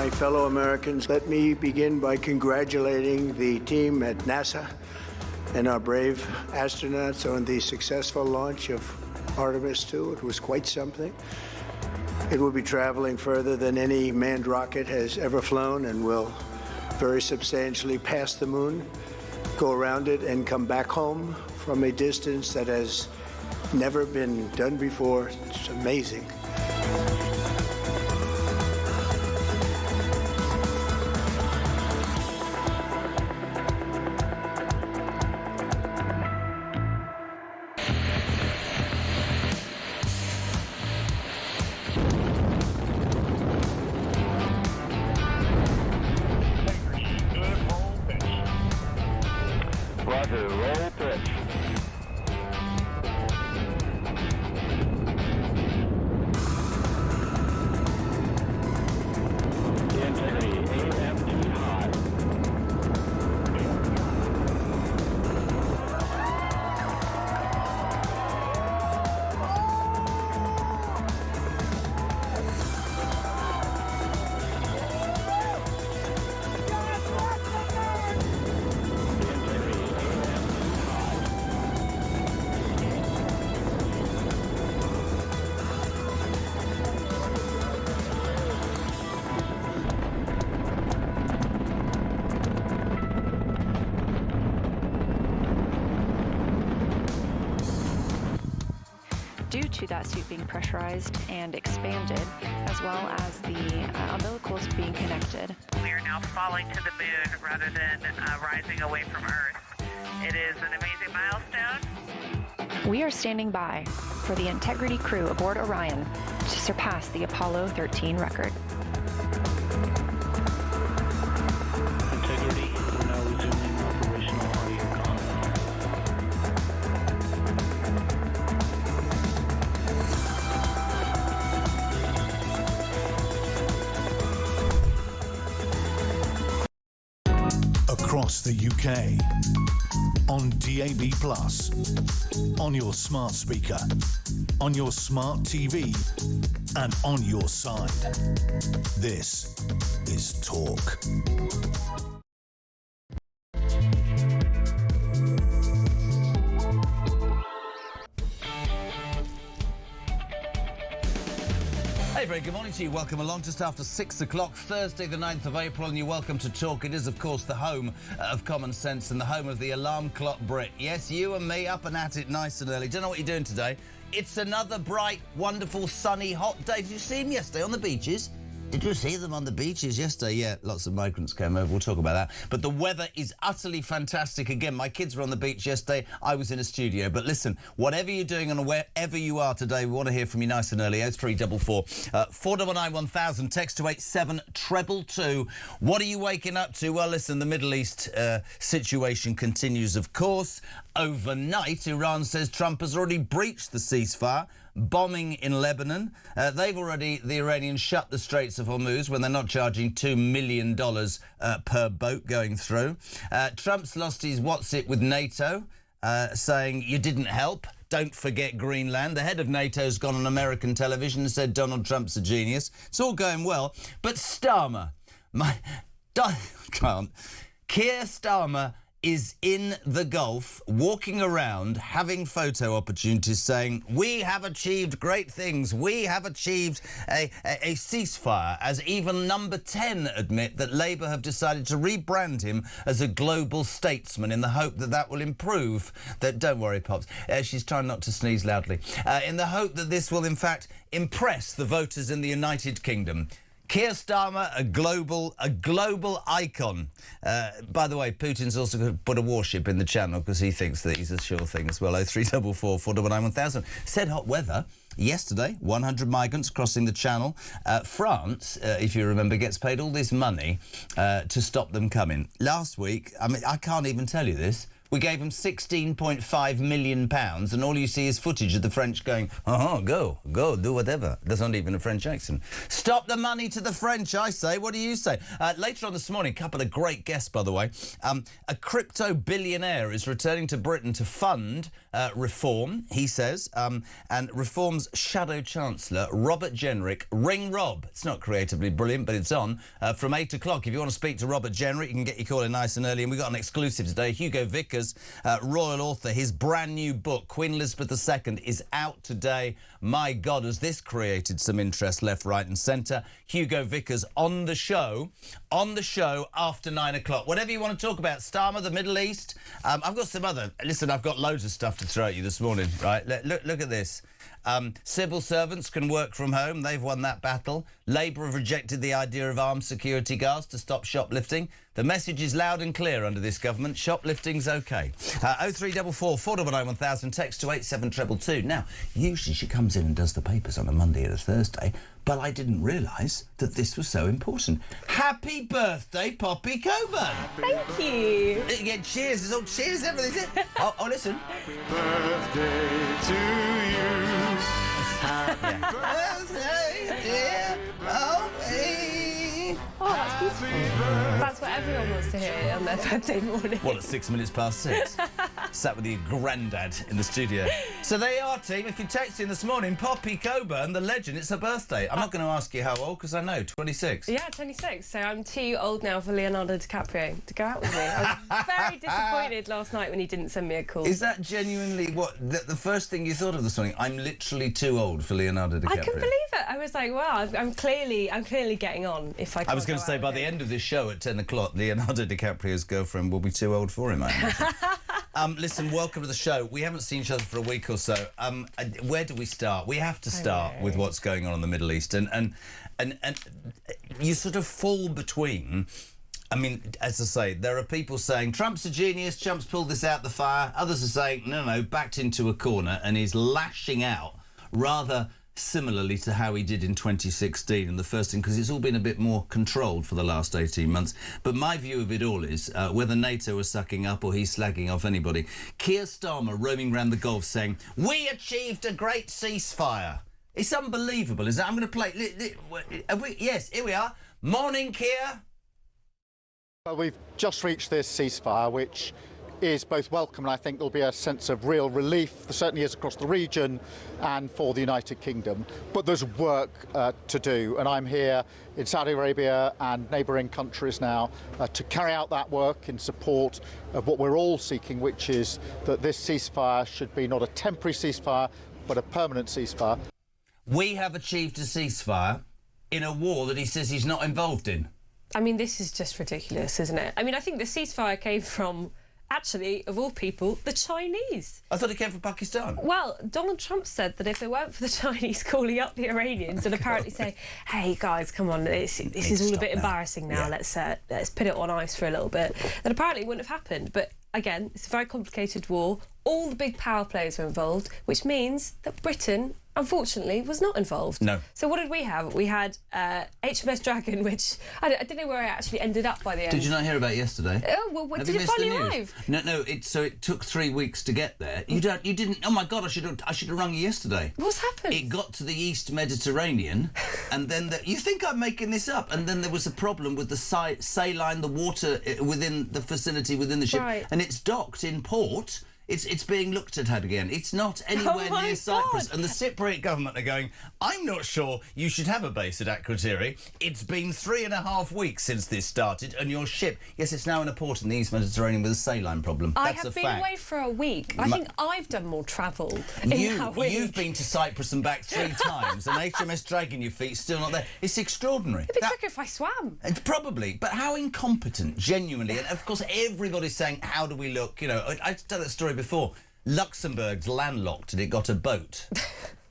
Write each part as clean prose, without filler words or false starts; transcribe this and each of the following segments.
my fellow Americans, let me begin by congratulating the team at NASA and our brave astronauts on the successful launch of Artemis 2. It was quite something. It will be traveling further than any manned rocket has ever flown and will very substantially pass the moon, go around it, and come back home from a distance that has never been done before. It's amazing. Due to that suit being pressurized and expanded, as well as the umbilicals being connected. We are now falling to the moon rather than rising away from Earth. It is an amazing milestone. We are standing by for the Integrity crew aboard Orion to surpass the Apollo 13 record. Integrity, we're now resuming operational audio contact. Across the UK, on DAB+, on your smart speaker, on your smart TV, and on your side. This is Talk. Hey, very good morning to you. Welcome along just after 6 o'clock, Thursday the 9th of April, and you're welcome to Talk. It is, of course, the home of common sense and the home of the alarm clock Brit. Yes, you and me up and at it nice and early. Don't know what you're doing today. It's another bright, wonderful, sunny, hot day. Did you see them yesterday on the beaches? Did you see them on the beaches yesterday? Yeah, lots of migrants came over. We'll talk about that. But the weather is utterly fantastic. Again, my kids were on the beach yesterday. I was in a studio. But listen, whatever you're doing and wherever you are today, we want to hear from you nice and early. 0344 499 1000. Text to 87222. What are you waking up to? Well, listen, the Middle East situation continues, of course. Overnight, Iran says Trump has already breached the ceasefire. Bombing in Lebanon. The Iranians shut the Straits of Hormuz when they're not charging $2 million per boat going through. Trump's lost his what's it with NATO, saying you didn't help. Don't forget Greenland. The head of NATO's gone on American television and said Donald Trump's a genius. It's all going well. But Starmer, Keir Starmer is in the Gulf, walking around, having photo opportunities, saying, we have achieved great things. We have achieved a ceasefire, as even Number 10 admit that Labour have decided to rebrand him as a global statesman in the hope that that will improve. Don't worry, Pops. She's trying not to sneeze loudly. In the hope that this will, in fact, impress the voters in the United Kingdom. Keir Starmer, a global icon. By the way, Putin's also going to put a warship in the channel because he thinks that he's a sure thing as well. 0344 499 1000. Said hot weather. Yesterday, 100 migrants crossing the Channel. France, if you remember, gets paid all this money to stop them coming. Last week, I mean, I can't even tell you this, We gave them £16.5 million, and all you see is footage of the French going, go, do whatever. That's not even a French accent. Stop the money to the French, I say. What do you say? Later on this morning, a couple of great guests, by the way. A crypto billionaire is returning to Britain to fund reform, he says, and reform's shadow chancellor, Robert Jenrick. Ring Rob. It's not creatively brilliant, but it's on. From 8 o'clock, if you want to speak to Robert Jenrick, you can get your call in nice and early. And we've got an exclusive today. Hugo Vickers, royal author, his brand new book, Queen Elizabeth II, is out today. My God, has this created some interest left, right and centre. Hugo Vickers on the show after 9 o'clock. Whatever you want to talk about, Starmer, the Middle East. I've got some other... Listen, I've got loads of stuff to throw at you this morning, right? Look at this. Civil servants can work from home. They've won that battle. Labour have rejected the idea of armed security guards to stop shoplifting. The message is loud and clear under this government. Shoplifting's OK. 0344 499 1000. Text to 87222. Now, usually she comes in and does the papers on a Monday and a Thursday, but I didn't realise that this was so important. Happy birthday, Poppy Coburn. Thank you. Yeah, cheers. There's all cheers, everything. Oh, listen. Birthday to you. Happy birthday, dear Poppy. Oh, that's beautiful. That's what everyone wants to hear on their birthday morning. Well, it's 6 minutes past 6. Sat with your granddad in the studio. So there you are, team. If you texted in this morning, Poppy Coburn, the legend, it's her birthday. I'm not going to ask you how old, because I know, 26. Yeah, 26. So I'm too old now for Leonardo DiCaprio to go out with me. I was very disappointed last night when he didn't send me a call. Is that genuinely what the first thing you thought of this morning? I'm literally too old for Leonardo DiCaprio. I couldn't believe it. I was like, wow, I'm clearly getting on. If I was going to say, by the end of this show at 10 o'clock, Leonardo DiCaprio's girlfriend will be too old for him, I imagine. Listen, welcome to the show. We haven't seen each other for a week or so. Where do we start? We have to start with what's going on in the Middle East. And you sort of fall between... I mean, as I say, there are people saying Trump's a genius, Trump's pulled this out the fire. Others are saying, no, backed into a corner and he's lashing out rather similarly to how he did in 2016 and the first thing, because it's all been a bit more controlled for the last 18 months. But my view of it all is whether NATO is sucking up or he's slagging off anybody. Keir Starmer roaming around the Gulf saying, we achieved a great ceasefire. It's unbelievable, isn't it? I'm going to play... Yes, here we are. Morning, Keir. Well, we've just reached this ceasefire, which is both welcome and I think there'll be a sense of real relief. There certainly is across the region and for the United Kingdom. But there's work to do, and I'm here in Saudi Arabia and neighbouring countries now to carry out that work in support of what we're all seeking, which is that this ceasefire should be not a temporary ceasefire, but a permanent ceasefire. We have achieved a ceasefire in a war that he says he's not involved in. I mean, this is just ridiculous, isn't it? I mean, I think the ceasefire came from... Actually, of all people, the Chinese. I thought it came from Pakistan. Well, Donald Trump said that if it weren't for the Chinese calling up the Iranians and apparently saying, hey, guys, come on, this is all a bit embarrassing now, yeah. Let's put it on ice for a little bit, then apparently it wouldn't have happened. But again, it's a very complicated war. All the big power players were involved, which means that Britain, unfortunately, was not involved. No. So what did we have? We had HMS Dragon, which I don't know where it actually ended up by the end. Did you not hear about it yesterday? Oh, well, did it finally arrive? No. So it took 3 weeks to get there. You didn't. Oh my God! I should have rung you yesterday. What's happened? It got to the East Mediterranean, and then you think I'm making this up? And then there was a problem with the saline, the water within the facility within the ship, right. And it's docked in port. It's being looked at again. It's not anywhere near Cyprus. And the Cypriot government are going, I'm not sure you should have a base at Akrotiri. It's been 3.5 weeks since this started, and your ship, yes, it's now in a port in the East Mediterranean with a saline problem. I That's have a been fact. away for a week. I think I've done more travel in that week. You've been to Cyprus and back 3 times, and HMS Dragon, your feet still not there. It's extraordinary. It'd be quicker if I swam. Probably, but how incompetent, genuinely. And of course, everybody's saying, how do we look? You know, I told that story before. Luxembourg's landlocked and it got a boat.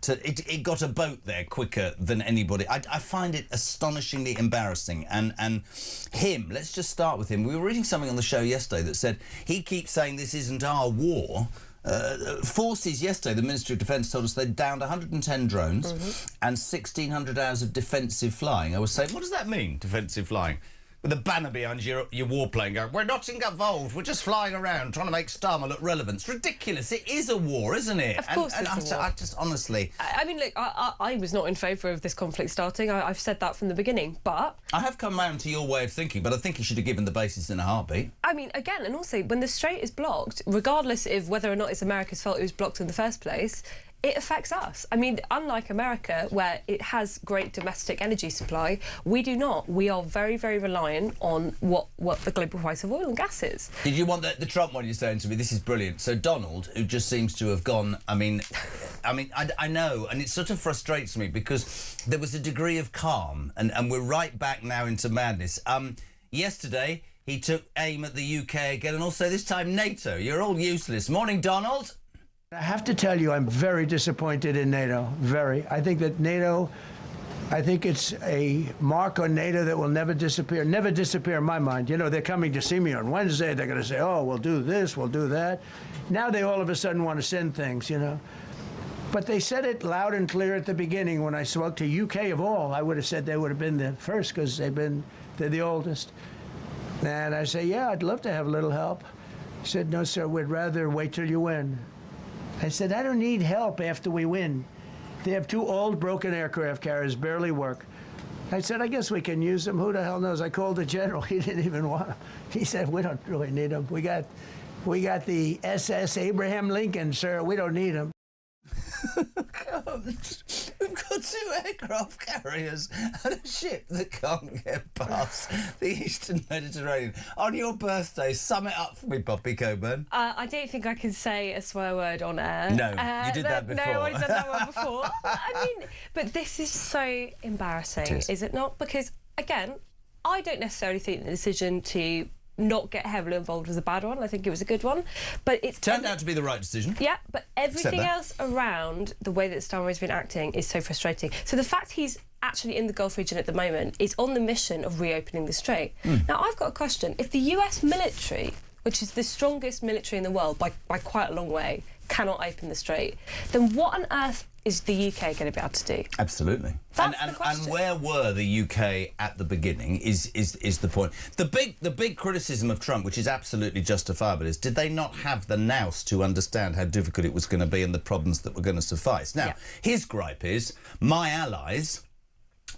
It got a boat there quicker than anybody. I find it astonishingly embarrassing. And him, let's just start with him. We were reading something on the show yesterday that said he keeps saying this isn't our war. Forces yesterday, the Ministry of Defence told us they'd downed 110 drones and 1,600 hours of defensive flying. I was saying, what does that mean, defensive flying? with a banner behind your warplane going, we're not involved, we're just flying around trying to make Starmer look relevant. It's ridiculous. It is a war, isn't it? Of course and it's a war. I just honestly... I mean, look, I was not in favour of this conflict starting. I've said that from the beginning, but... I have come round to your way of thinking, but I think you should have given the basis in a heartbeat. I mean, again, and also, when the Strait is blocked, regardless of whether or not it's America's fault it was blocked in the first place, it affects us. I mean, unlike America, where it has great domestic energy supply, we do not. We are very, very reliant on what the global price of oil and gas is. Did you want the Trump one you're saying to me? This is brilliant. So Donald, who just seems to have gone, I know, and it sort of frustrates me because there was a degree of calm, and we're right back now into madness. Yesterday, he took aim at the UK again, and also this time NATO. You're all useless. Morning, Donald. I have to tell you, I'm very disappointed in NATO. Very. I think that NATO, I think it's a mark on NATO that will never disappear. Never disappear in my mind. You know, they're coming to see me on Wednesday. They're going to say, oh, we'll do this, we'll do that. Now they all of a sudden want to send things, you know. But they said it loud and clear at the beginning when I spoke to UK of all. I would have said they would have been the first because they're the oldest. And I say, yeah, I'd love to have a little help. He said, no, sir, we'd rather wait till you win. I said, I don't need help after we win. They have 2 old broken aircraft carriers, barely work. I said, I guess we can use them. Who the hell knows? I called the general. He didn't even want them. He said, we don't really need them. We got the SS Abraham Lincoln, sir. We don't need them. We've got 2 aircraft carriers and a ship that can't get past the Eastern Mediterranean. On your birthday, sum it up for me, Poppy Coburn. I don't think I can say a swear word on air. No, you did that before. No, I already done that one before. I mean, but this is so embarrassing, is it not? Because, again, I don't necessarily think the decision to not get heavily involved was a bad one. I think it was a good one. But it's turned out to be the right decision. Yeah, but everything else around the way that Starmer has been acting is so frustrating. So the fact he's actually in the Gulf region at the moment is on the mission of reopening the Strait. Now, I've got a question. If the US military, which is the strongest military in the world by quite a long way, cannot open the Strait, then what on earth is the UK going to be able to do? Absolutely. And where were the UK at the beginning is the point. The big criticism of Trump, which is absolutely justifiable, is did they not have the nous to understand how difficult it was going to be and the problems that were going to suffice? Now, his gripe is my allies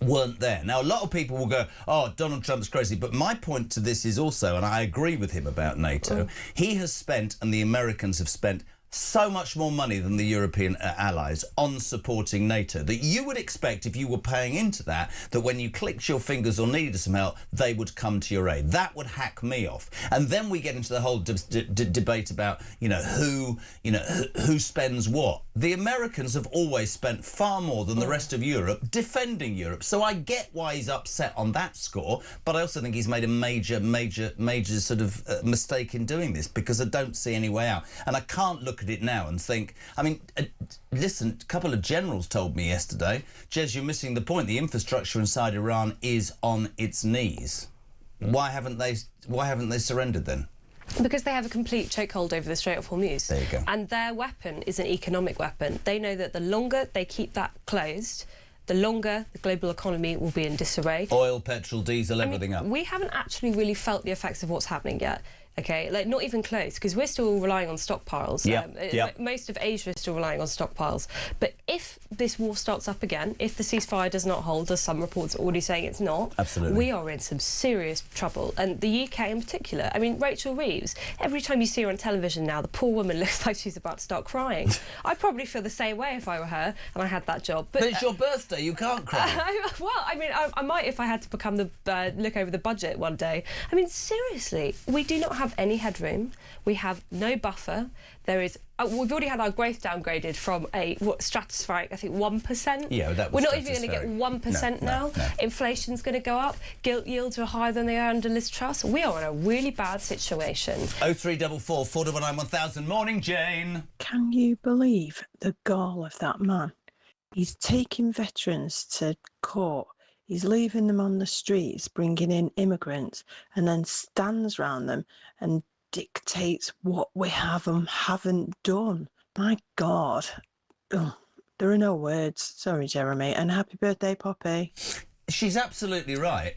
weren't there. Now, a lot of people will go, oh, Donald Trump's crazy, but my point to this is also, and I agree with him about NATO, he has spent, and the Americans have spent, so much more money than the European allies on supporting NATO that you would expect, if you were paying into that when you clicked your fingers or needed some help, they would come to your aid. That would hack me off. And then we get into the whole debate about, who spends what. The Americans have always spent far more than the rest of Europe defending Europe. So I get why he's upset on that score, but I also think he's made a major sort of mistake in doing this, because I don't see any way out. And I can't look at it now and think, I mean, listen, a couple of generals told me yesterday, Jez, you're missing the point. The infrastructure inside Iran is on its knees. Why haven't they surrendered then? Because they have a complete chokehold over the Strait of Hormuz. There you go. And their weapon is an economic weapon. They know that the longer they keep that closed, the longer the global economy will be in disarray. Oil, petrol, diesel, everything up. We haven't actually really felt the effects of what's happening yet. OK, like, not even close, because we're still relying on stockpiles. Most of Asia is still relying on stockpiles. But if this war starts up again, if the ceasefire does not hold, as some reports are already saying it's not, we are in some serious trouble. And the UK in particular. I mean, Rachel Reeves, every time you see her on television now, the poor woman looks like she's about to start crying. I'd probably feel the same way if I were her and I had that job. But it's your birthday, you can't cry. Well, I mean, I might if I had to become look over the budget one day. I mean, seriously, we do not have any headroom. We have no buffer. There is. We've already had our growth downgraded from a stratospheric, I think, 1%. Yeah, that was. We're not even going to get 1% now. No. Inflation's going to go up. Gilt yields are higher than they are under Liz Truss. We are in a really bad situation. 0344 419 1000. Morning, Jane. Can you believe the gall of that man? He's taking veterans to court. He's leaving them on the streets, bringing in immigrants, and then stands round them and dictates what we have and haven't done. My God. Ugh, there are no words. Sorry, Jeremy. And happy birthday, Poppy. She's absolutely right.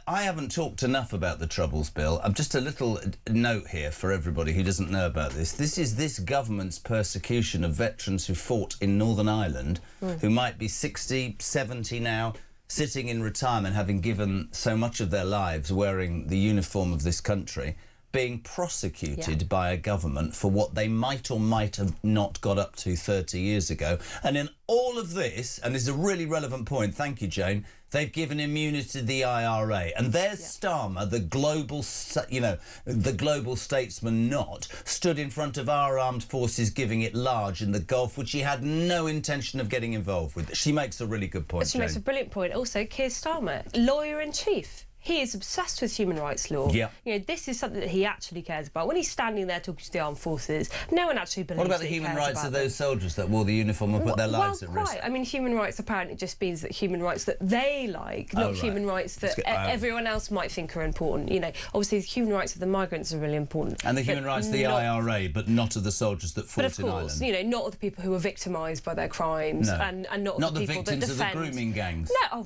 I haven't talked enough about the Troubles Bill. Just a little note here for everybody who doesn't know about this. This is this government's persecution of veterans who fought in Northern Ireland, who might be 60, 70 now, sitting in retirement, having given so much of their lives wearing the uniform of this country, being prosecuted by a government for what they might or might have not got up to 30 years ago. And in all of this, and this is a really relevant point, thank you, Jane, they've given immunity to the IRA. And there's Starmer, the global, the global statesman stood in front of our armed forces giving it large in the Gulf, which he had no intention of getting involved with. She makes a really good point, She makes a brilliant point. Also, Keir Starmer, lawyer-in-chief. He is obsessed with human rights law. Yeah. You know, this is something that he actually cares about. When he's standing there talking to the armed forces, no one actually believes. What about the human rights of those soldiers that wore the uniform and put their lives at risk? I mean, human rights apparently just means that human rights that they like, not human rights that everyone else might think are important. You know, obviously, the human rights of the migrants are really important. And the human rights of the IRA, but not of the soldiers that fought in Ireland. But of course, you know, not of the people who were victimised by their crimes, and not of the people that defend. Not the victims of the grooming gangs. No,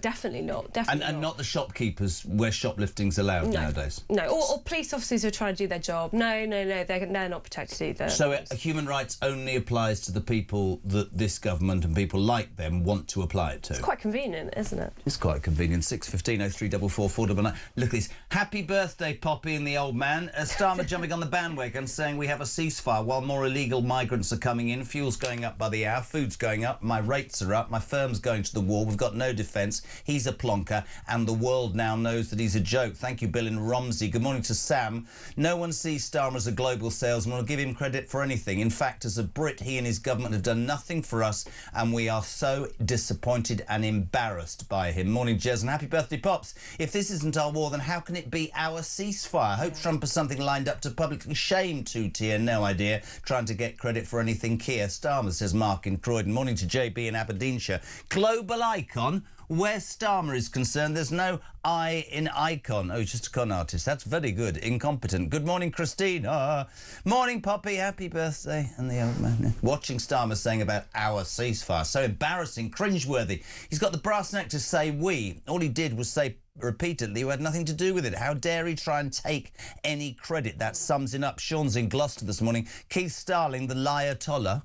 definitely not. Definitely and not the shopkeepers where shoplifting's allowed nowadays. No, or police officers who are trying to do their job. No, they're not protected either. So human rights only applies to the people that this government and people like them want to apply it to. It's quite convenient, isn't it? It's quite convenient. 615 0344 499. Look at this. Happy birthday, Poppy and the old man. Starmer jumping on the bandwagon saying we have a ceasefire while more illegal migrants are coming in. Fuel's going up by the hour. Food's going up. My rates are up. My firm's going to the wall. We've got no defence. He's a plonker. And the world now knows that he's a joke. Thank you, Bill in Romsey. Good morning to Sam. No one sees Starmer as a global salesman or give him credit for anything. In fact, as a Brit, he and his government have done nothing for us, and we are so disappointed and embarrassed by him. Morning, Jez, and happy birthday, Pops. If this isn't our war, then how can it be our ceasefire? Hope Trump has something lined up to publicly shame two-tier. No idea. Trying to get credit for anything. Keir Starmer, says Mark in Croydon. Morning to JB in Aberdeenshire. Global icon. Where Starmer is concerned, there's no I in icon. Oh, he's just a con artist. That's very good. Incompetent. Good morning, Christine. Morning, Poppy. Happy birthday. And the old man. Watching Starmer saying about our ceasefire. So embarrassing, cringeworthy. He's got the brass neck to say we. All he did was say repeatedly who had nothing to do with it. How dare he try and take any credit? That sums it up. Sean's in Gloucester this morning. Keith Starling, the Liatola.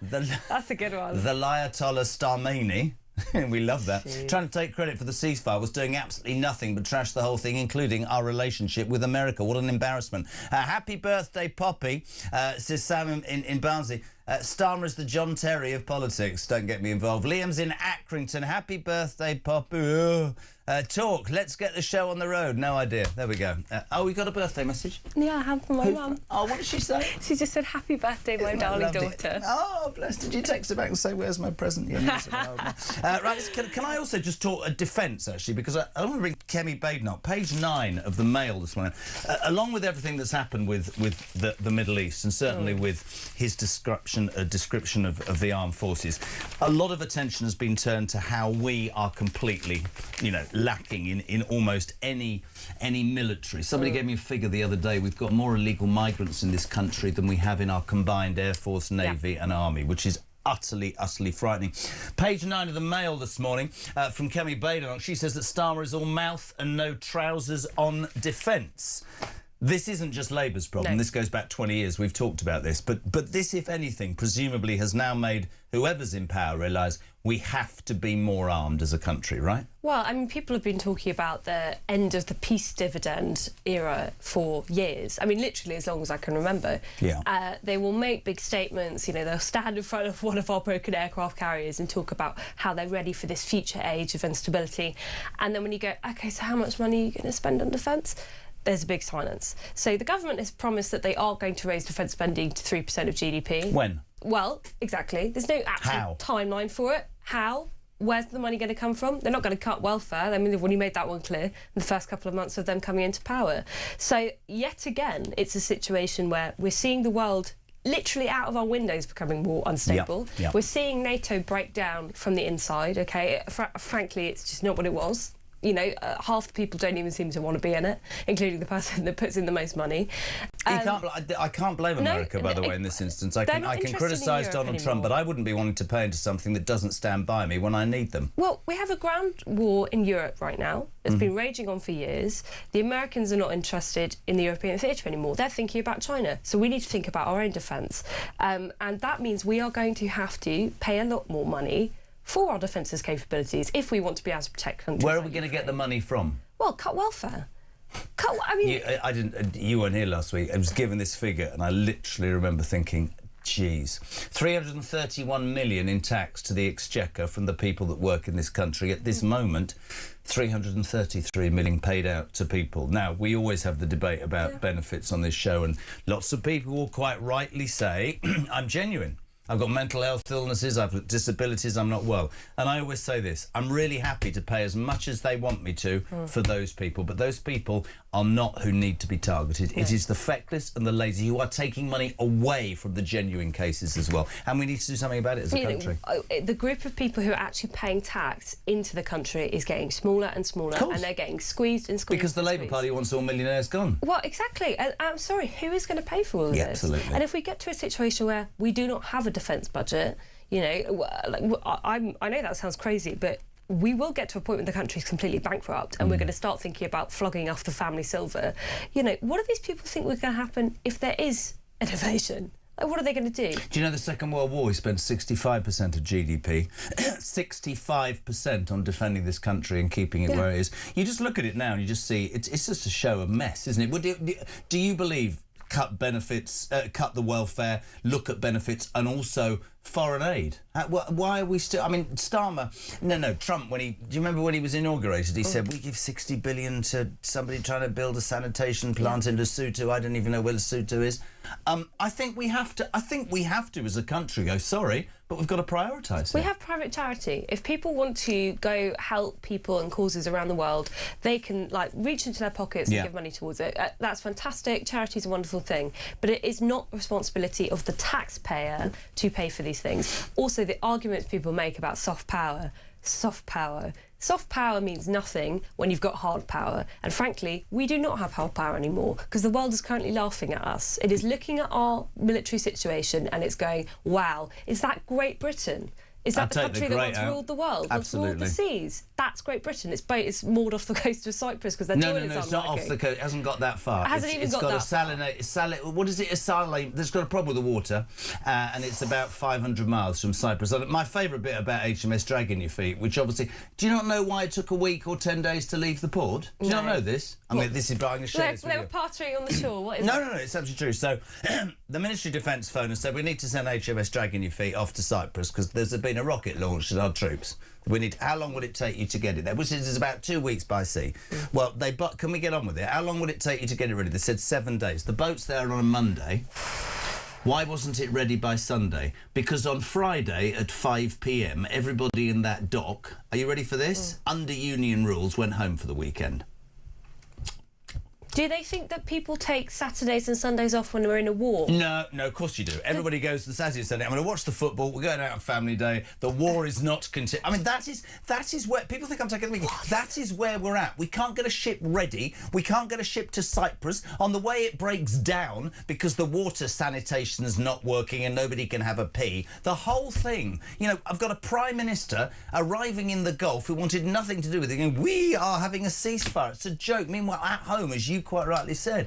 That's a good one. The Liatola Starmani. We love that. Jeez. Trying to take credit for the ceasefire was doing absolutely nothing but trash the whole thing, including our relationship with America. What an embarrassment. Happy birthday, Poppy, says Sam in Barnsley. Starmer is the John Terry of politics. Don't get me involved. Liam's in Accrington. Happy birthday, Poppy. Talk. Let's get the show on the road. No idea. There we go. We got a birthday message? Yeah, I have from my mum. Oh, what did she say? She just said, happy birthday, my darling daughter. Oh, bless. Did you text her back and say, where's my present? Yeah, right, can I also just talk defence, actually, because I want to bring Kemi Baden up. Page 9 of the Mail this morning. Along with everything that's happened with the Middle East, and certainly with his description of the armed forces, a lot of attention has been turned to how we are completely, lacking in almost any military. Somebody gave me a figure the other day. We've got more illegal migrants in this country than we have in our combined Air Force, Navy and Army, which is utterly frightening. Page 9 of the Mail this morning from Kemi Baden. She says that Starmer is all mouth and no trousers on defence. This isn't just Labour's problem. No. This goes back 20 years. We've talked about this. But this, if anything, presumably has now made whoever's in power realise we have to be more armed as a country, right? Well, I mean, people have been talking about the end of the peace dividend era for years. I mean, literally as long as I can remember. Yeah. They will make big statements. They'll stand in front of one of our broken aircraft carriers and talk about how they're ready for this future age of instability. And then when you go, OK, so how much money are you going to spend on defence? There's a big silence. So the government has promised that they are going to raise defence spending to 3% of GDP. When? Well, exactly. There's no actual timeline for it. How? Where's the money going to come from? They're not going to cut welfare. I mean, they've already made that one clear in the first couple of months of them coming into power. So, yet again, it's a situation where we're seeing the world literally out of our windows becoming more unstable. We're seeing NATO break down from the inside, OK? Frankly, it's just not what it was. half the people don't even seem to want to be in it, including the person that puts in the most money. I can't blame America, by the way, in this instance. I can criticise Donald Trump, but I wouldn't be wanting to pay into something that doesn't stand by me when I need them. Well, we have a ground war in Europe right now. It's been raging on for years. The Americans are not interested in the European theatre anymore. They're thinking about China. So we need to think about our own defence. And that means we are going to have to pay a lot more money for our defences capabilities if we want to be able to protect countries. Where are we going to get the money from? Well, cut welfare. You weren't here last week. I was given this figure and I literally remember thinking, geez, 331 million in tax to the exchequer from the people that work in this country. At this moment, 333 million paid out to people. Now, we always have the debate about benefits on this show, and lots of people will quite rightly say, I'm genuine. I've got mental health illnesses, I've got disabilities, I'm not well. And I always say this, I'm really happy to pay as much as they want me to for those people, but those people are not who need to be targeted. It is the feckless and the lazy who are taking money away from the genuine cases as well. And we need to do something about it as a country. The group of people who are actually paying tax into the country is getting smaller and smaller, and they're getting squeezed and squeezed. Because the Labour Party wants all millionaires gone. Well, exactly. And I'm sorry, who is going to pay for all of this? Absolutely. And if we get to a situation where we do not have a defence budget, I know that sounds crazy, but we will get to a point when the country's completely bankrupt and we're going to start thinking about flogging off the family silver. What do these people think was going to happen if there is an invasion? What are they going to do? Do you know the Second World War, we spent 65% of GDP, 65% on defending this country and keeping it where it is. You just look at it now and you just see it's just a show of mess, isn't it? Do you believe cut benefits, cut the welfare, look at benefits, and also foreign aid? Why are we still... I mean, Starmer... No, Trump, do you remember when he was inaugurated, he said, we give 60 billion to somebody trying to build a sanitation plant in Lesotho. I don't even know where Lesotho is. I think we have to, as a country, go, sorry, but we've got to prioritise it. We have private charity. If people want to go help people and causes around the world, they can, reach into their pockets and give money towards it. That's fantastic. Charity is a wonderful thing. But it is not the responsibility of the taxpayer to pay for these things. Also, the arguments people make about soft power means nothing when you've got hard power. And frankly, we do not have hard power anymore because the world is currently laughing at us. It is looking at our military situation and it's going, wow, is that Great Britain? Is that the country that once ruled the world, once ruled the seas? That's Great Britain. It's moored off the coast of Cyprus because their toilets aren't No, it's not off the coast. It hasn't got that far. It hasn't even got that far. What is it? There's got a problem with the water, and it's about 500 miles from Cyprus. And my favourite bit about HMS Dragging Your Feet, which obviously... Do you not know why it took a week or 10 days to leave the port? Do you not know this? I mean, this is buying a share. They were partering on the shore. What is it? No, it's absolutely true. So the Ministry of Defence phoned and said, we need to send HMS Dragging Your Feet off to Cyprus because there's been a rocket launched at our troops. How long would it take you to get it there? Which is about 2 weeks by sea. Well, can we get on with it? How long would it take you to get it ready? They said 7 days. The boat's there on a Monday. Why wasn't it ready by Sunday? Because on Friday at 5 p.m, everybody in that dock, are you ready for this? Under union rules, went home for the weekend. Do they think that people take Saturdays and Sundays off when we're in a war? No, of course you do. Everybody goes to the Saturday and Sunday. I'm going to watch the football. We're going out on family day. The war is not continuing. I mean, that is where people think I'm taking the mickey. That is where we're at. We can't get a ship ready. We can't get a ship to Cyprus. On the way, it breaks down because the water sanitation is not working and nobody can have a pee. The whole thing. I've got a Prime Minister arriving in the Gulf who wanted nothing to do with it. Going, we are having a ceasefire. It's a joke. Meanwhile, at home, as you quite rightly said,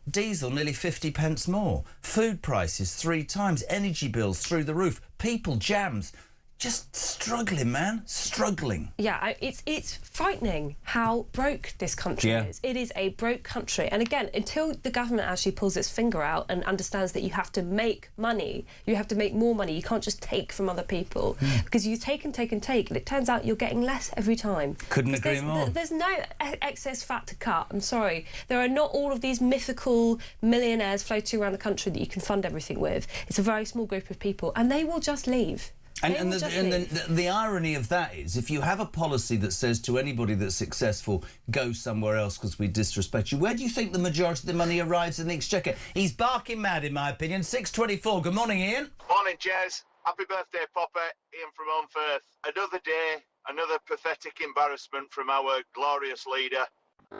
diesel nearly 50 pence more, food prices 3 times, energy bills through the roof, people jams, just struggling, man, struggling. Yeah, it's frightening how broke this country is. It is a broke country. And again, until the government actually pulls its finger out and understands that you have to make money, you have to make more money, you can't just take from other people. Because you take and take and take, and it turns out you're getting less every time. Couldn't agree more. There's no excess fat to cut, I'm sorry. There are not all of these mythical millionaires floating around the country that you can fund everything with. It's a very small group of people, and they will just leave. And the irony of that is, if you have a policy that says to anybody that's successful, go somewhere else because we disrespect you, where do you think the majority of the money arrives in the exchequer? He's barking mad, in my opinion. 6:24. Good morning, Ian. Morning, Jez. Happy birthday, Popper. Ian from Home Firth. Another day, another pathetic embarrassment from our glorious leader.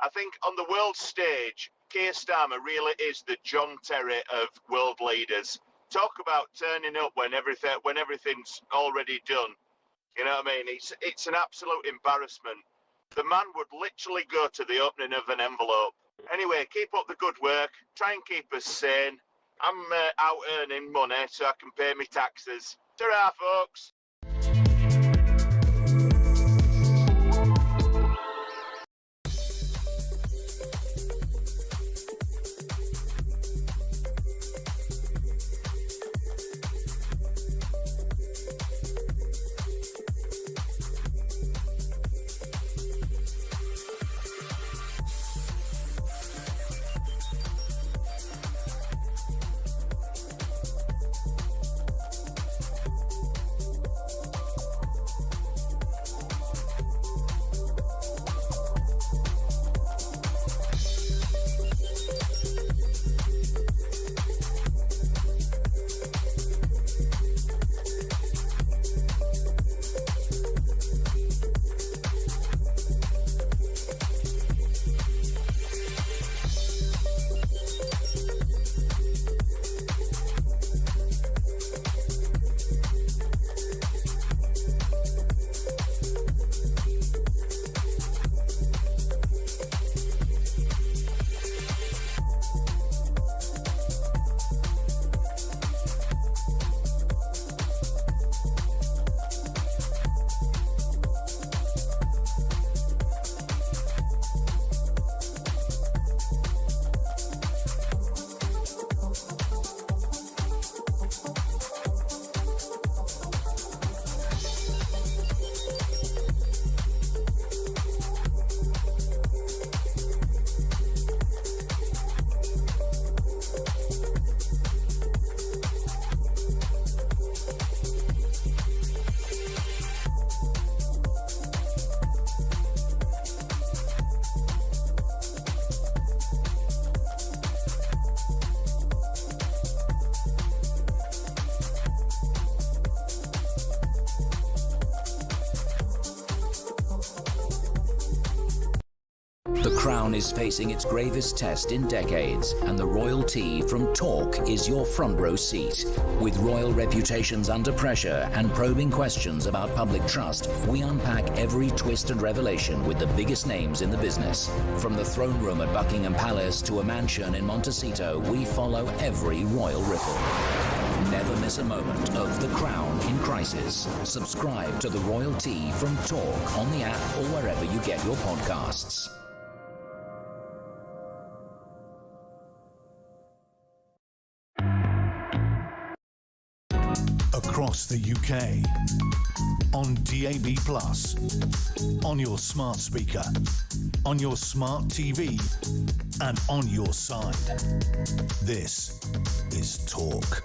I think on the world stage, Keir Starmer really is the John Terry of world leaders. Talk about turning up when everything's already done. You know what I mean? It's an absolute embarrassment. The man would literally go to the opening of an envelope. Anyway, keep up the good work. Try and keep us sane. I'm out earning money so I can pay my taxes. Ta-ra, folks. The Crown is facing its gravest test in decades, and the royalty from Talk is your front row seat. With royal reputations under pressure and probing questions about public trust, we unpack every twist and revelation with the biggest names in the business. From the throne room at Buckingham Palace to a mansion in Montecito, we follow every royal ripple. Never miss a moment of The Crown in crisis. Subscribe to the royalty from Talk on the app or wherever you get your podcasts. Across the UK, on DAB+, on your smart speaker, on your smart TV, and on your side. This is Talk.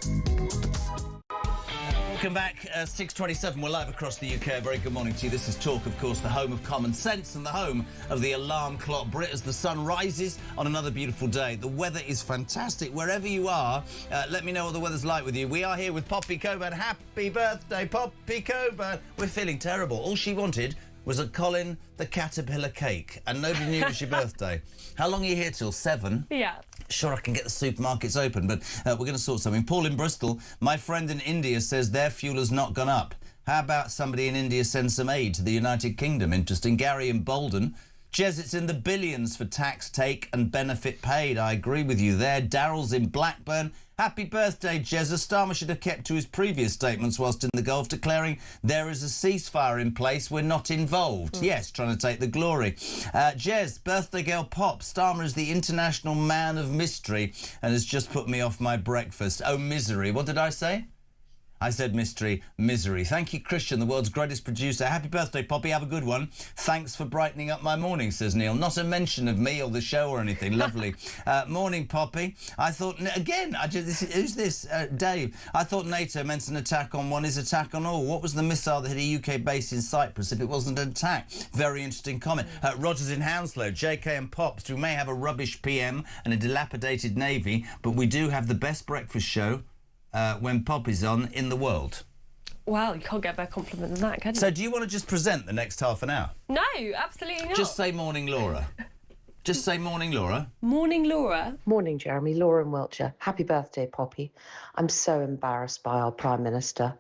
Welcome back, 6:27. We're live across the UK. Very good morning to you. This is Talk, of course, the home of common sense and the home of the alarm clock Brit as the sun rises on another beautiful day. The weather is fantastic. Wherever you are, let me know what the weather's like with you. We are here with Poppy Coburn. Happy birthday, Poppy Coburn. We're feeling terrible. All she wanted was a Colin the Caterpillar cake, and nobody knew it was your birthday. How long are you here till? 7? Yeah. Sure, I can get the supermarkets open, but we're going to sort something. Paul in Bristol, my friend in India says their fuel has not gone up. How about somebody in India send some aid to the United Kingdom? Interesting. Gary in Bolden, Jez, it's in the billions for tax take and benefit paid. I agree with you there. Daryl's in Blackburn. Happy birthday, Jez. Starmer should have kept to his previous statements whilst in the Gulf, declaring there is a ceasefire in place, we're not involved. Yes, trying to take the glory. Jez, birthday girl Pop. Starmer is the international man of mystery and has just put me off my breakfast. Oh, misery. What did I say? I said mystery, misery. Thank you, Christian, the world's greatest producer. Happy birthday, Poppy. Have a good one. Thanks for brightening up my morning, says Neil. Not a mention of me or the show or anything. Lovely. Morning, Poppy. I thought, again, who's this? Dave. I thought NATO meant an attack on one is attack on all. What was the missile that hit a UK base in Cyprus if it wasn't an attack? Very interesting comment. Rogers in Hounslow. JK and Pops. We may have a rubbish PM and a dilapidated Navy, but we do have the best breakfast show when Pop is on in the world. Well, you can't get a better compliment than that, can you? So do you want to just present the next half an hour? No, absolutely not. Just say morning, Laura. Just say morning, Laura. Morning, Laura. Morning, Jeremy. Laura in Wiltshire. Happy birthday, Poppy. I'm so embarrassed by our Prime Minister.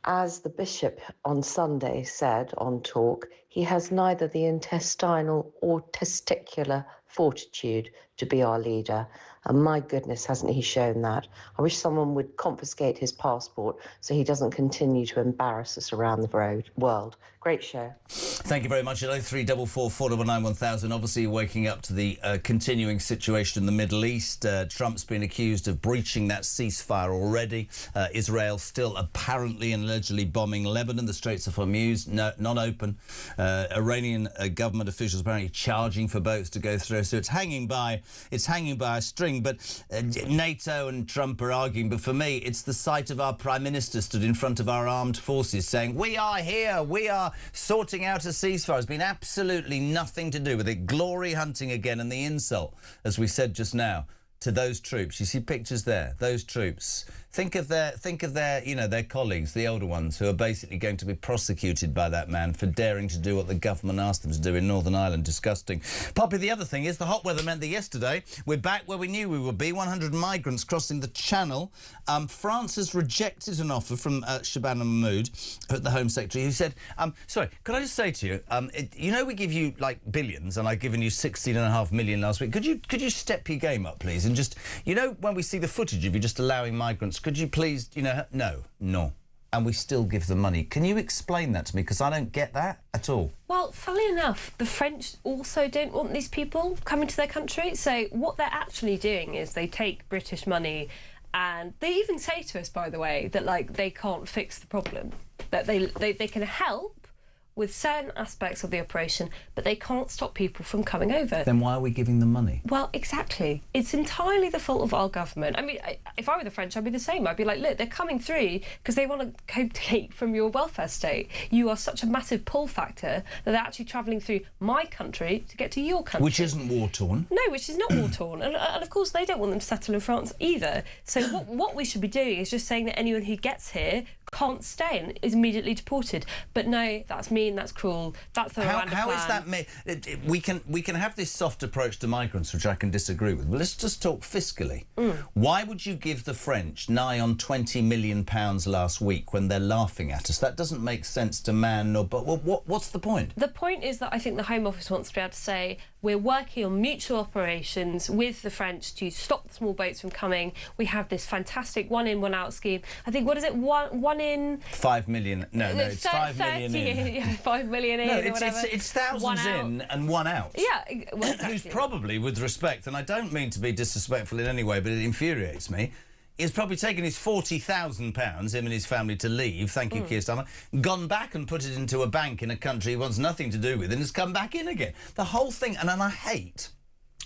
As the Bishop on Sunday said on Talk, he has neither the intestinal or testicular fortitude to be our leader. And my goodness, hasn't he shown that? I wish someone would confiscate his passport so he doesn't continue to embarrass us around the world. Great show. Thank you very much. At 0344 499 1000. Obviously, waking up to the continuing situation in the Middle East. Trump's been accused of breaching that ceasefire already. Israel still apparently and allegedly bombing Lebanon. The Straits of Hormuz not open. Iranian government officials apparently charging for boats to go through. So it's hanging by a string. But NATO and Trump are arguing. But for me, it's the sight of our Prime Minister stood in front of our armed forces saying, "We are here. We are sorting out a ceasefire." Has been absolutely nothing to do with it. Glory hunting again, and the insult, as we said just now, to those troops. You see pictures there. Those troops. Think of their, their colleagues, the older ones, who are basically going to be prosecuted by that man for daring to do what the government asked them to do in Northern Ireland. Disgusting. Poppy, the other thing is the hot weather meant that yesterday we're back where we knew we would be. 100 migrants crossing the Channel. France has rejected an offer from Shabana Mahmood, the Home Secretary, who said, sorry, could I just say to you, you know we give you like billions, and I've given you 16.5 million last week. Could you step your game up, please, and just, you know, when we see the footage of you just allowing migrants, could you please, no. And we still give them money. Can you explain that to me? Because I don't get that at all. Well, funnily enough, the French also don't want these people coming to their country. So what they're actually doing is they take British money, and they even say to us, by the way, that, like, they can't fix the problem. That they can help with certain aspects of the operation, but they can't stop people from coming over. Then why are we giving them money? Well, exactly. It's entirely the fault of our government. I mean, if I were the French, I'd be the same. I'd be like, look, they're coming through because they want to take from your welfare state. You are such a massive pull factor that they're actually travelling through my country to get to your country. Which isn't war-torn. No, which is not war-torn. And of course, they don't want them to settle in France either. So what we should be doing is just saying that anyone who gets here can't stay and is immediately deported. But no, that's mean, that's cruel, that's the Rwanda How plan. is that... We can have this soft approach to migrants, which I can disagree with, but let's just talk fiscally. Why would you give the French nigh on £20 million last week when they're laughing at us? That doesn't make sense to man nor... But what's the point? The point is that I think the Home Office wants to be able to say, we're working on mutual operations with the French to stop the small boats from coming. We have this fantastic one-in, one-out scheme. I think, what is it, one in... 5 million. No, it's 5 million in. Yeah, 5 million in, no, or whatever. It's thousands in and one out. Yeah, well, exactly. Who's probably, with respect, and I don't mean to be disrespectful in any way, but it infuriates me, he's probably taken his £40,000, him and his family, to leave, thank you, Keir Starmer, gone back and put it into a bank in a country he wants nothing to do with, and has come back in again. The whole thing, and I hate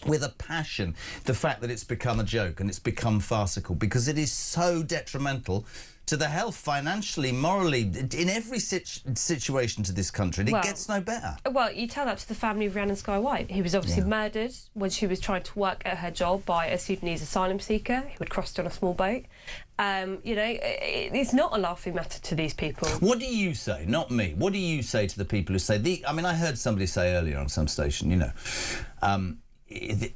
with a passion the fact that it's become a joke and it's become farcical, because it is so detrimental to the health, financially, morally, in every situation to this country. And it gets no better. Well, you tell that to the family of Rhiannon Sky White, who was obviously murdered when she was trying to work at her job by a Sudanese asylum seeker who had crossed on a small boat. You know, it's not a laughing matter to these people. What do you say? Not me. What do you say to the people who say... I mean, I heard somebody say earlier on some station, you know...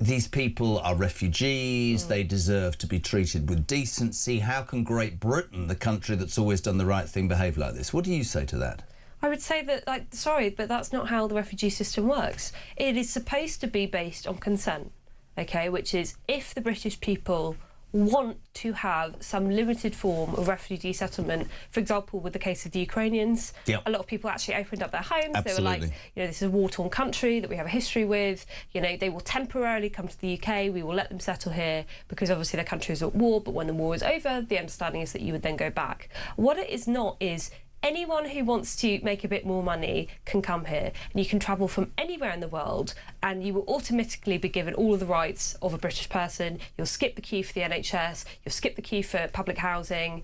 these people are refugees, they deserve to be treated with decency. How can Great Britain, the country that's always done the right thing, behave like this? What do you say to that? I would say that, sorry, but that's not how the refugee system works. It is supposed to be based on consent, OK, which is if the British people want to have some limited form of refugee settlement. For example, with the case of the Ukrainians, a lot of people actually opened up their homes. Absolutely. They were like, you know, this is a war-torn country that we have a history with. You know, they will temporarily come to the UK. We will let them settle here because obviously their country is at war. But when the war is over, the understanding is that you would then go back. What it is not is anyone who wants to make a bit more money can come here, and you can travel from anywhere in the world, and you will automatically be given all of the rights of a British person. You'll skip the queue for the NHS, you'll skip the queue for public housing,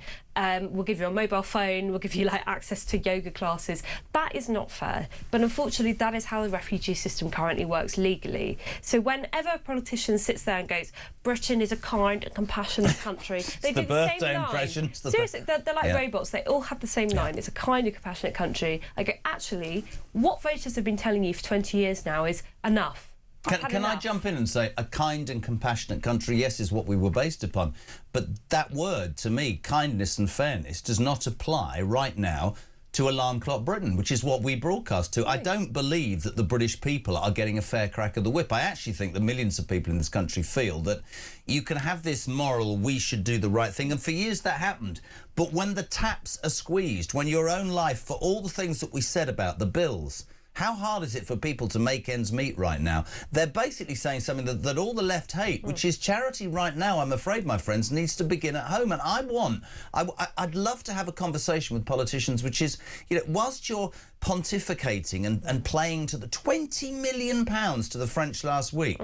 we'll give you a mobile phone, we'll give you like access to yoga classes. That is not fair. But unfortunately, that is how the refugee system currently works legally. So whenever a politician sits there and goes, Britain is a kind and compassionate country, they do the same line. Seriously, they're like robots. They all have the same line. It's a kind and compassionate country. I go, actually, what voters have been telling you for 20 years now is enough. Can I jump in and say a kind and compassionate country, yes, is what we were based upon. But that word, to me, kindness and fairness, does not apply right now to Alarm Clock Britain, which is what we broadcast to. Right. I don't believe that the British people are getting a fair crack of the whip. I actually think that millions of people in this country feel that you can have this moral, we should do the right thing, and for years that happened. But when the taps are squeezed, when your own life, for all the things that we said about the bills, how hard is it for people to make ends meet right now? They're basically saying something that all the left hate, which is charity right now, I'm afraid, my friends, needs to begin at home. And I'd love to have a conversation with politicians, which is, you know, whilst you're pontificating and playing to the £20 million to the French last week,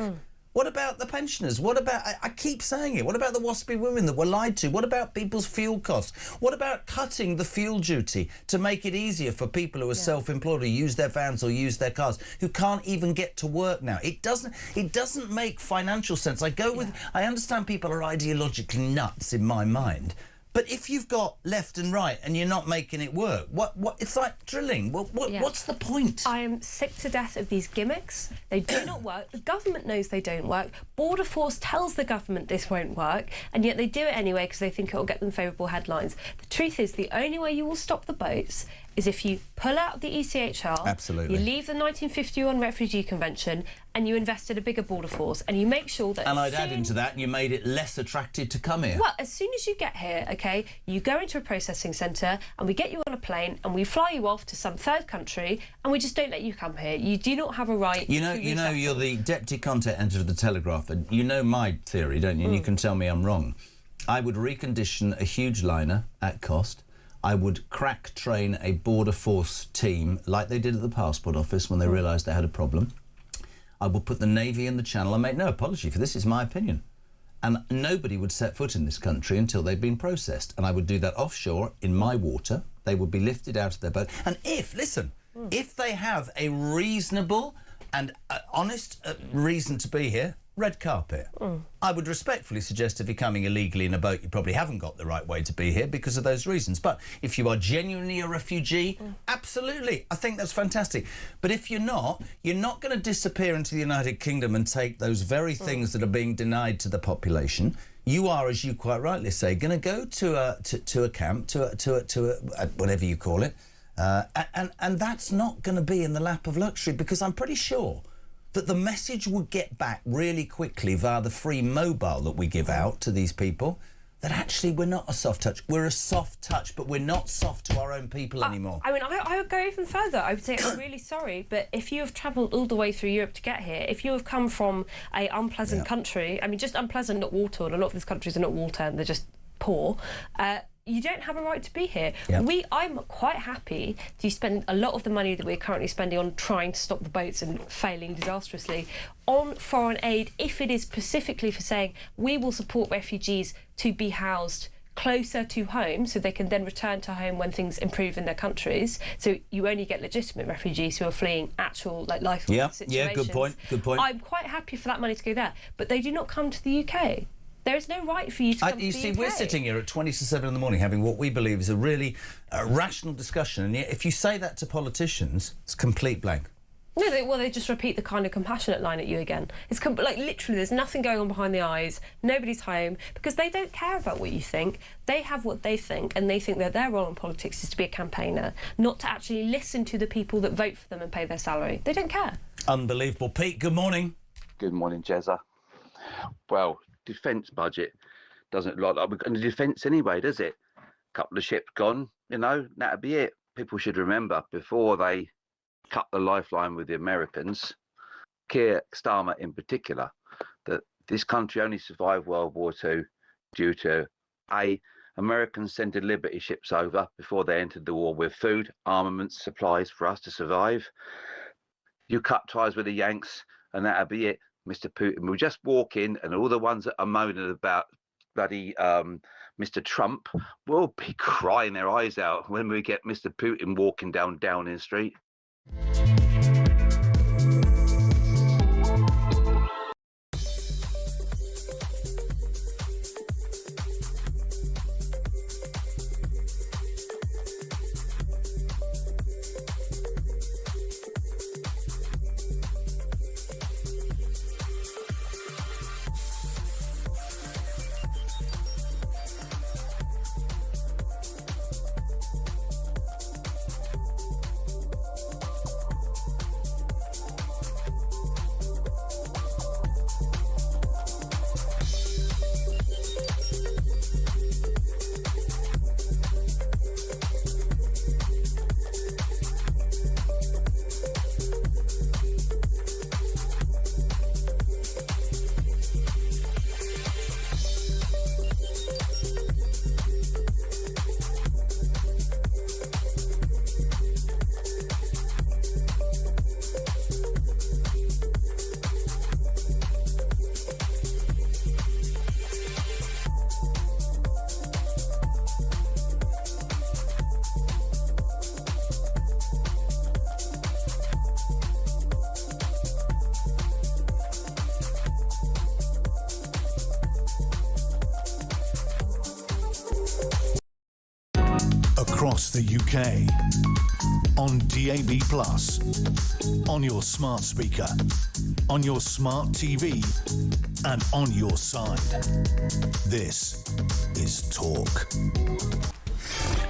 what about the pensioners? What about, I keep saying it, what about the waspy women that were lied to? What about people's fuel costs? What about cutting the fuel duty to make it easier for people who are self-employed, who use their vans or use their cars, who can't even get to work now? It doesn't make financial sense. I understand people are ideologically nuts in my mind. But if you've got left and right and you're not making it work, what it's like drilling. What's the point? I am sick to death of these gimmicks. They do not work. The government knows they don't work. Border Force tells the government this won't work, and yet they do it anyway because they think it will get them favourable headlines. The truth is, the only way you will stop the boats is if you pull out the ECHR, absolutely, you leave the 1951 Refugee Convention, and you invest in a bigger border force, and you make sure that... And I'd add into that, you made it less attractive to come here. Well, as soon as you get here, OK, you go into a processing centre, and we get you on a plane, and we fly you off to some third country, and we just don't let you come here. You do not have a right You know, you're the deputy content editor of The Telegraph, and you know my theory, don't you? And you can tell me I'm wrong. I would recondition a huge liner at cost. I would crack train a border force team like they did at the passport office when they realised they had a problem. I would put the Navy in the Channel. I make no apology for this, is my opinion. And nobody would set foot in this country until they'd been processed. And I would do that offshore in my water. They would be lifted out of their boat. And if they have a reasonable and honest reason to be here, red carpet. I would respectfully suggest if you're coming illegally in a boat, you probably haven't got the right way to be here because of those reasons. But if you are genuinely a refugee, absolutely, I think that's fantastic. But if you're not going to disappear into the United Kingdom and take those very things that are being denied to the population. You are, as you quite rightly say, going to go to a camp, to a whatever you call it, and that's not going to be in the lap of luxury, because I'm pretty sure that the message would get back really quickly via the free mobile that we give out to these people, that actually we're not a soft touch. We're a soft touch, but we're not soft to our own people anymore. I mean, I would go even further. I would say, I'm really sorry, but if you have travelled all the way through Europe to get here, if you have come from a unpleasant country, I mean, just unpleasant, not war-torn, a lot of these countries are not war-torn, they're just poor, you don't have a right to be here. I'm quite happy to spend a lot of the money that we're currently spending on trying to stop the boats and failing disastrously on foreign aid, if it is specifically for saying we will support refugees to be housed closer to home so they can then return to home when things improve in their countries. So you only get legitimate refugees who are fleeing actual life situations. Yeah, good point. I'm quite happy for that money to go there, but they do not come to the UK. There is no right for you to come to the UK. You see, we're sitting here at 20 to 7 in the morning having what we believe is a really rational discussion, and yet if you say that to politicians, it's complete blank. No, they just repeat the kind of compassionate line at you again. It's like literally there's nothing going on behind the eyes, nobody's home, because they don't care about what you think. They have what they think, and they think that their role in politics is to be a campaigner, not to actually listen to the people that vote for them and pay their salary. They don't care. Unbelievable. Pete, good morning. Good morning, Jezza. Well, defence budget doesn't look like we're going to defence anyway, does it? Couple of ships gone, you know, that'd be it. People should remember, before they cut the lifeline with the Americans, Keir Starmer in particular, that this country only survived World War II due to Americans sending Liberty ships over before they entered the war with food, armaments, supplies for us to survive. You cut ties with the Yanks and that'd be it. Mr. Putin will just walk in, and all the ones that are moaning about bloody Mr. Trump will be crying their eyes out when we get Mr. Putin walking down Downing Street. Across the UK, on DAB+, on your smart speaker, on your smart TV, and on your side. This is Talk.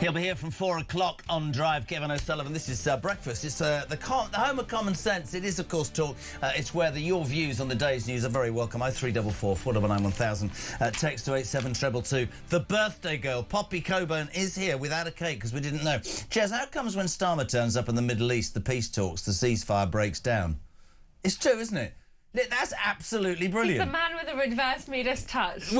He'll be here from 4 o'clock on Drive. Kevin O'Sullivan. This is Breakfast. It's the home of common sense. It is, of course, Talk. It's where your views on the day's news are very welcome. 0344 499 1000. Text to 87222. The birthday girl, Poppy Coburn, is here without a cake because we didn't know. Jez, how comes when Starmer turns up in the Middle East, the peace talks, the ceasefire breaks down? It's true, isn't it? That's absolutely brilliant. He's the man with the reverse Midas touch.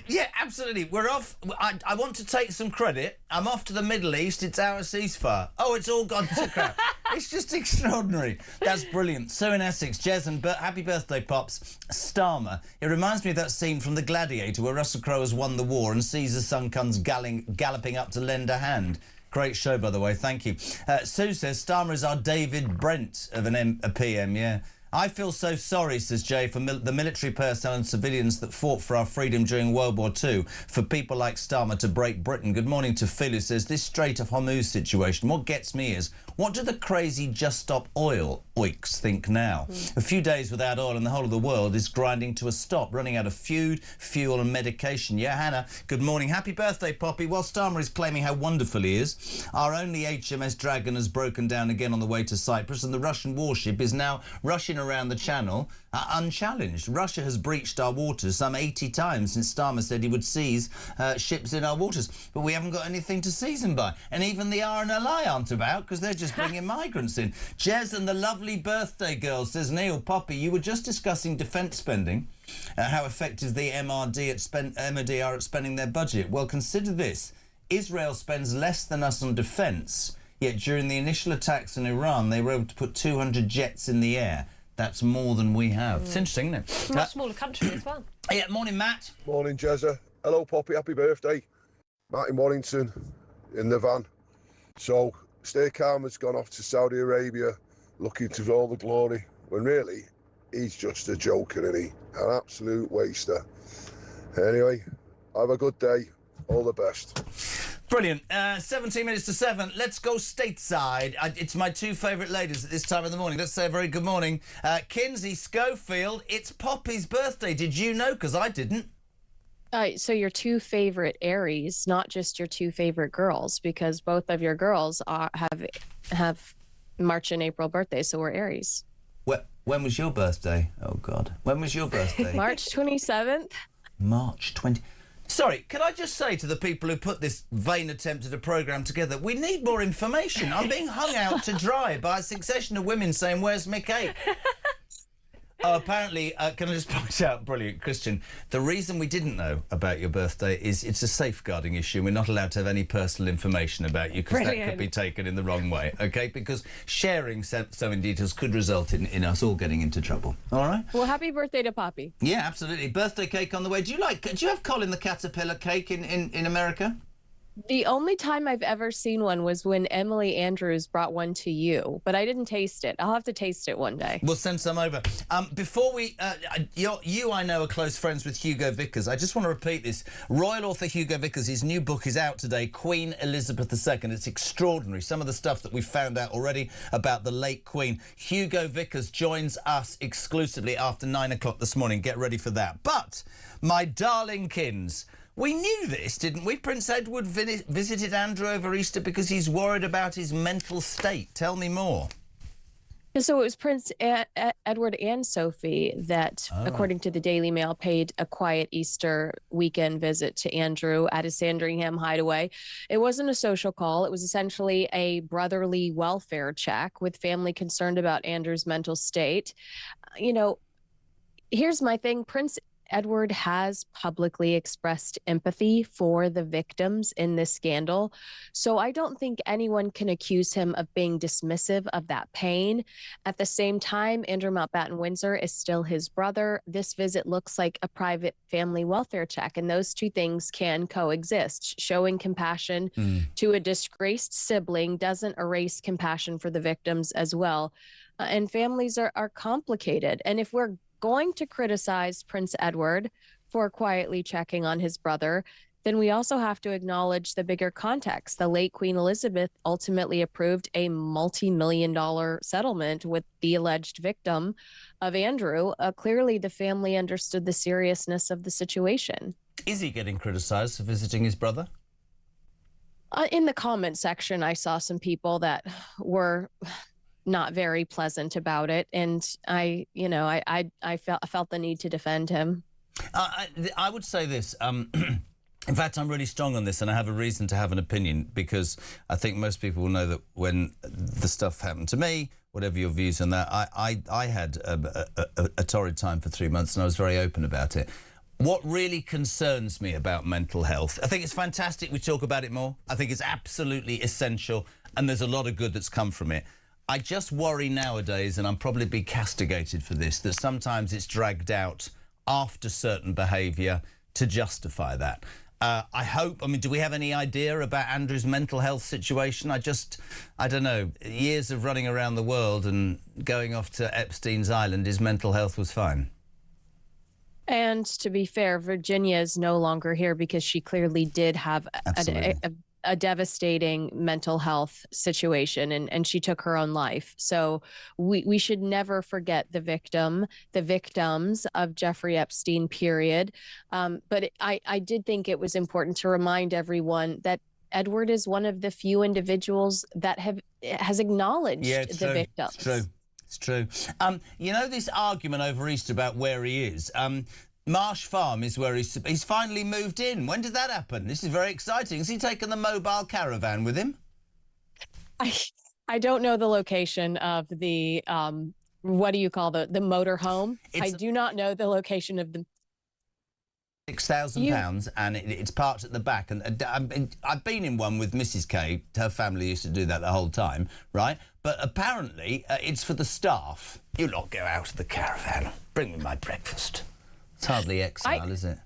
Yeah, absolutely. We're off. I want to take some credit. I'm off to the Middle East. It's our ceasefire. Oh, it's all gone to crap. It's just extraordinary. That's brilliant. Sue in Essex, Jez, and happy birthday, Pops. Starmer. It reminds me of that scene from The Gladiator where Russell Crowe has won the war and Caesar's son comes galloping up to lend a hand. Great show, by the way. Thank you. Sue says Starmer is our David Brent of a PM, yeah. I feel so sorry, says Jay, for the military personnel and civilians that fought for our freedom during World War II, for people like Starmer to break Britain. Good morning to Phil, who says, this Strait of Hormuz situation, what gets me is, what do the crazy Just Stop Oil oiks think now? A few days without oil and the whole of the world is grinding to a stop, running out of food, fuel and medication. Yeah, Hannah, good morning. Happy birthday, Poppy. While Starmer is claiming how wonderful he is, our only HMS Dragon has broken down again on the way to Cyprus, and the Russian warship is now rushing around the channel unchallenged. Russia has breached our waters some 80 times since Starmer said he would seize ships in our waters, but we haven't got anything to seize them by, and even the RNLI aren't about because they're just bringing migrants in. Jez and the lovely birthday girl, says Neil. Poppy, you were just discussing defence spending, how effective the MOD are at spending their budget. Well, consider this. Israel spends less than us on defence, yet during the initial attacks in Iran they were able to put 200 jets in the air. That's more than we have. It's interesting, isn't it? Much smaller country as well. Yeah, morning, Matt. Morning, Jezza. Hello, Poppy. Happy birthday. Matt in Warrington, in the van. So, Stay Calm has gone off to Saudi Arabia looking to all the glory, when really, he's just a joker, isn't he? An absolute waster. Anyway, have a good day. All the best. Brilliant. 17 minutes to 7. Let's go stateside. It's my two favourite ladies at this time of the morning. Let's say a very good morning. Kinsey Schofield, it's Poppy's birthday. Did you know? Because I didn't. So your two favorite Aries, not just your two favorite girls, because both of your girls have March and April birthdays, so we're Aries. When was your birthday? Oh, God. When was your birthday? March 27th. March 20... Sorry, could I just say to the people who put this vain attempt at a programme together, we need more information. I'm being hung out to dry by a succession of women saying, where's my cake? Apparently, can I just point out, brilliant, Christian, the reason we didn't know about your birthday is it's a safeguarding issue. We're not allowed to have any personal information about you because that could be taken in the wrong way, OK? Because sharing so many details could result in us all getting into trouble, all right? Well, happy birthday to Poppy. Yeah, absolutely. Birthday cake on the way. Do you have Colin the Caterpillar cake in America? The only time I've ever seen one was when Emily Andrews brought one to you, but I didn't taste it. I'll have to taste it one day. We'll send some over. Before we... you, I know, are close friends with Hugo Vickers. I just want to repeat this. Royal author Hugo Vickers, his new book is out today, Queen Elizabeth II. It's extraordinary. Some of the stuff that we've found out already about the late Queen. Hugo Vickers joins us exclusively after 9 o'clock this morning. Get ready for that. But, my darling kins... We knew this, didn't we? Prince Edward visited Andrew over Easter because he's worried about his mental state. Tell me more. So it was Prince Edward and Sophie that, according to the Daily Mail, paid a quiet Easter weekend visit to Andrew at his Sandringham hideaway. It wasn't a social call. It was essentially a brotherly welfare check with family concerned about Andrew's mental state. You know, here's my thing. Prince Edward has publicly expressed empathy for the victims in this scandal. So I don't think anyone can accuse him of being dismissive of that pain. At the same time, Andrew Mountbatten Windsor is still his brother. This visit looks like a private family welfare check, and those two things can coexist. Showing compassion to a disgraced sibling doesn't erase compassion for the victims as well. And families are complicated. And if we're going to criticize Prince Edward for quietly checking on his brother, then we also have to acknowledge the bigger context. The late Queen Elizabeth ultimately approved a multi-million-dollar settlement with the alleged victim of Andrew. Clearly, the family understood the seriousness of the situation. Is he getting criticized for visiting his brother? In the comment section, I saw some people that were not very pleasant about it, and I felt the need to defend him. I would say this. In fact, I'm really strong on this, and I have a reason to have an opinion, because I think most people will know that when the stuff happened to me, whatever your views on that, I had a torrid time for 3 months, and I was very open about it. What really concerns me about mental health, I think it's fantastic we talk about it more. I think it's absolutely essential, and there's a lot of good that's come from it. I just worry nowadays, and I'm probably be castigated for this, that sometimes it's dragged out after certain behaviour to justify that. I mean, do we have any idea about Andrew's mental health situation? I don't know, years of running around the world and going off to Epstein's Island, his mental health was fine. And to be fair, Virginia is no longer here because she clearly did have a devastating mental health situation, and she took her own life. So we should never forget the victims of Jeffrey Epstein, period. But I did think it was important to remind everyone that Edward is one of the few individuals that has acknowledged the victims. It's true. You know, this argument over Easter about where he is. Marsh Farm is where he's finally moved in. When did that happen? This is very exciting. Has he taken the mobile caravan with him? I don't know the location of the what do you call the motor home? I do not know the location of the £6,000, and it's parked at the back. And I've been in one with Mrs. K. Her family used to do that the whole time, right? But apparently it's for the staff. You lot go out of the caravan. Bring me my breakfast. It's hardly exile, is it?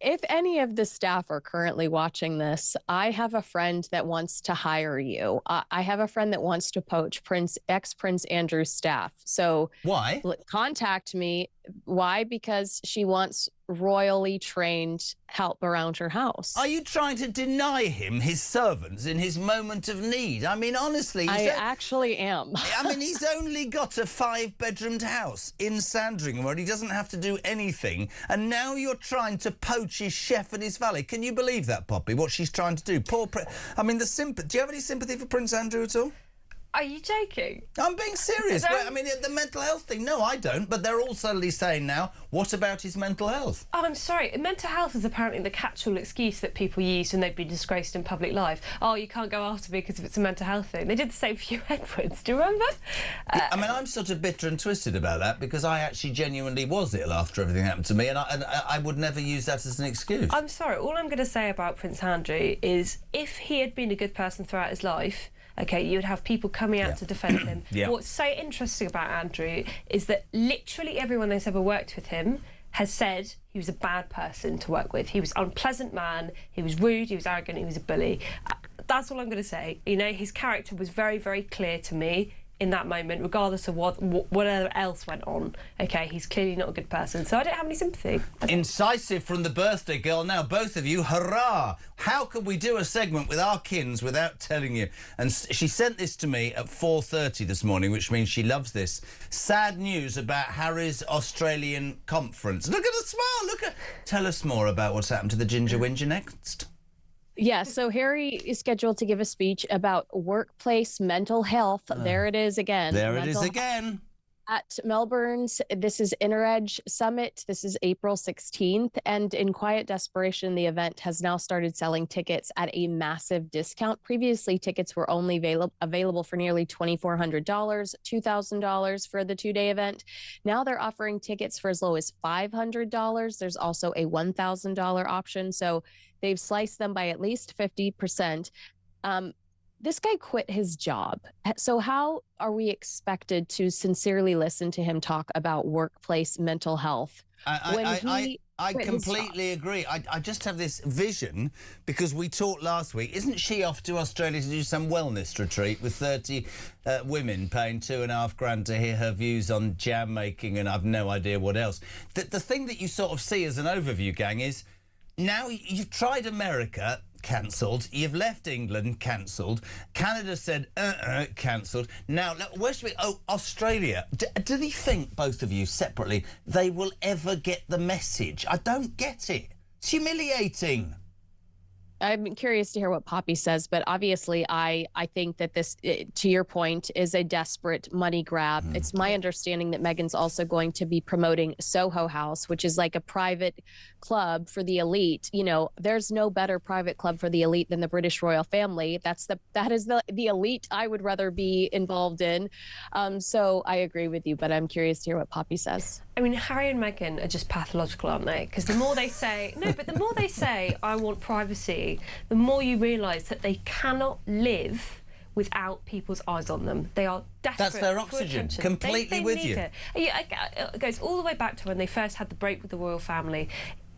If any of the staff are currently watching this, I have a friend that wants to hire you. I have a friend that wants to poach ex-Prince Andrew's staff. So why? Contact me. Why? Because she wants royally trained help around her house. Are you trying to deny him his servants in his moment of need? I mean, honestly... I actually am. I mean, he's only got a 5-bedroomed house in Sandringham where he doesn't have to do anything, and now you're trying to poach his chef and his valet. Can you believe that, Poppy, what she's trying to do? I mean, do you have any sympathy for Prince Andrew at all? Are you joking? I'm being serious. I mean, the mental health thing, no, I don't. But they're all suddenly saying now, what about his mental health? Oh, I'm sorry. Mental health is apparently the catch-all excuse that people use when they've been disgraced in public life. Oh, you can't go after me because it's a mental health thing. They did the same for you, Edwards. Do you remember? I mean, I'm sort of bitter and twisted about that because I actually genuinely was ill after everything happened to me, and I would never use that as an excuse. I'm sorry. All I'm going to say about Prince Andrew is if he had been a good person throughout his life, OK, you would have people coming out to defend him. What's so interesting about Andrew is that literally everyone that's ever worked with him has said he was a bad person to work with. He was an unpleasant man, he was rude, he was arrogant, he was a bully. That's all I'm going to say. You know, his character was very, very clear to me in that moment, regardless of whatever else went on. OK, he's clearly not a good person, so I don't have any sympathy. Incisive from the birthday girl. Now, both of you, hurrah! How could we do a segment with our kins without telling you? And she sent this to me at 4:30 this morning, which means she loves this. Sad news about Harry's Australian conference. Look at the smile, Tell us more about what's happened to the Ginger Whinger next. Yeah, so Harry is scheduled to give a speech about workplace mental health. There it is again. There it is again. At Melbourne's, this is InterEdge Summit. This is April 16th. And in quiet desperation, the event has now started selling tickets at a massive discount. Previously, tickets were only available for nearly $2,400, $2,000 for the two-day event. Now they're offering tickets for as low as $500. There's also a $1,000 option. So they've sliced them by at least 50%. This guy quit his job. So how are we expected to sincerely listen to him talk about workplace mental health? I completely agree. I just have this vision, because we talked last week. Isn't she off to Australia to do some wellness retreat with 30 women paying $2,500 to hear her views on jam making and I've no idea what else? The thing that you sort of see as an overview, gang, is now you've tried America, cancelled. You've left England, cancelled. Canada said, cancelled. Now, where should we... Oh, Australia. Do they think, both of you, separately, they will ever get the message? I don't get it. It's humiliating. I'm curious to hear what Poppy says, but obviously I think that this, to your point, is a desperate money grab. It's my understanding that Meghan's also going to be promoting Soho House, which is like a private club for the elite. You know, there's no better private club for the elite than the British royal family. That is the elite I would rather be involved in. So I agree with you, but I'm curious to hear what Poppy says. I mean, Harry and Meghan are just pathological, aren't they? Because the more they say, the more they say, I want privacy, the more you realise that they cannot live without people's eyes on them. They are desperate. That's their oxygen. Completely they with need you. It goes all the way back to when they first had the break with the royal family.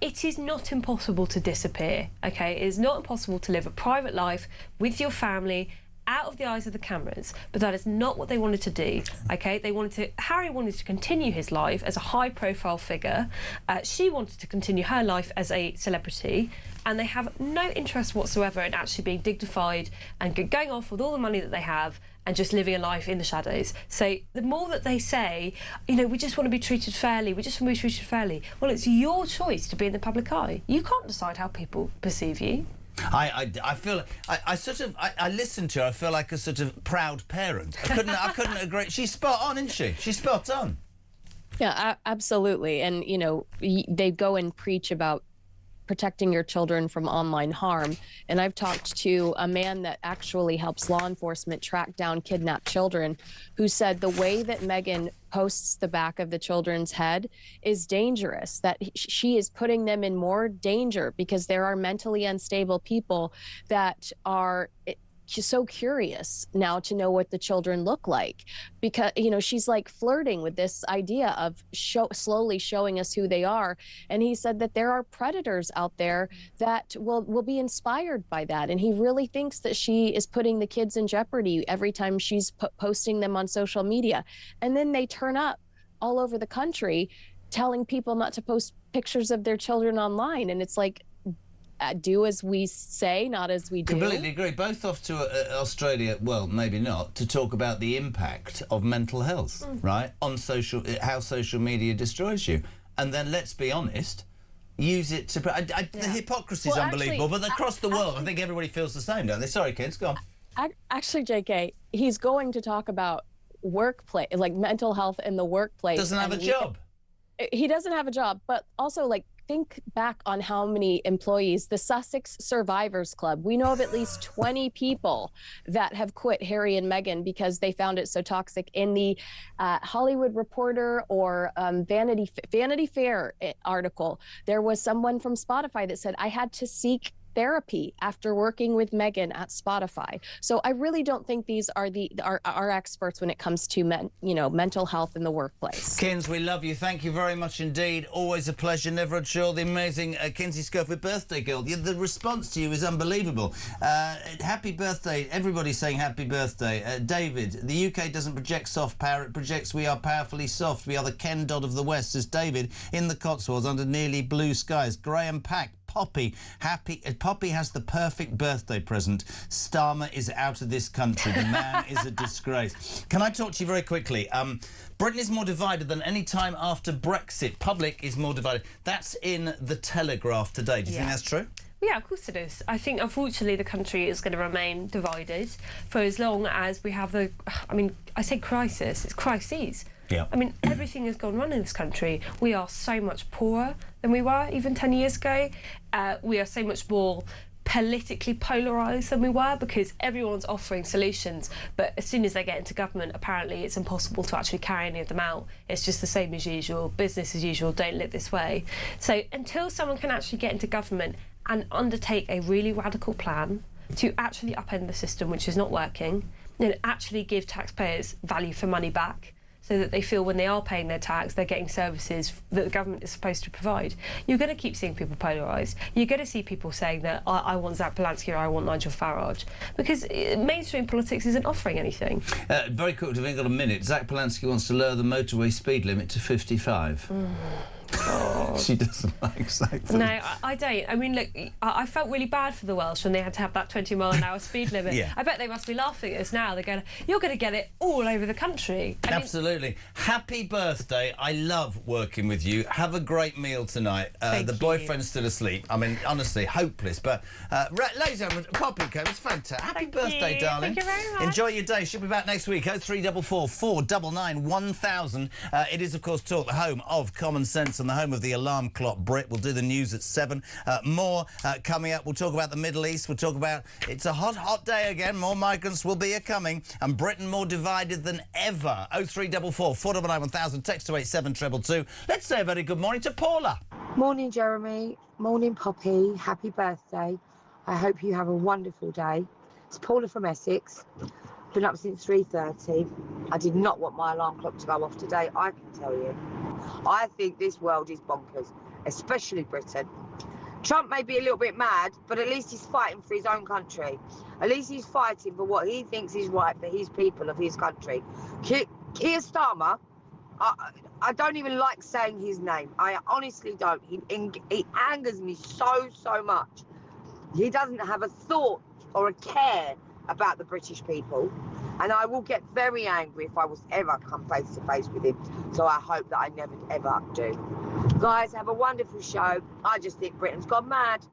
It is not impossible to disappear, OK? It is not impossible to live a private life with your family, out of the eyes of the cameras, but that is not what they wanted to do. Okay, Harry wanted to continue his life as a high-profile figure. She wanted to continue her life as a celebrity, and they have no interest whatsoever in actually being dignified and going off with all the money that they have and just living a life in the shadows. So the more that they say, you know, we just want to be treated fairly, well, it's your choice to be in the public eye. You can't decide how people perceive you. I feel I listen to her. I feel like a sort of proud parent. I couldn't agree. She's spot on, isn't she? She's spot on. Yeah, absolutely. And you know, they go and preach about protecting your children from online harm. And I've talked to a man that actually helps law enforcement track down kidnapped children, who said the way that Meghan posts the back of the children's head is dangerous, that she is putting them in more danger because there are mentally unstable people that are so curious now to know what the children look like, because, you know, she's like flirting with this idea of slowly showing us who they are. And he said that there are predators out there that will be inspired by that. And he really thinks that she is putting the kids in jeopardy every time she's posting them on social media. And then they turn up all over the country telling people not to post pictures of their children online. And it's like, do as we say, not as we do. Completely agree. Both off to Australia, well, maybe not, to talk about the impact of mental health, right, on how social media destroys you. And then, let's be honest, use it to... The hypocrisy is unbelievable, but across the world, I think everybody feels the same, don't they? Sorry, kids, go on. Actually, JK, he's going to talk about workplace, like mental health in the workplace. Doesn't have a job. He doesn't have a job, but also like think back on how many employees, the Sussex Survivors Club, we know of at least 20 people that have quit Harry and Meghan because they found it so toxic. In the Hollywood Reporter or Vanity Fair article, there was someone from Spotify that said, I had to seek therapy after working with Meghan at Spotify. So I really don't think these are our experts when it comes to mental health in the workplace. Kins, we love you. Thank you very much indeed. Always a pleasure. Never unsure. The amazing Kinsey Schofield birthday girl. The response to you is unbelievable. Happy birthday. Everybody's saying happy birthday. David, the UK doesn't project soft power. It projects we are powerfully soft. We are the Ken Dodd of the West, says David, in the Cotswolds under nearly blue skies. Graham Pack. Poppy has the perfect birthday present. Starmer is out of this country. The man is a disgrace. Can I talk to you very quickly? Britain is more divided than any time after Brexit. Public is more divided. That's in the Telegraph today. Do you think that's true? Yeah, of course it is. I think, unfortunately, the country is going to remain divided for as long as we have I say crisis, it's crises. Yeah. I mean, everything has gone wrong in this country. We are so much poorer than we were even 10 years ago. We are so much more politically polarised than we were because everyone's offering solutions, but as soon as they get into government, apparently it's impossible to actually carry any of them out. It's just the same as usual, business as usual, don't live this way. So until someone can actually get into government and undertake a really radical plan to actually upend the system, which is not working, and actually give taxpayers value for money back, so that they feel when they are paying their tax, they're getting services that the government is supposed to provide. You're going to keep seeing people polarised. You're going to see people saying that I want Zach Polansky or I want Nigel Farage, because mainstream politics isn't offering anything. Very quickly, we've got a minute. Zach Polansky wants to lower the motorway speed limit to 55. She doesn't like Zach. No, I don't. I mean, look, I felt really bad for the Welsh when they had to have that 20-mile-an-hour speed limit. Yeah. I bet they must be laughing at us now. They're going, you're going to get it all over the country. Absolutely. Happy birthday. I love working with you. Have a great meal tonight. The boyfriend's still asleep. I mean, honestly, hopeless. But, ladies and gentlemen, Poppy it's fantastic. Happy birthday, darling. Thank you very much. Enjoy your day. She'll be back next week. 0344 499 1000. It is, of course, Talk, the home of common sense and the home of the alarm clock Brit. We'll do the news at 7. More coming up. We'll talk about the Middle East. We'll talk about it's a hot day again. More migrants will be a-coming. And Britain more divided than ever. 0344 499 1000. Text to 87222. Let's say a very good morning to Paula. Morning, Jeremy. Morning, Poppy. Happy birthday. I hope you have a wonderful day. It's Paula from Essex. Been up since 3:30. I did not want my alarm clock to go off today, I can tell you. I think this world is bonkers, especially Britain. Trump may be a little bit mad, but at least he's fighting for his own country. At least he's fighting for what he thinks is right for his people of his country. Keir Starmer, I don't even like saying his name. I honestly don't. He angers me so much. He doesn't have a thought or a care about the British people, and I will get very angry if I was ever come face to face with him. So I hope that I never ever do. Guys, have a wonderful show. I just think Britain's gone mad.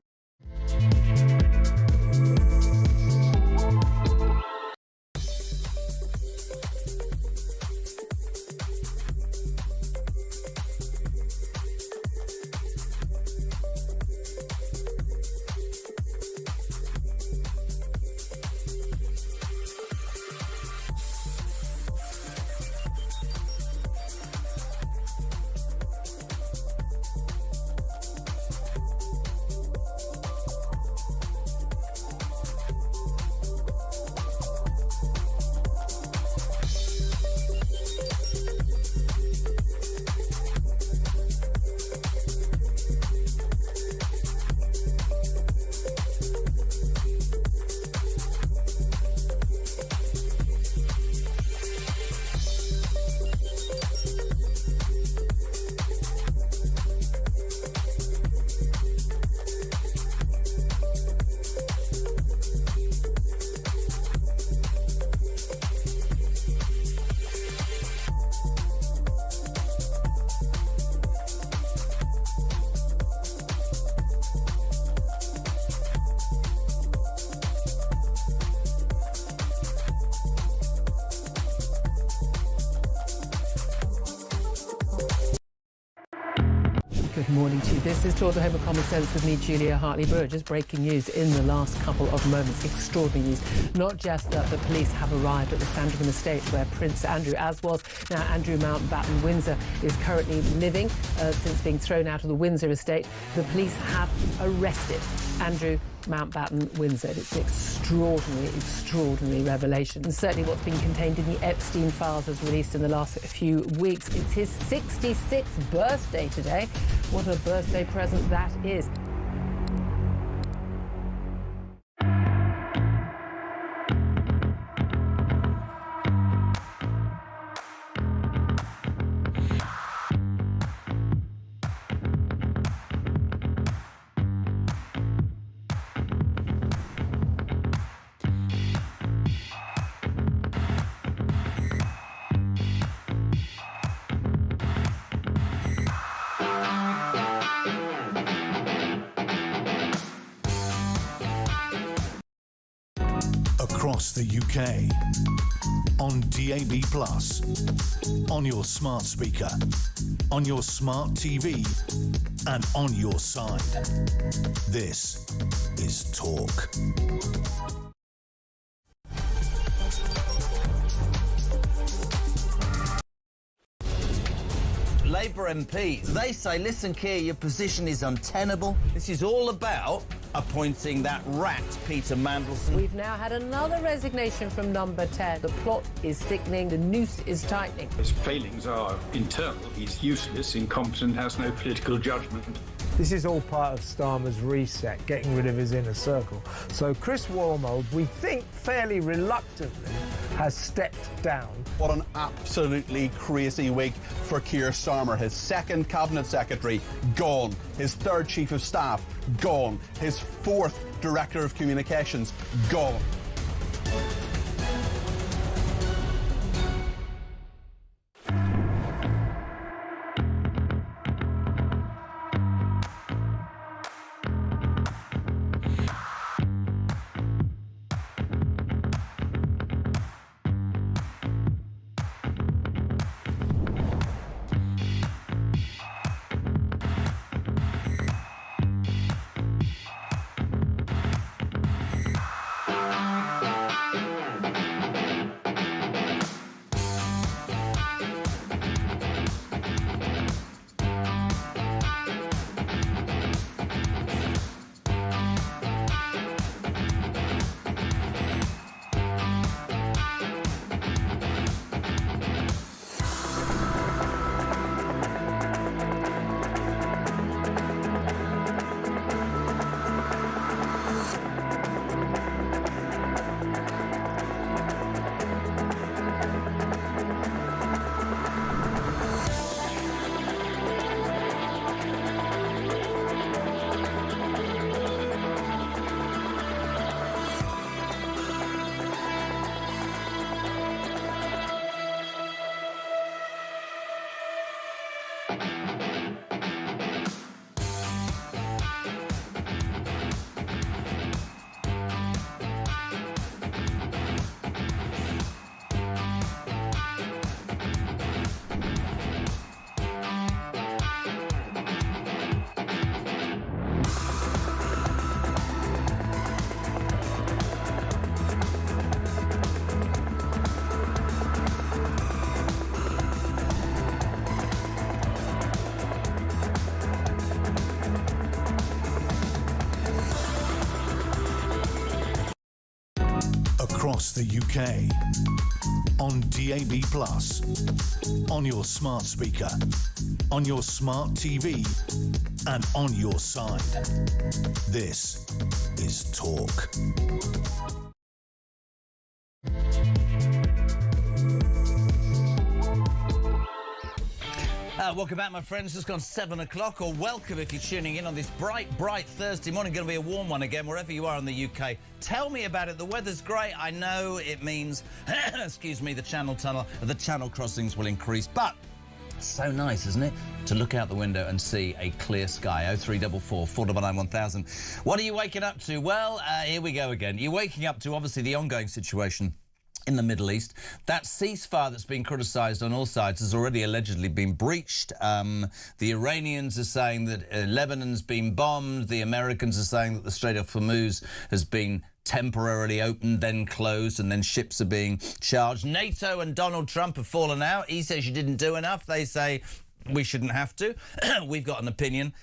Morning to you. This is Talk the Home of Common Sense with me, Julia Hartley-Brewer. Just breaking news in the last couple of moments. Extraordinary news. Not just that the police have arrived at the Sandringham estate where Prince Andrew, as was now Andrew Mountbatten Windsor, is currently living since being thrown out of the Windsor estate. The police have arrested Andrew Mountbatten Windsor. It's an extraordinary revelation. And certainly what's been contained in the Epstein files was released in the last few weeks. It's his 66th birthday today. What a birthday present that is. Across the UK, on DAB+, on your smart speaker, on your smart TV, and on your side. This is Talk. Labour MPs, they say, listen, Keir, your position is untenable. This is all about appointing that rat, Peter Mandelson. We've now had another resignation from number 10. The plot is thickening, the noose is tightening. His failings are internal. He's useless, incompetent, has no political judgment. This is all part of Starmer's reset, getting rid of his inner circle. So Chris Wormold, we think fairly reluctantly, has stepped down. What an absolutely crazy week for Keir Starmer. His second cabinet secretary, gone. His third chief of staff, gone. His fourth director of communications, gone. Across the UK, on DAB+, on your smart speaker, on your smart TV, and on your side. This is Talk. Welcome back, my friends. Just gone 7 o'clock, or welcome if you're tuning in on this bright Thursday morning. Going to be a warm one again, wherever you are in the UK. Tell me about it. The weather's great. I know it means, excuse me, the channel crossings will increase, but so nice, isn't it, to look out the window and see a clear sky. 0344 499 1000. What are you waking up to? Well, here we go again. You're waking up to, obviously, the ongoing situation in the Middle East. That ceasefire that's been criticised on all sides has already allegedly been breached. The Iranians are saying that Lebanon's been bombed. The Americans are saying that the Strait of Hormuz has been temporarily opened, then closed, and then ships are being charged. NATO and Donald Trump have fallen out. He says you didn't do enough. They say we shouldn't have to. We've got an opinion.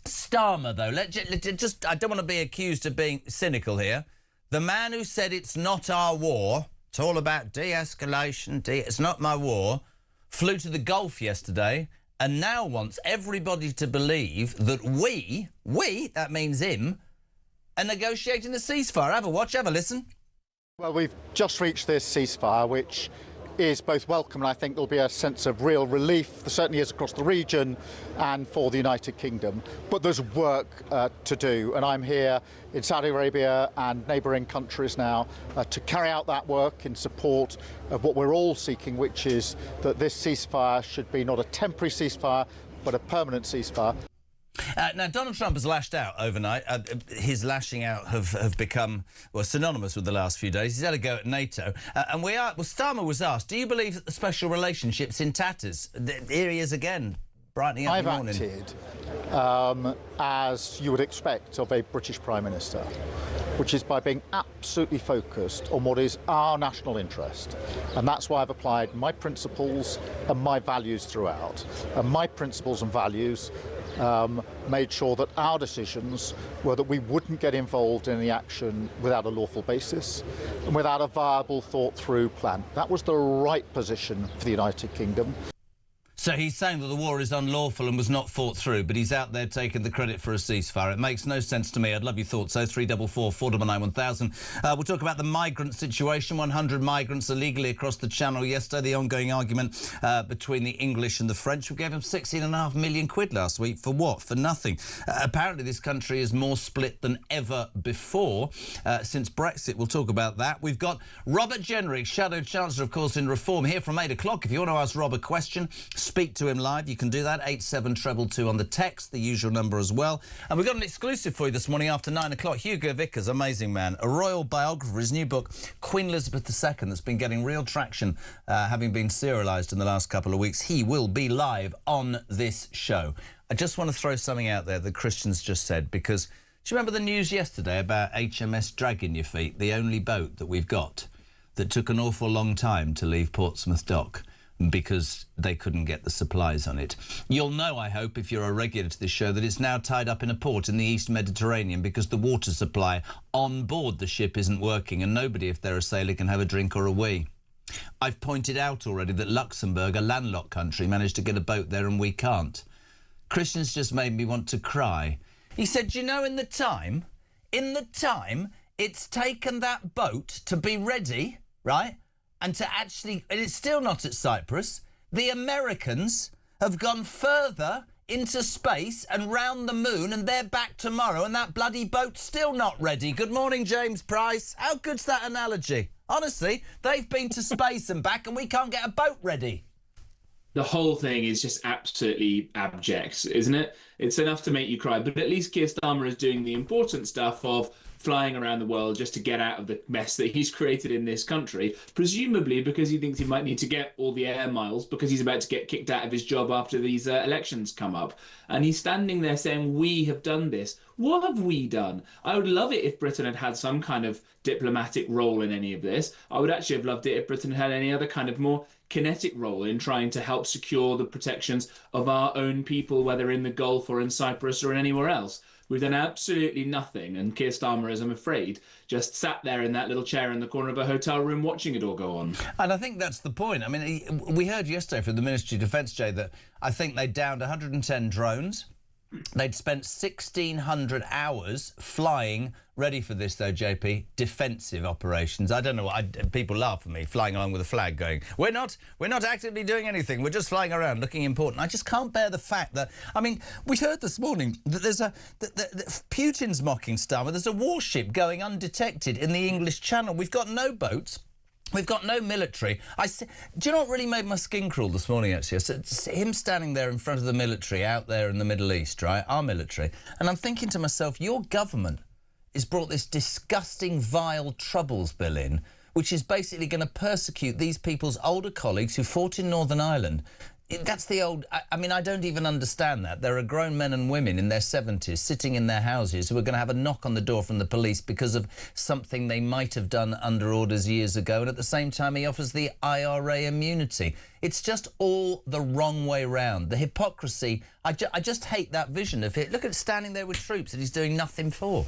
Starmer, though, I don't want to be accused of being cynical here. The man who said it's not our war, it's all about de-escalation, it's not my war, flew to the Gulf yesterday and now wants everybody to believe that we, that means him, are negotiating a ceasefire. Have a watch, have a listen. Well, we've just reached this ceasefire, which is both welcome and I think there'll be a sense of real relief. There certainly is across the region and for the United Kingdom. But there's work to do, and I'm here in Saudi Arabia and neighbouring countries now to carry out that work in support of what we're all seeking, which is that this ceasefire should be not a temporary ceasefire, but a permanent ceasefire. Now, Donald Trump has lashed out overnight. His lashing out have become, well, synonymous with the last few days. He's had a go at NATO. And Starmer was asked, do you believe that the special relationship's in tatters? Here he is again, brightening up in the morning. I've acted, as you would expect of a British Prime Minister, which is by being absolutely focused on what is our national interest. And that's why I've applied my principles and my values throughout. And my principles and values made sure that our decisions were that we wouldn't get involved in the action without a lawful basis and without a viable, thought-through plan. That was the right position for the United Kingdom. So he's saying that the war is unlawful and was not fought through, but he's out there taking the credit for a ceasefire. It makes no sense to me. I'd love your thoughts. 0344 499 1000. We'll talk about the migrant situation. 100 migrants illegally across the Channel yesterday. The ongoing argument between the English and the French. We gave them 16.5 million quid last week. For what? For nothing. Apparently this country is more split than ever before since Brexit. We'll talk about that. We've got Robert Jenrick, Shadow Chancellor, of course, in Reform, here from 8 o'clock. If you want to ask Rob a question, speak to him live. You can do that, 87222 on the text, the usual number as well. And we've got an exclusive for you this morning after 9 o'clock. Hugo Vickers, amazing man, a royal biographer, his new book, Queen Elizabeth II, that's been getting real traction, having been serialised in the last couple of weeks. He will be live on this show. I just want to throw something out there that Christian's just said, because do you remember the news yesterday about HMS Dragging Your Feet, the only boat that we've got that took an awful long time to leave Portsmouth Dock because they couldn't get the supplies on it? You'll know, I hope, if you're a regular to this show, that it's now tied up in a port in the East Mediterranean because the water supply on board the ship isn't working and nobody, if they're a sailor, can have a drink or a wee. I've pointed out already that Luxembourg, a landlocked country, managed to get a boat there and we can't. Christian's just made me want to cry. He said, you know, in the time it's taken that boat to be ready, right? And to actually, and it's still not at Cyprus, the Americans have gone further into space and round the moon and they're back tomorrow and that bloody boat's still not ready. Good morning, James Price. How good's that analogy? Honestly, they've been to space and back and we can't get a boat ready. The whole thing is just absolutely abject, isn't it? It's enough to make you cry, but at least Keir Starmer is doing the important stuff of flying around the world just to get out of the mess that he's created in this country, presumably because he thinks he might need to get all the air miles because he's about to get kicked out of his job after these elections come up. And he's standing there saying, we have done this. What have we done? I would love it if Britain had had some kind of diplomatic role in any of this. I would actually have loved it if Britain had any other kind of more kinetic role in trying to help secure the protections of our own people, whether in the Gulf or in Cyprus or anywhere else. We've done absolutely nothing, and Keir Starmer, as I'm afraid, just sat there in that little chair in the corner of a hotel room watching it all go on. And I think that's the point. I mean, we heard yesterday from the Ministry of Defence, Jay, that I think they downed 110 drones. They'd spent 1,600 hours flying, ready for this though, JP, defensive operations. I don't know, people laugh at me, flying along with a flag going, we're not actively doing anything, we're just flying around looking important. I just can't bear the fact that, I mean, we heard this morning that there's that Putin's mocking Starmer, there's a warship going undetected in the English Channel. We've got no boats. We've got no military. Do you know what really made my skin crawl this morning, actually? I said, him standing there in front of the military out there in the Middle East, right, our military, and I'm thinking to myself, your government has brought this disgusting, vile Troubles bill in which is basically going to persecute these people's older colleagues who fought in Northern Ireland. That's the old... I mean, I don't even understand that. There are grown men and women in their 70s sitting in their houses who are going to have a knock on the door from the police because of something they might have done under orders years ago, and at the same time he offers the IRA immunity. It's just all the wrong way round. The hypocrisy... I just hate that vision of it. Look at standing there with troops that he's doing nothing for.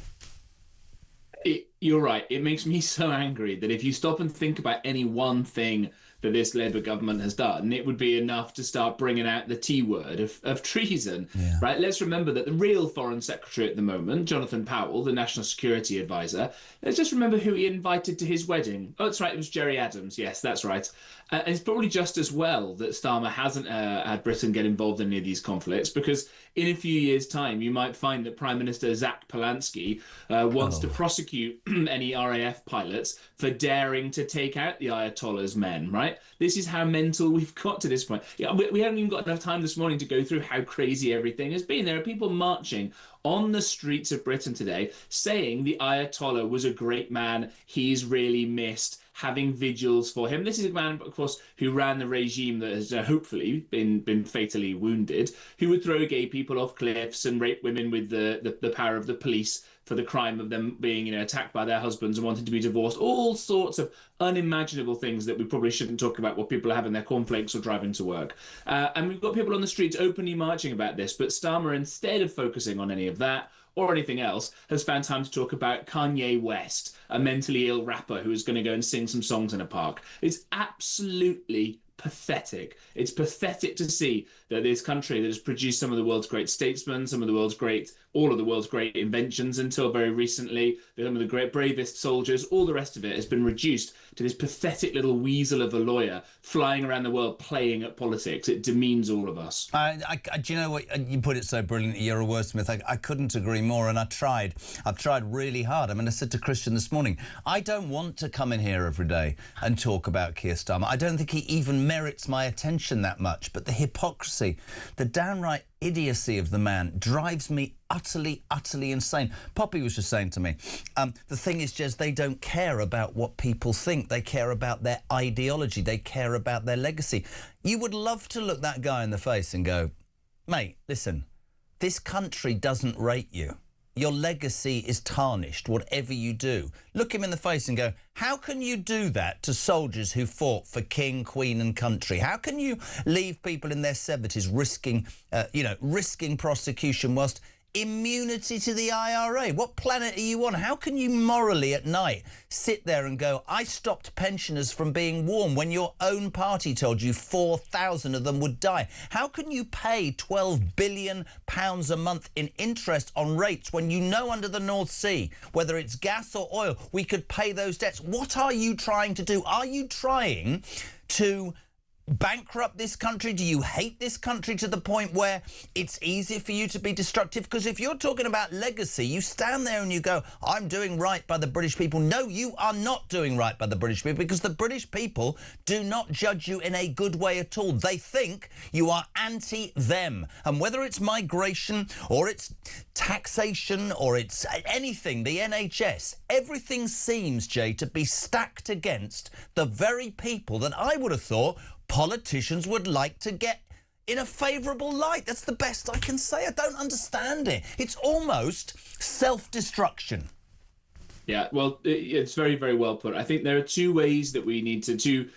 You're right. It makes me so angry that if you stop and think about any one thing that this Labour government has done, it would be enough to start bringing out the T word of treason, right? Let's remember that the real Foreign Secretary at the moment, Jonathan Powell, the National Security Advisor, let's just remember who he invited to his wedding. Oh, that's right, it was Gerry Adams. Yes, that's right. And it's probably just as well that Starmer hasn't had Britain get involved in any of these conflicts, because in a few years' time, you might find that Prime Minister Zach Polanski wants to prosecute any RAF pilots for daring to take out the Ayatollah's men, right? This is how mental we've got to this point. Yeah, we haven't even got enough time this morning to go through how crazy everything has been. There are people marching on the streets of Britain today saying the Ayatollah was a great man, he's really missed, having vigils for him. This is a man, of course, who ran the regime that has hopefully been fatally wounded, who would throw gay people off cliffs and rape women with the power of the police for the crime of them being, attacked by their husbands and wanting to be divorced. All sorts of unimaginable things that we probably shouldn't talk about while people are having their cornflakes or driving to work. And we've got people on the streets openly marching about this, but Starmer, instead of focusing on any of that or anything else, has found time to talk about Kanye West, a mentally ill rapper who is going to go and sing some songs in a park. It's absolutely pathetic. It's pathetic to see that this country that has produced some of the world's great statesmen, all of the world's great inventions until very recently, some of the great bravest soldiers, all the rest of it has been reduced to this pathetic little weasel of a lawyer flying around the world playing at politics. It demeans all of us. Do you know what? You put it so brilliantly. You're a wordsmith. I couldn't agree more, and I've tried really hard. I mean, I said to Christian this morning, I don't want to come in here every day and talk about Keir Starmer. I don't think he even merits my attention that much, but the hypocrisy, the downright idiocy of the man drives me utterly insane. Poppy was just saying to me, the thing is, Jez, they don't care about what people think. They care about their ideology. They care about their legacy. You would love to look that guy in the face and go, mate, listen, this country doesn't rate you. Your legacy is tarnished, whatever you do. Look him in the face and go, how can you do that to soldiers who fought for king, queen and country? How can you leave people in their 70s risking prosecution whilst immunity to the IRA? What planet are you on? How can you morally at night sit there and go, I stopped pensioners from being warm when your own party told you 4,000 of them would die? How can you pay £12 billion a month in interest on rates when you know under the North Sea, whether it's gas or oil, we could pay those debts? What are you trying to do? Are you trying to bankrupt this country? Do you hate this country to the point where it's easy for you to be destructive? Because if you're talking about legacy, you stand there and you go, I'm doing right by the British people. No, you are not doing right by the British people, because the British people do not judge you in a good way at all. They think you are anti-them. And whether it's migration or it's taxation or it's anything, the NHS, everything seems, Jay, to be stacked against the very people that I would have thought politicians would like to get in a favourable light. That's the best I can say. I don't understand it. It's almost self-destruction. Yeah, well, it's very, very well put. I think there are two ways that we need to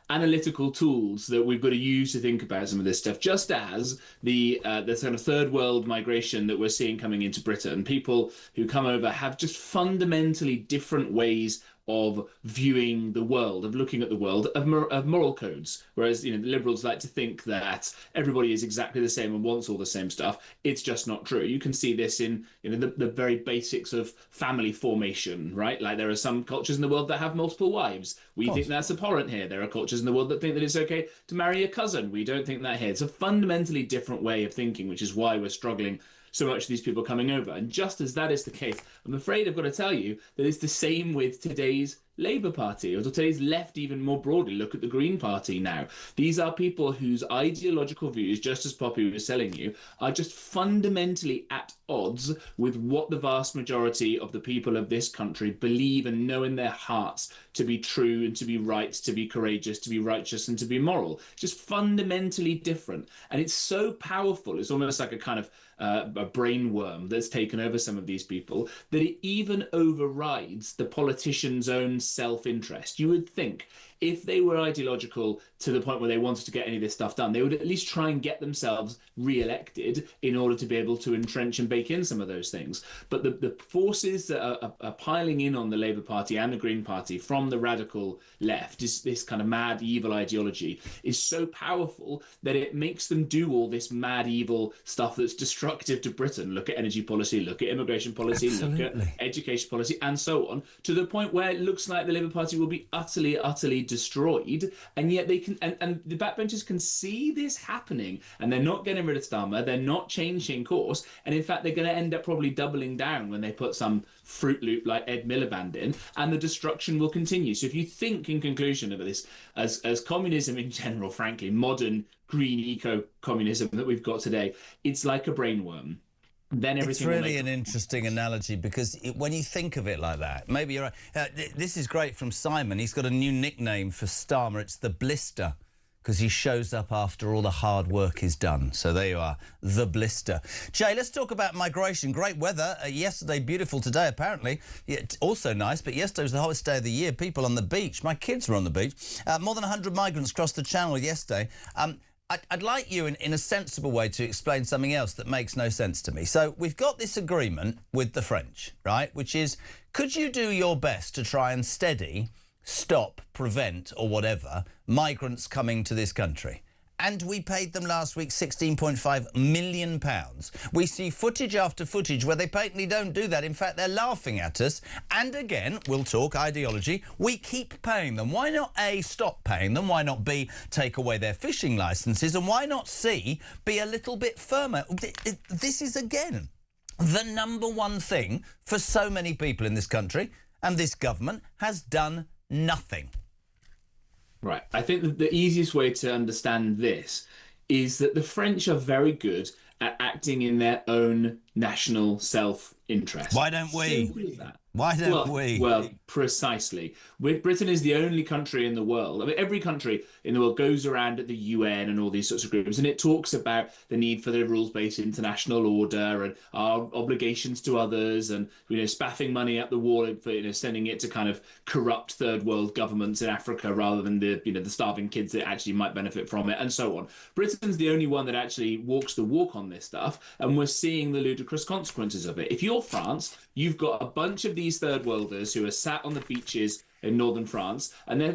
analytical tools that we've got to use to think about some of this stuff. Just as the kind of third world migration that we're seeing coming into Britain, people who come over have just fundamentally different ways of viewing the world, of looking at the world, of moral codes. Whereas, the Liberals like to think that everybody is exactly the same and wants all the same stuff. It's just not true. You can see this in the very basics of family formation, right? Like, there are some cultures in the world that have multiple wives. We think that's abhorrent here. There are cultures in the world that think that it's okay to marry a cousin. We don't think that here. It's a fundamentally different way of thinking, which is why we're struggling so much of these people coming over. And just as that is the case, I'm afraid I've got to tell you that it's the same with today's Labour Party, or today's left even more broadly. Look at the Green Party now. These are people whose ideological views, just as Poppy was telling you, are just fundamentally at odds with what the vast majority of the people of this country believe and know in their hearts to be true and to be right, to be courageous, to be righteous and to be moral. Just fundamentally different. And it's so powerful. It's almost like a kind of a brainworm that's taken over some of these people, that it even overrides the politician's own self-interest. You would think if they were ideological to the point where they wanted to get any of this stuff done, they would at least try and get themselves re-elected in order to be able to entrench and bake in some of those things. But the forces that are piling in on the Labour Party and the Green Party from the radical left, is this kind of mad, evil ideology, is so powerful that it makes them do all this mad, evil stuff that's destructive to Britain. Look at energy policy, look at immigration policy, Absolutely. look at education policy, and so on, to the point where it looks like the Labour Party will be utterly destroyed. And yet they can, and the backbenchers can see this happening, and they're not getting rid of Starmer, they're not changing course, and in fact they're going to end up probably doubling down when they put some Fruit Loop like Ed Miliband in, and the destruction will continue. So if you think, in conclusion of this, as communism in general, frankly, modern green eco-communism that we've got today, it's like a brainworm. Then everything. It's really an interesting analogy, because when you think of it like that, maybe you're right. This is great from Simon. He's got a new nickname for Starmer. It's the Blister, because he shows up after all the hard work is done. So there you are, the Blister. Jay, let's talk about migration. Great weather. Yesterday, beautiful today, apparently. Yeah, also nice, but yesterday was the hottest day of the year. People on the beach. My kids were on the beach. More than 100 migrants crossed the Channel yesterday. I'd like you, in a sensible way, to explain something else that makes no sense to me. So we've got this agreement with the French, right, which is, could you do your best to try and stop, prevent, or whatever, migrants coming to this country? And we paid them last week £16.5 million. We see footage after footage where they patently don't do that. In fact, they're laughing at us. And again, we'll talk ideology, we keep paying them. Why not A, stop paying them? Why not B, take away their fishing licences? And why not C, be a little bit firmer? This is, again, the number one thing for so many people in this country, and this government has done nothing. Right. I think that the easiest way to understand this is that the French are very good at acting in their own national self-interest. Why don't we? Simple as that. Why don't we? Well, precisely. Britain is the only country in the world. I mean, every country in the world goes around at the UN and all these sorts of groups, and it talks about the need for the rules-based international order and our obligations to others, and spaffing money up the wall for sending it to kind of corrupt third world governments in Africa rather than the the starving kids that actually might benefit from it, and so on. Britain's the only one that actually walks the walk on this stuff, and we're seeing the ludicrous consequences of it. If you're France, you've got a bunch of these third worlders who are sat on the beaches in northern France, and a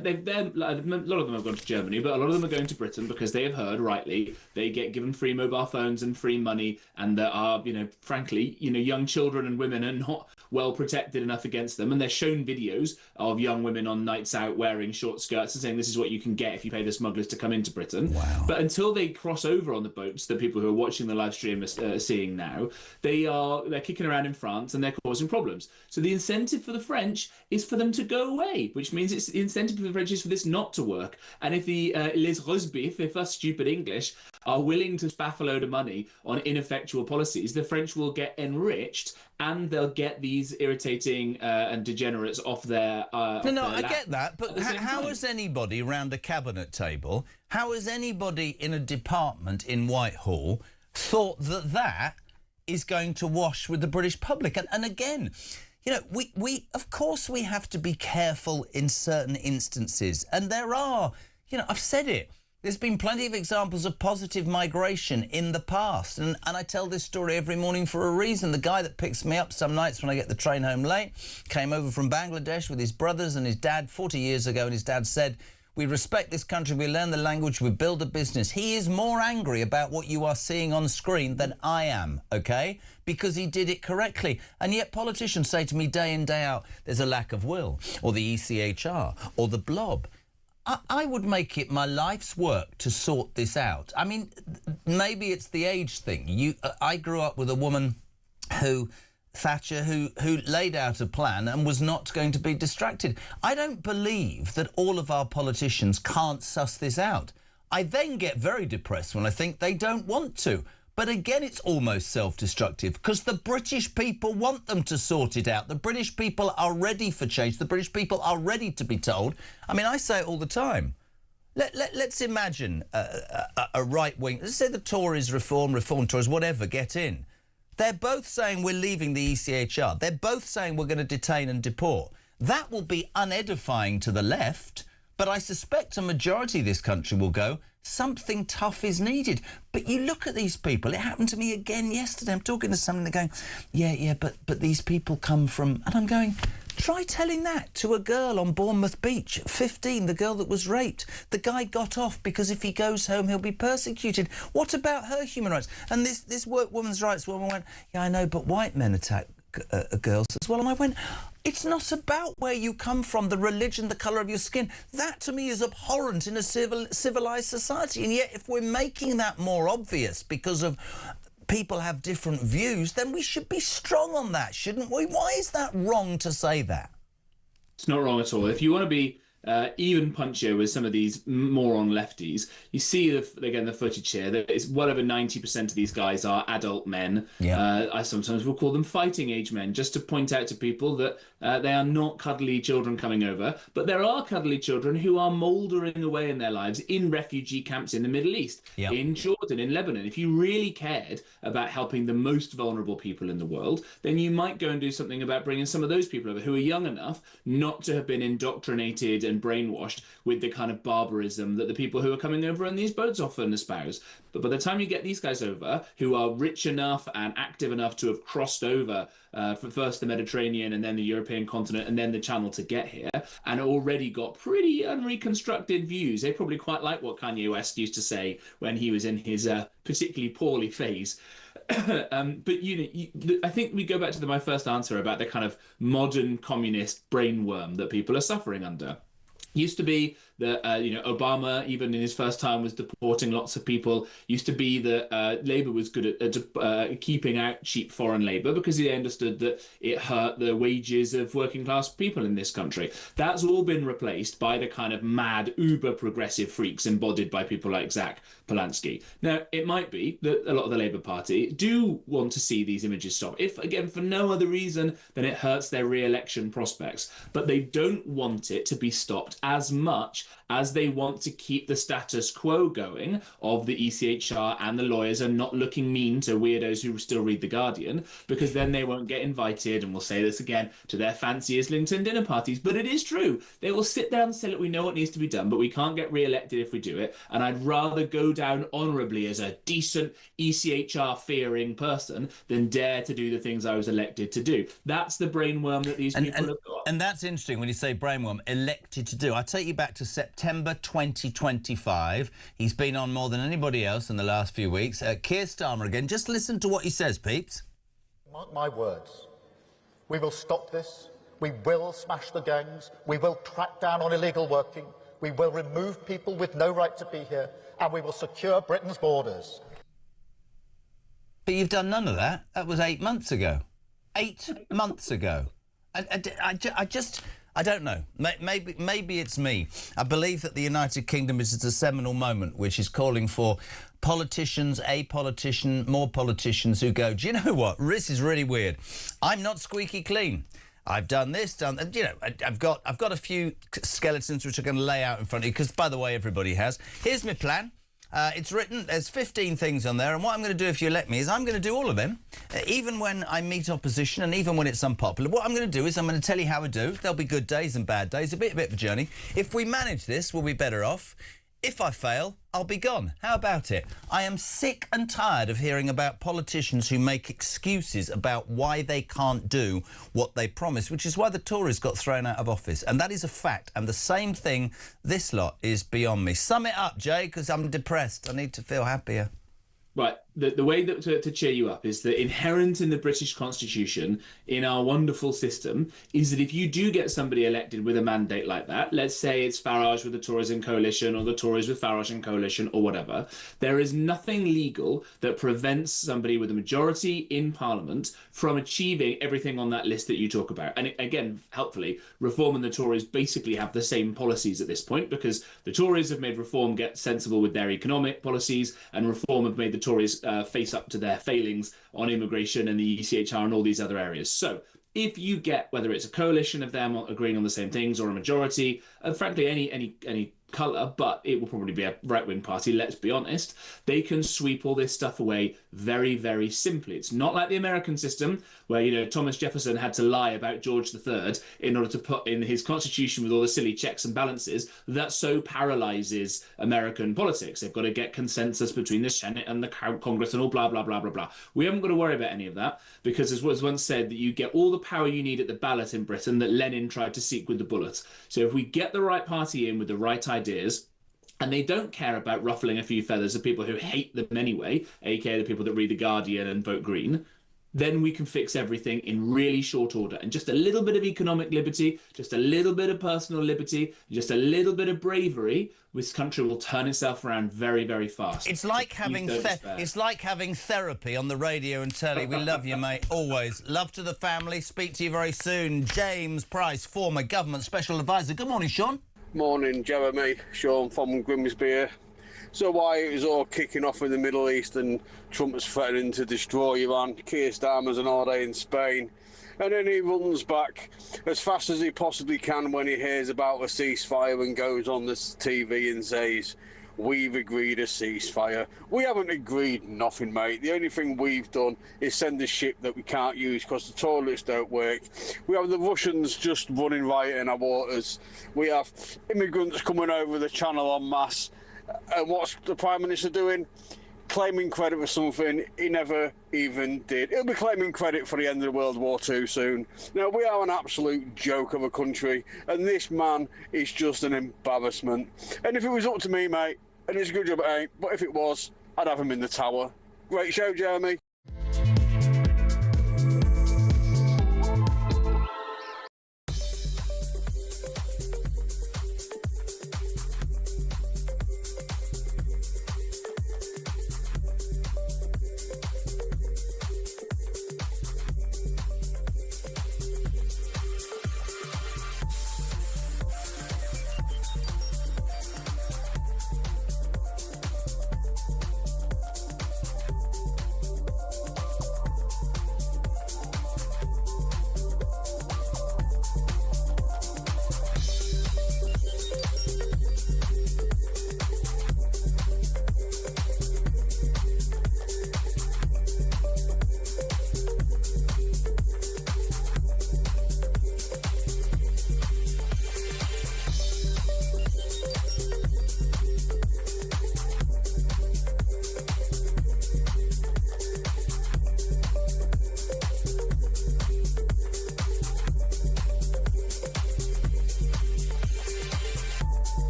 lot of them have gone to Germany, but a lot of them are going to Britain because they have heard, rightly, they get given free mobile phones and free money, and there are, frankly, young children and women are not well protected enough against them, and they're shown videos of young women on nights out wearing short skirts and saying this is what you can get if you pay the smugglers to come into Britain. Wow. But until they cross over on the boats, the people who are watching the live stream are seeing now, they're kicking around in France and they're causing problems. So the incentive for the French is for them to go away, which means it's the incentive for the French is for this not to work. And if the les Rosbif, if us stupid English, are willing to spaff a load of money on ineffectual policies, the French will get enriched and they'll get these irritating and degenerates off their I get that, but how has anybody round a cabinet table, how has anybody in a department in Whitehall thought that is going to wash with the British public? And again, we of course we have to be careful in certain instances, and there are, I've said it, there's been plenty of examples of positive migration in the past, and I tell this story every morning for a reason. The guy that picks me up some nights when I get the train home late came over from Bangladesh with his brothers and his dad 40 years ago, and his dad said, we respect this country, we learn the language, we build a business. He is more angry about what you are seeing on screen than I am, OK? Because he did it correctly. And yet politicians say to me day in, day out, there's a lack of will, or the ECHR, or the blob. I would make it my life's work to sort this out. I mean, maybe it's the age thing. I grew up with a woman who Thatcher who laid out a plan and was not going to be distracted. I don't believe that all of our politicians can't suss this out. I then get very depressed when I think they don't want to. But again, it's almost self-destructive because the British people want them to sort it out. The British people are ready for change. The British people are ready to be told. I mean, I say it all the time. Let's imagine a right-wing... Let's say the Tories, Reform Tories, whatever, get in. They're both saying we're leaving the ECHR. They're both saying we're going to detain and deport. That will be unedifying to the left, but I suspect a majority of this country will go, something tough is needed. But you look at these people. It happened to me again yesterday. I'm talking to someone, they're going, yeah, but these people come from... And I'm going... Try telling that to a girl on Bournemouth Beach at 15, the girl that was raped. The guy got off because if he goes home, he'll be persecuted. What about her human rights? And this women's rights woman went, yeah, I know, but white men attack girls as well. And I went, it's not about where you come from, the religion, the colour of your skin. That, to me, is abhorrent in a civilised society. And yet, if we're making that more obvious because of... people have different views, then we should be strong on that, shouldn't we? Why is that wrong to say that? It's not wrong at all. If you want to be even punchier with some of these moron lefties, you see, again, the footage here, that it's well over 90% of these guys are adult men. Yeah. I sometimes will call them fighting age men, just to point out to people that they are not cuddly children coming over, but there are cuddly children who are mouldering away in their lives in refugee camps in the Middle East, in Jordan, in Lebanon. If you really cared about helping the most vulnerable people in the world, then you might go and do something about bringing some of those people over who are young enough not to have been indoctrinated and brainwashed with the kind of barbarism that the people who are coming over on these boats often espouse. But by the time you get these guys over, who are rich enough and active enough to have crossed over for first the Mediterranean and then the European continent and then the Channel to get here, and already got pretty unreconstructed views. They probably quite like what Kanye West used to say when he was in his particularly poorly phase. But I think we go back to my first answer about the kind of modern communist brainworm that people are suffering under. Used to be that Obama, even in his first time, was deporting lots of people. Used to be that Labour was good at keeping out cheap foreign labour because they understood that it hurt the wages of working class people in this country. That's all been replaced by the kind of mad, uber progressive freaks embodied by people like Zach Polanski. Now, it might be that a lot of the Labour Party do want to see these images stop, if, again, for no other reason than it hurts their re-election prospects. But they don't want it to be stopped as much as they want to keep the status quo going of the ECHR and the lawyers are not looking mean to weirdos who still read The Guardian, because then they won't get invited, and we'll say this again, to their fancy Islington dinner parties. But it is true. They will sit down and say, look, we know what needs to be done, but we can't get re-elected if we do it. And I'd rather go down honourably as a decent ECHR-fearing person than dare to do the things I was elected to do. That's the brainworm that these people have got. And that's interesting when you say brainworm, elected to do. I take you back to September 2025. He's been on more than anybody else in the last few weeks. Keir Starmer again. Just listen to what he says, peeps. Mark my words. We will stop this. We will smash the gangs. We will crack down on illegal working. We will remove people with no right to be here. And we will secure Britain's borders. But you've done none of that. That was 8 months ago. 8 months ago. I don't know. Maybe it's me. I believe that the United Kingdom is at a seminal moment, which is calling for politicians, a politician, more politicians who go, do you know what? This is really weird. I'm not squeaky clean. I've done this, I've got a few skeletons which I'm going to lay out in front of you, because, by the way, everybody has. Here's my plan. It's written, there's 15 things on there, and what I'm going to do, if you let me, is I'm going to do all of them, even when I meet opposition and even when it's unpopular. What I'm going to do is I'm going to tell you how I do. There'll be good days and bad days, a bit of a journey. If we manage this, we'll be better off. If I fail, I'll be gone. How about it? I am sick and tired of hearing about politicians who make excuses about why they can't do what they promise, which is why the Tories got thrown out of office. And that is a fact. And the same thing, this lot is beyond me. Sum it up, Jay, because I'm depressed. I need to feel happier. Right. the way that to cheer you up is that inherent in the British Constitution, in our wonderful system, is that if you do get somebody elected with a mandate like that, let's say it's Farage with the Tories in coalition or the Tories with Farage in coalition or whatever, there is nothing legal that prevents somebody with a majority in Parliament from achieving everything on that list that you talk about. And again, helpfully, Reform and the Tories basically have the same policies at this point, because the Tories have made Reform get sensible with their economic policies, and Reform have made the Tories face up to their failings on immigration and the ECHR and all these other areas. So if you get, whether it's a coalition of them agreeing on the same things or a majority, frankly, any colour, but it will probably be a right-wing party, let's be honest, they can sweep all this stuff away very, very simply. It's not like the American system where, you know, Thomas Jefferson had to lie about George III in order to put in his constitution with all the silly checks and balances that so paralyses American politics. They've got to get consensus between the Senate and the Congress and all blah, blah, blah, blah, blah. We haven't got to worry about any of that because, as was once said, that you get all the power you need at the ballot in Britain that Lenin tried to seek with the bullet. So if we get the right party in with the right ideas, and they don't care about ruffling a few feathers of people who hate them anyway, aka the people that read The Guardian and vote Green, then we can fix everything in really short order. And just a little bit of economic liberty, just a little bit of personal liberty, just a little bit of bravery, this country will turn itself around very, very fast. It's like having therapy on the radio and telly. We love you, mate, always. Love to the family. Speak to you very soon. James Price, former government special advisor. Good morning, Sean. Morning, Jeremy. Sean from Grimsby here. So why it was all kicking off in the Middle East and Trump was threatening to destroy Iran, Keir Starmer's an holiday in Spain, and then he runs back as fast as he possibly can when he hears about a ceasefire and goes on the TV and says, we've agreed a ceasefire. We haven't agreed nothing, mate. The only thing we've done is send a ship that we can't use because the toilets don't work. We have the Russians just running riot in our waters. We have immigrants coming over the channel en masse. And what's the Prime Minister doing? Claiming credit for something he never even did. He'll be claiming credit for the end of World War II soon. Now, we are an absolute joke of a country, and this man is just an embarrassment. And if it was up to me, mate, and it's a good job it ain't, but if it was, I'd have him in the tower. Great show, Jeremy.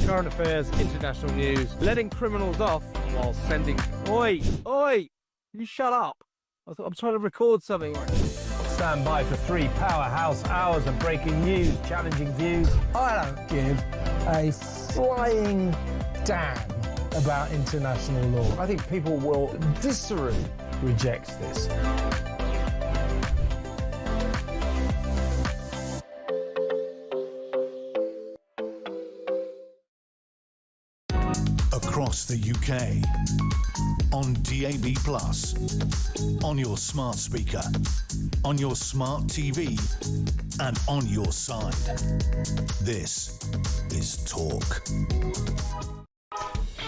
Current affairs, international news, letting criminals off while sending... Oi! Oi! You shut up. I'm trying to record something. Stand by for 3 powerhouse hours of breaking news, challenging views. I don't give a flying damn about international law. I think people will viscerally reject this. Across the UK, on DAB+, on your smart speaker, on your smart TV, and on your side. This is Talk.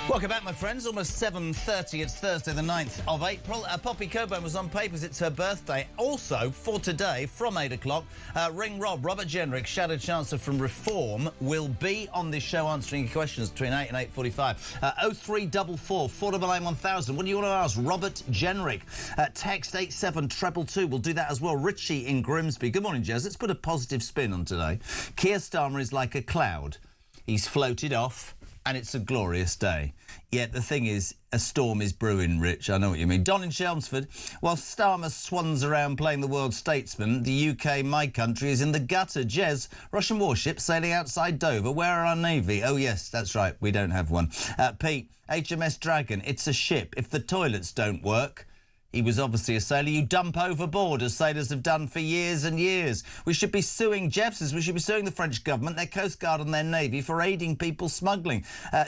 Welcome back, my friends. Almost 7:30. It's Thursday, the 9th of April. Poppy Coburn was on papers. It's her birthday. Also, for today, from 8 o'clock, Ring Rob, Robert Jenrick, Shadow Chancellor from Reform, will be on this show answering your questions between 8 and 8:45. 0344 499 1000. What do you want to ask? Robert Jenrick. Text 87222. We'll do that as well. Richie in Grimsby. Good morning, Jez. Let's put a positive spin on today. Keir Starmer is like a cloud. He's floated off, and it's a glorious day. Yet the thing is, a storm is brewing, Rich. I know what you mean. Don in Chelmsford. While Starmer swans around playing the world statesman, the UK, my country, is in the gutter. Jez, Russian warships sailing outside Dover. Where are our navy? Oh, yes, that's right. We don't have one. Pete, HMS Dragon. It's a ship. If the toilets don't work... He was obviously a sailor you dump overboard, as sailors have done for years and years. We should be suing, Jeff says, we should be suing the French government, their Coast Guard and their Navy for aiding people smuggling.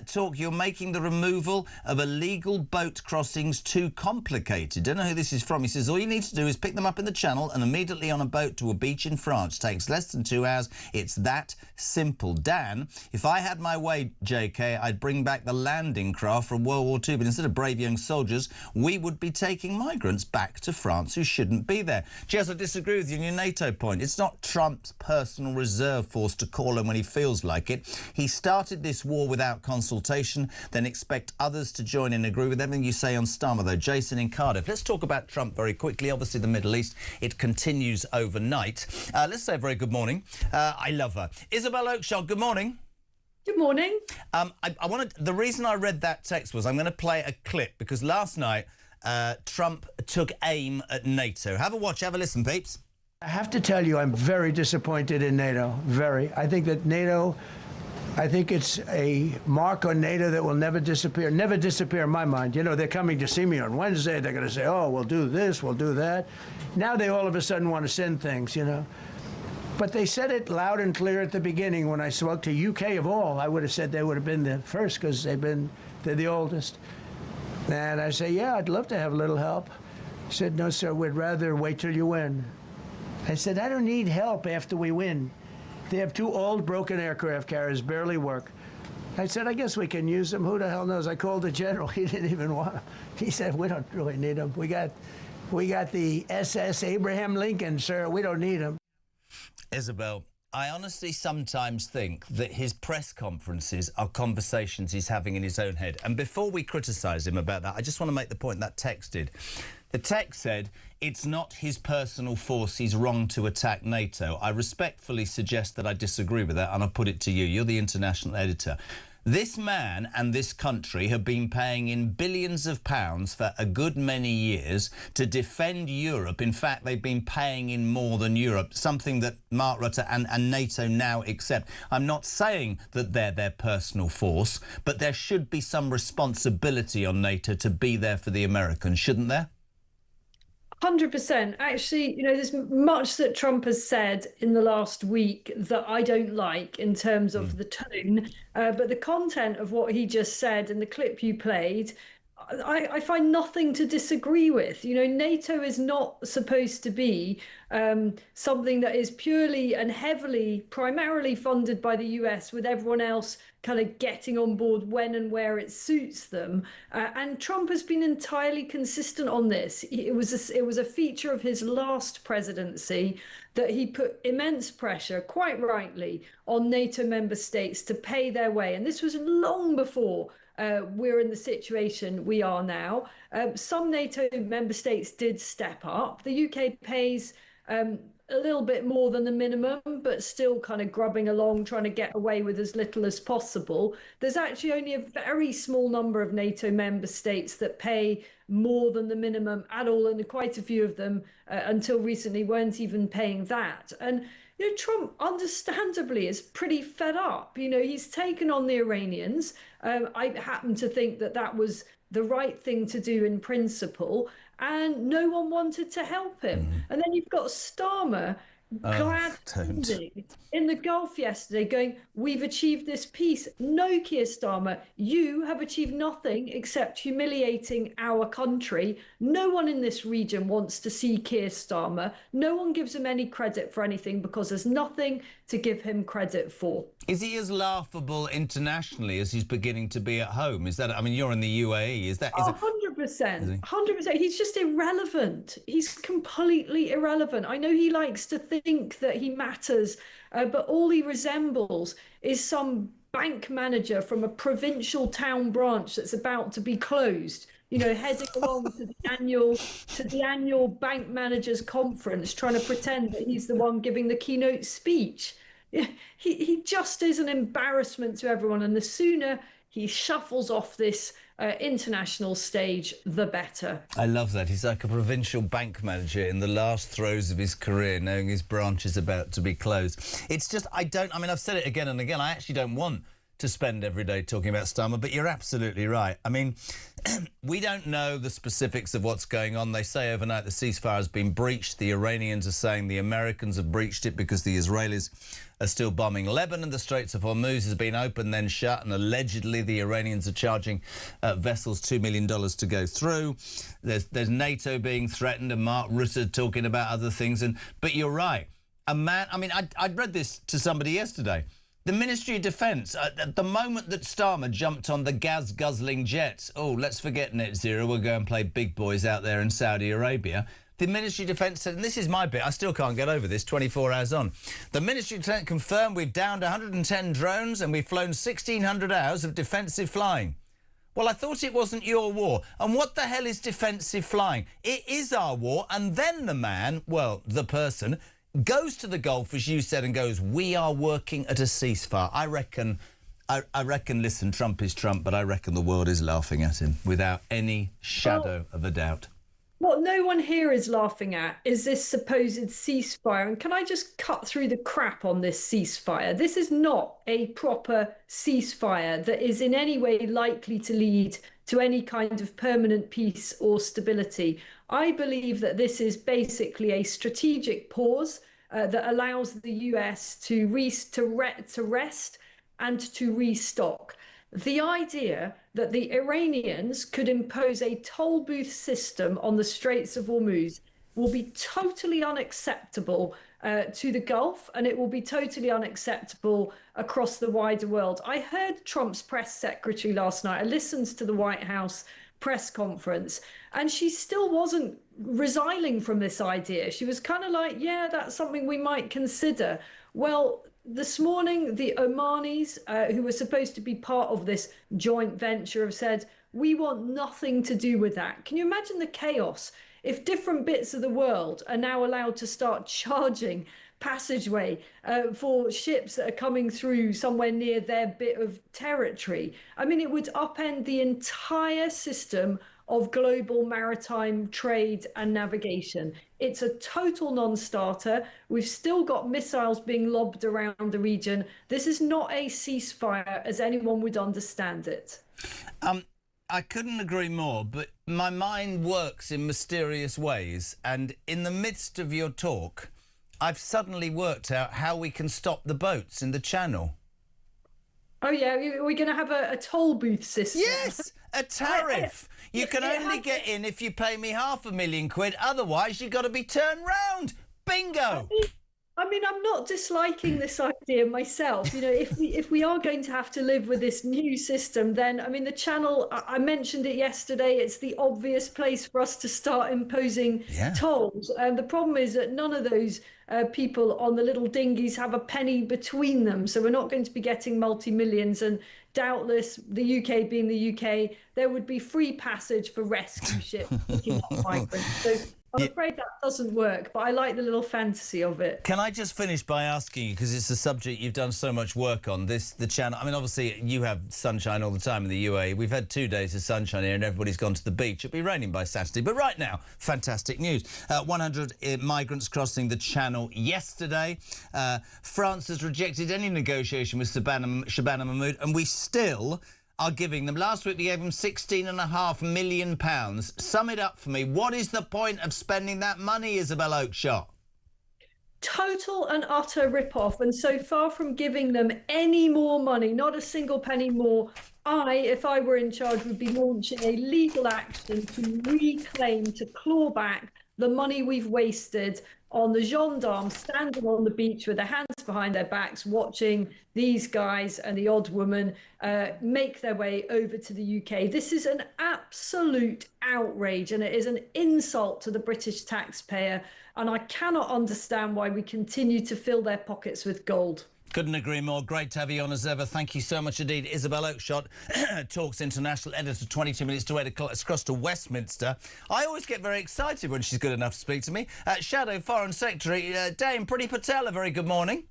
Talk, you're making the removal of illegal boat crossings too complicated. Don't know who this is from. He says, all you need to do is pick them up in the channel and immediately on a boat to a beach in France. Takes less than 2 hours. It's that simple. Dan, if I had my way, JK, I'd bring back the landing craft from World War II, but instead of brave young soldiers, we would be taking migrants back to France who shouldn't be there. Jez, I disagree with you on your NATO point. It's not Trump's personal reserve force to call him when he feels like it. He started this war without consultation, then expect others to join in and agree with everything you say on Starmer, though. Jason in Cardiff. Let's talk about Trump very quickly. Obviously, the Middle East, it continues overnight. Let's say a very good morning. I love her. Isabel Oakeshott, good morning. Good morning. The reason I read that text was I'm going to play a clip because last night Trump took aim at NATO. Have a watch, have a listen, peeps. I have to tell you, I'm very disappointed in NATO. Very. I think that NATO, I think it's a mark on NATO that will never disappear. Never disappear in my mind. You know, they're coming to see me on Wednesday. They're going to say, oh, we'll do this, we'll do that. Now they all of a sudden want to send things, you know. But they said it loud and clear at the beginning when I spoke to UK of all. I would have said they would have been the first because they're the oldest. And I say, yeah, I'd love to have a little help. He said, no, sir, we'd rather wait till you win. I said, I don't need help after we win. They have 2 old broken aircraft carriers, barely work. I said, I guess we can use them. Who the hell knows? I called the general. He didn't even want them. He said, we don't really need them. We got the SS Abraham Lincoln, sir. We don't need them. Isabel, I honestly sometimes think that his press conferences are conversations he's having in his own head. And before we criticise him about that, I just want to make the point that text did. The text said, it's not his personal force, he's wrong to attack NATO. I respectfully suggest that I disagree with that, and I'll put it to you. You're the international editor. This man and this country have been paying in billions of pounds for a good many years to defend Europe. In fact, they've been paying in more than Europe, something that Mark Rutte and NATO now accept. I'm not saying that they're their personal force, but there should be some responsibility on NATO to be there for the Americans, shouldn't there? 100%. Actually, you know, there's much that Trump has said in the last week that I don't like in terms of the tone, but the content of what he just said and the clip you played, I find nothing to disagree with. You know, NATO is not supposed to be something that is purely and heavily, primarily funded by the US, with everyone else kind of getting on board when and where it suits them. And Trump has been entirely consistent on this. It was a feature of his last presidency that he put immense pressure, quite rightly, on NATO member states to pay their way. And this was long before we're in the situation we are now. Some NATO member states did step up. The UK pays a little bit more than the minimum, but still kind of grubbing along, trying to get away with as little as possible. There's actually only a very small number of NATO member states that pay more than the minimum at all, and quite a few of them until recently weren't even paying that. And Trump, understandably, is pretty fed up. He's taken on the Iranians. I happen to think that that was the right thing to do in principle, and no one wanted to help him. And then you've got Starmer in the Gulf yesterday going, we've achieved this peace. No, Keir Starmer, you have achieved nothing except humiliating our country. No one in this region wants to see Keir Starmer. No one gives him any credit for anything because there's nothing to give him credit for. Is he as laughable internationally as he's beginning to be at home? Is that, I mean, you're in the UAE, is that... 100%. 100%. He's just irrelevant. He's completely irrelevant. I know he likes to think that he matters, but all he resembles is some bank manager from a provincial town branch that's about to be closed. Heading along to the annual bank managers conference, trying to pretend that he's the one giving the keynote speech. He just is an embarrassment to everyone, and the sooner he shuffles off this international stage, the better. I love that. He's like a provincial bank manager in the last throes of his career, knowing his branch is about to be closed. It's just, I've said it again and again, I actually don't want to spend every day talking about Starmer, but you're absolutely right. I mean, we don't know the specifics of what's going on. They say overnight the ceasefire has been breached. The Iranians are saying the Americans have breached it because the Israelis are still bombing Lebanon. The Straits of Hormuz has been open, then shut, and allegedly the Iranians are charging vessels $2 million to go through. There's NATO being threatened, and Mark Rutte talking about other things. But you're right. I'd read this to somebody yesterday. The Ministry of Defence, at the moment that Starmer jumped on the gas-guzzling jets, let's forget net zero, we'll go and play big boys out there in Saudi Arabia. The Ministry of Defence said, and this is my bit, I still can't get over this 24 hours on. The Ministry of Defence confirmed we've downed 110 drones and we've flown 1,600 hours of defensive flying. Well, I thought it wasn't your war. And what the hell is defensive flying? It is our war. And then the person, goes to the Gulf, as you said, and goes, we are working at a ceasefire. I reckon, listen, Trump is Trump, but I reckon the world is laughing at him without any shadow of a doubt. What no one here is laughing at is this supposed ceasefire. And can I just cut through the crap on this ceasefire? This is not a proper ceasefire that is in any way likely to lead to any kind of permanent peace or stability. I believe that this is basically a strategic pause that allows the US to rest and to restock. The idea that the Iranians could impose a toll booth system on the Straits of Hormuz will be totally unacceptable to the Gulf, and it will be totally unacceptable across the wider world. I heard Trump's press secretary last night. I listened to the White House press conference, and she still wasn't resiling from this idea. She was kind of like, yeah, that's something we might consider. Well, this morning, the Omanis, who were supposed to be part of this joint venture, have said, we want nothing to do with that. Can you imagine the chaos if different bits of the world are now allowed to start charging passageway for ships that are coming through somewhere near their bit of territory? I mean, it would upend the entire system of global maritime trade and navigation. It's a total non-starter. We've still got missiles being lobbed around the region. This is not a ceasefire as anyone would understand it. I couldn't agree more, but my mind works in mysterious ways. And in the midst of your talk, I've suddenly worked out how we can stop the boats in the channel. Oh, yeah, we're going to have a toll booth system. Yes, a tariff. You can only get in if you pay me £500,000. Otherwise, you've got to be turned round. Bingo. I mean, I'm not disliking this idea myself. You know, if we are going to have to live with this new system, then, I mean, the channel, I mentioned it yesterday, it's the obvious place for us to start imposing tolls. And the problem is that none of those people on the little dinghies have a penny between them. So we're not going to be getting multi-millions, and doubtless, the UK being the UK, there would be free passage for rescue ships picking up migrants. So I'm afraid that doesn't work, but I like the little fantasy of it. Can I just finish by asking you, because it's a subject you've done so much work on, the channel. I mean, obviously, you have sunshine all the time in the UAE. We've had 2 days of sunshine here and everybody's gone to the beach. It'll be raining by Saturday. But right now, fantastic news. 100 migrants crossing the channel yesterday. France has rejected any negotiation with Shabana Mahmood, and we still are giving them. Last week we gave them £16.5 million. Sum it up for me. What is the point of spending that money, Isabel Oakeshott? Total and utter rip-off. And so far from giving them any more money, not a single penny more, if I were in charge, would be launching a legal action to reclaim, to claw back the money we've wasted on the gendarmes standing on the beach with their hands behind their backs, watching these guys and the odd woman make their way over to the UK. This is an absolute outrage, and it is an insult to the British taxpayer. And I cannot understand why we continue to fill their pockets with gold. Couldn't agree more. Great to have you on as ever. Thank you so much indeed. Isabel Oakeshott, Talks International editor, 22 minutes to 8 o'clock. It's across to Westminster. I always get very excited when she's good enough to speak to me. Shadow Foreign Secretary, Dame Priti Patel, a very good morning.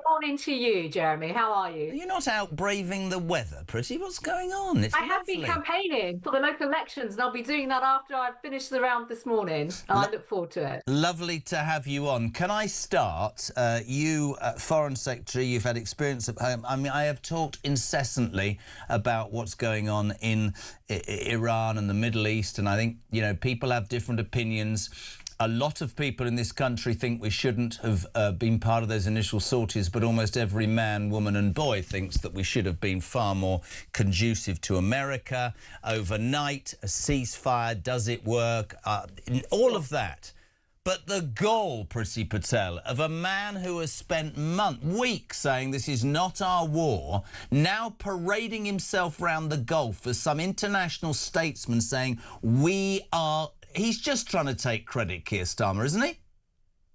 Morning to you, Jeremy. How are you? You're not out braving the weather, Priti. What's going on? It's I have been campaigning for the local elections, and I'll be doing that after I've finished the round this morning. And I look forward to it. Lovely to have you on. Can I start? You, Foreign Secretary, you've had experience at home. I mean, I have talked incessantly about what's going on in Iran and the Middle East, and I think, you know, people have different opinions. A lot of people in this country think we shouldn't have been part of those initial sorties, but almost every man, woman and boy thinks that we should have been far more conducive to America. Overnight, a ceasefire, does it work? All of that. But the gall, Priti Patel, of a man who has spent weeks saying this is not our war, now parading himself round the Gulf as some international statesman saying we are... He's just trying to take credit, Keir Starmer, isn't he?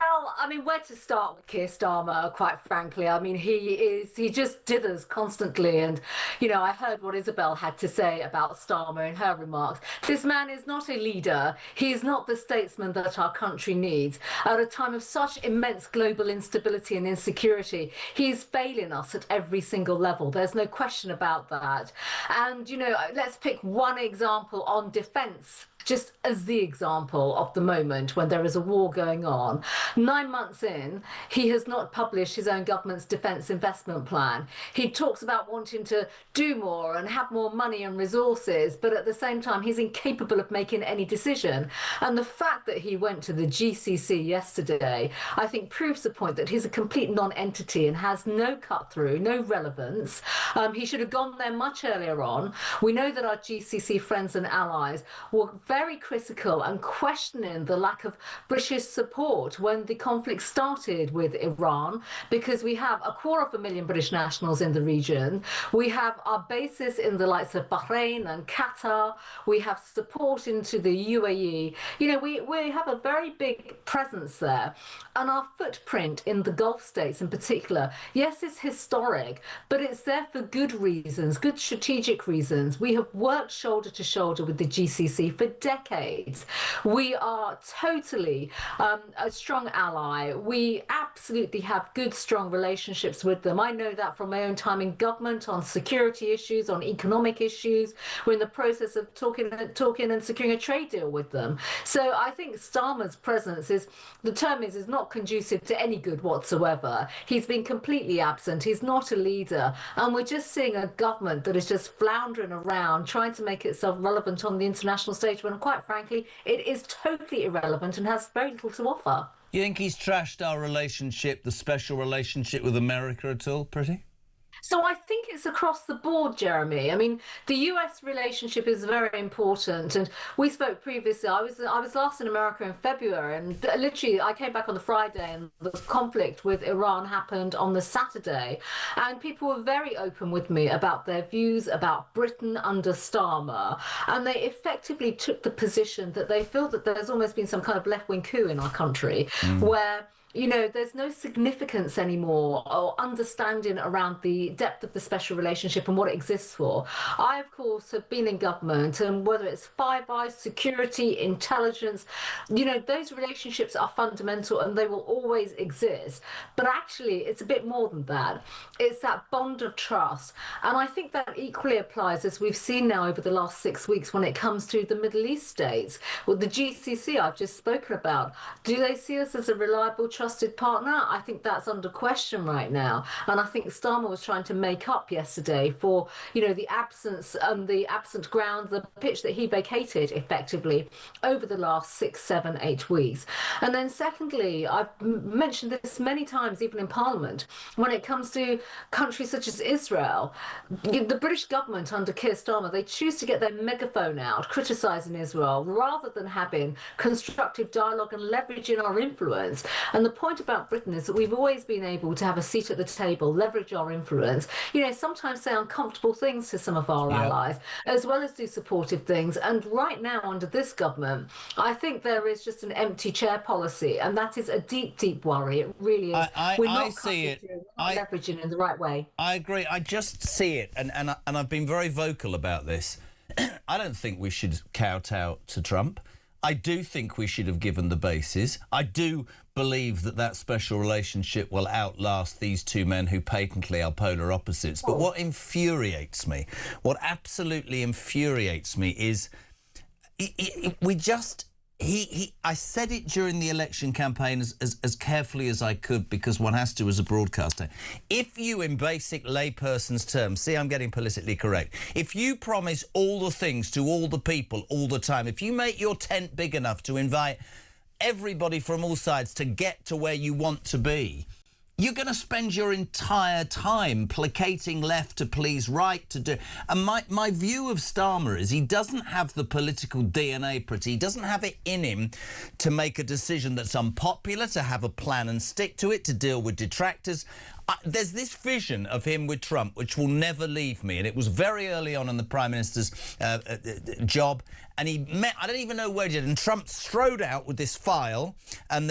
Well, I mean, where to start with Keir Starmer, quite frankly. I mean, he just dithers constantly. And, you know, I heard what Isabel had to say about Starmer in her remarks. This man is not a leader. He is not the statesman that our country needs. At a time of such immense global instability and insecurity, he is failing us at every single level. There's no question about that. And, you know, let's pick one example on defence, just as the example of the moment when there is a war going on. 9 months in, he has not published his own government's defence investment plan. He talks about wanting to do more and have more money and resources, but at the same time, he's incapable of making any decision. And the fact that he went to the GCC yesterday, I think proves the point that he's a complete non-entity and has no cut-through, no relevance. He should have gone there much earlier on. We know that our GCC friends and allies were very critical and questioning the lack of British support when the conflict started with Iran, because we have 250,000 British nationals in the region. We have our bases in the likes of Bahrain and Qatar. We have support into the UAE. You know, we have a very big presence there. And our footprint in the Gulf states in particular, yes, it's historic, but it's there for good reasons, good strategic reasons. We have worked shoulder to shoulder with the GCC for decades. We are totally a strong ally. We absolutely have good, strong relationships with them. I know that from my own time in government on security issues, on economic issues. We're in the process of talking and securing a trade deal with them. So I think Starmer's presence is not conducive to any good whatsoever. He's been completely absent. He's not a leader. And we're just seeing a government that is just floundering around, trying to make itself relevant on the international stage when, quite frankly, it is totally irrelevant and has very little to offer. You think he's trashed our relationship, the special relationship with America at all, Priti? So I think it's across the board, Jeremy. I mean, the US relationship is very important, and we spoke previously. I was last in America in February, and literally I came back on the Friday, and the conflict with Iran happened on the Saturday, and people were very open with me about their views about Britain under Starmer, and they effectively took the position that they feel that there's almost been some kind of left-wing coup in our country, where you know, there's no significance anymore or understanding around the depth of the special relationship and what it exists for. I, of course, have been in government, and whether it's Five Eyes, security, intelligence, you know, those relationships are fundamental and they will always exist. But actually, it's a bit more than that. It's that bond of trust. And I think that equally applies, as we've seen now over the last 6 weeks, when it comes to the Middle East states. With the GCC I've just spoken about, do they see us as a reliable, trusted partner? I think that's under question right now. And I think Starmer was trying to make up yesterday for, you know, the absence and the absent ground, the pitch that he vacated effectively over the last 6, 7, 8 weeks. And then secondly, I've mentioned this many times, even in Parliament, when it comes to countries such as Israel, the British government under Keir Starmer, they choose to get their megaphone out, criticising Israel, rather than having constructive dialogue and leveraging our influence. And the point about Britain is that we've always been able to have a seat at the table, leverage our influence, you know, sometimes say uncomfortable things to some of our allies, as well as do supportive things. And right now, under this government, I think there is just an empty chair policy, and that is a deep, deep worry. It really is. We're not see it. Leveraging in the right way. I agree. I just see it, and I've been very vocal about this. I don't think we should kowtow to Trump. I do think we should have given the bases. I do believe that that special relationship will outlast these two men who patently are polar opposites. But what infuriates me, what absolutely infuriates me is we just... I said it during the election campaign as carefully as I could, because one has to as a broadcaster. If you, in basic layperson's terms, see, I'm getting politically correct, if you promise all the things to all the people all the time, if you make your tent big enough to invite everybody from all sides to get to where you want to be, you're going to spend your entire time placating left to please right to do... And my view of Starmer is he doesn't have the political DNA, Priti. He doesn't have it in him to make a decision that's unpopular, to have a plan and stick to it, to deal with detractors. There's this vision of him with Trump which will never leave me, and it was very early on in the Prime Minister's job, and he met, I don't even know where he did, and Trump strode out with this file, and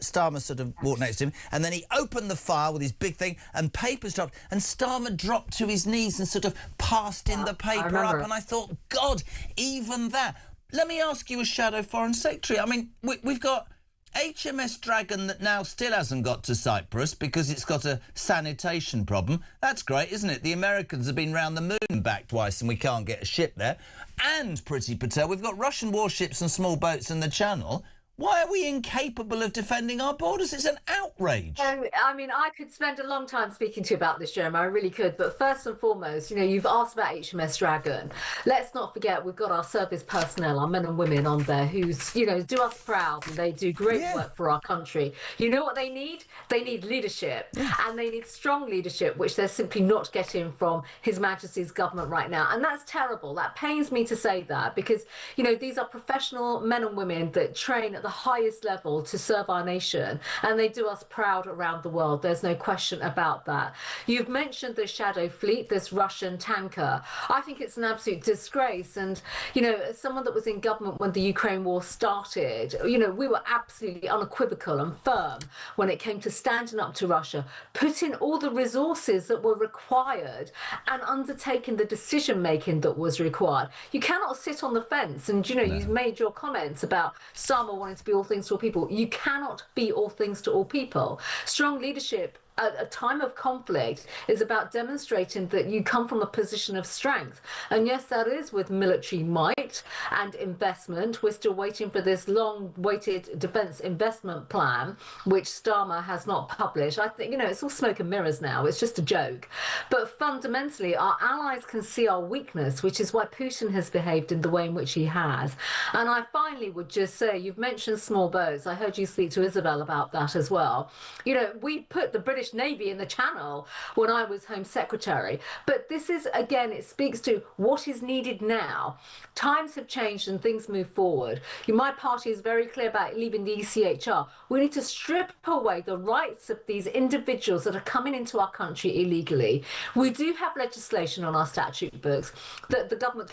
Starmer sort of walked next to him, and then he opened the file with his big thing, and papers dropped, and Starmer dropped to his knees and sort of passed in the paper up, and I thought, God, even that. Let me ask you, as Shadow Foreign Secretary, I mean, we've got HMS Dragon that now still hasn't got to Cyprus because it's got a sanitation problem. That's great, isn't it? The Americans have been round the moon and back twice and we can't get a ship there. And, Priti Patel, we've got Russian warships and small boats in the Channel. Why are we incapable of defending our borders? It's an outrage. I mean, I could spend a long time speaking to you about this, Jeremy. I really could. But first and foremost, you know, you've asked about HMS Dragon. Let's not forget we've got our service personnel, our men and women on there who's, you know, do us proud, and they do great work for our country. You know what they need? They need leadership, and they need strong leadership, which they're simply not getting from His Majesty's government right now. And that's terrible. That pains me to say that, because, you know, these are professional men and women that train at the highest level to serve our nation, and they do us proud around the world. There's no question about that. You've mentioned the Shadow Fleet, this Russian tanker. I think it's an absolute disgrace, and, you know, as someone that was in government when the Ukraine war started, you know, we were absolutely unequivocal and firm when it came to standing up to Russia, putting all the resources that were required and undertaking the decision making that was required. You cannot sit on the fence, and, you know, you've made your comments about Starmer wanting to be all things to all people. You cannot be all things to all people. Strong leadership at a time of conflict is about demonstrating that you come from a position of strength. And yes, that is with military might and investment. We're still waiting for this long-awaited defence investment plan, which Starmer has not published. I think, you know, it's all smoke and mirrors now. It's just a joke. But fundamentally, our allies can see our weakness, which is why Putin has behaved in the way in which he has. And I finally would just say, you've mentioned small boats. I heard you speak to Isabel about that as well. You know, we put the British Navy in the Channel when I was Home Secretary. But this is, again, it speaks to what is needed now. Times have changed and things move forward. My party is very clear about leaving the ECHR. We need to strip away the rights of these individuals that are coming into our country illegally. We do have legislation on our statute books that the government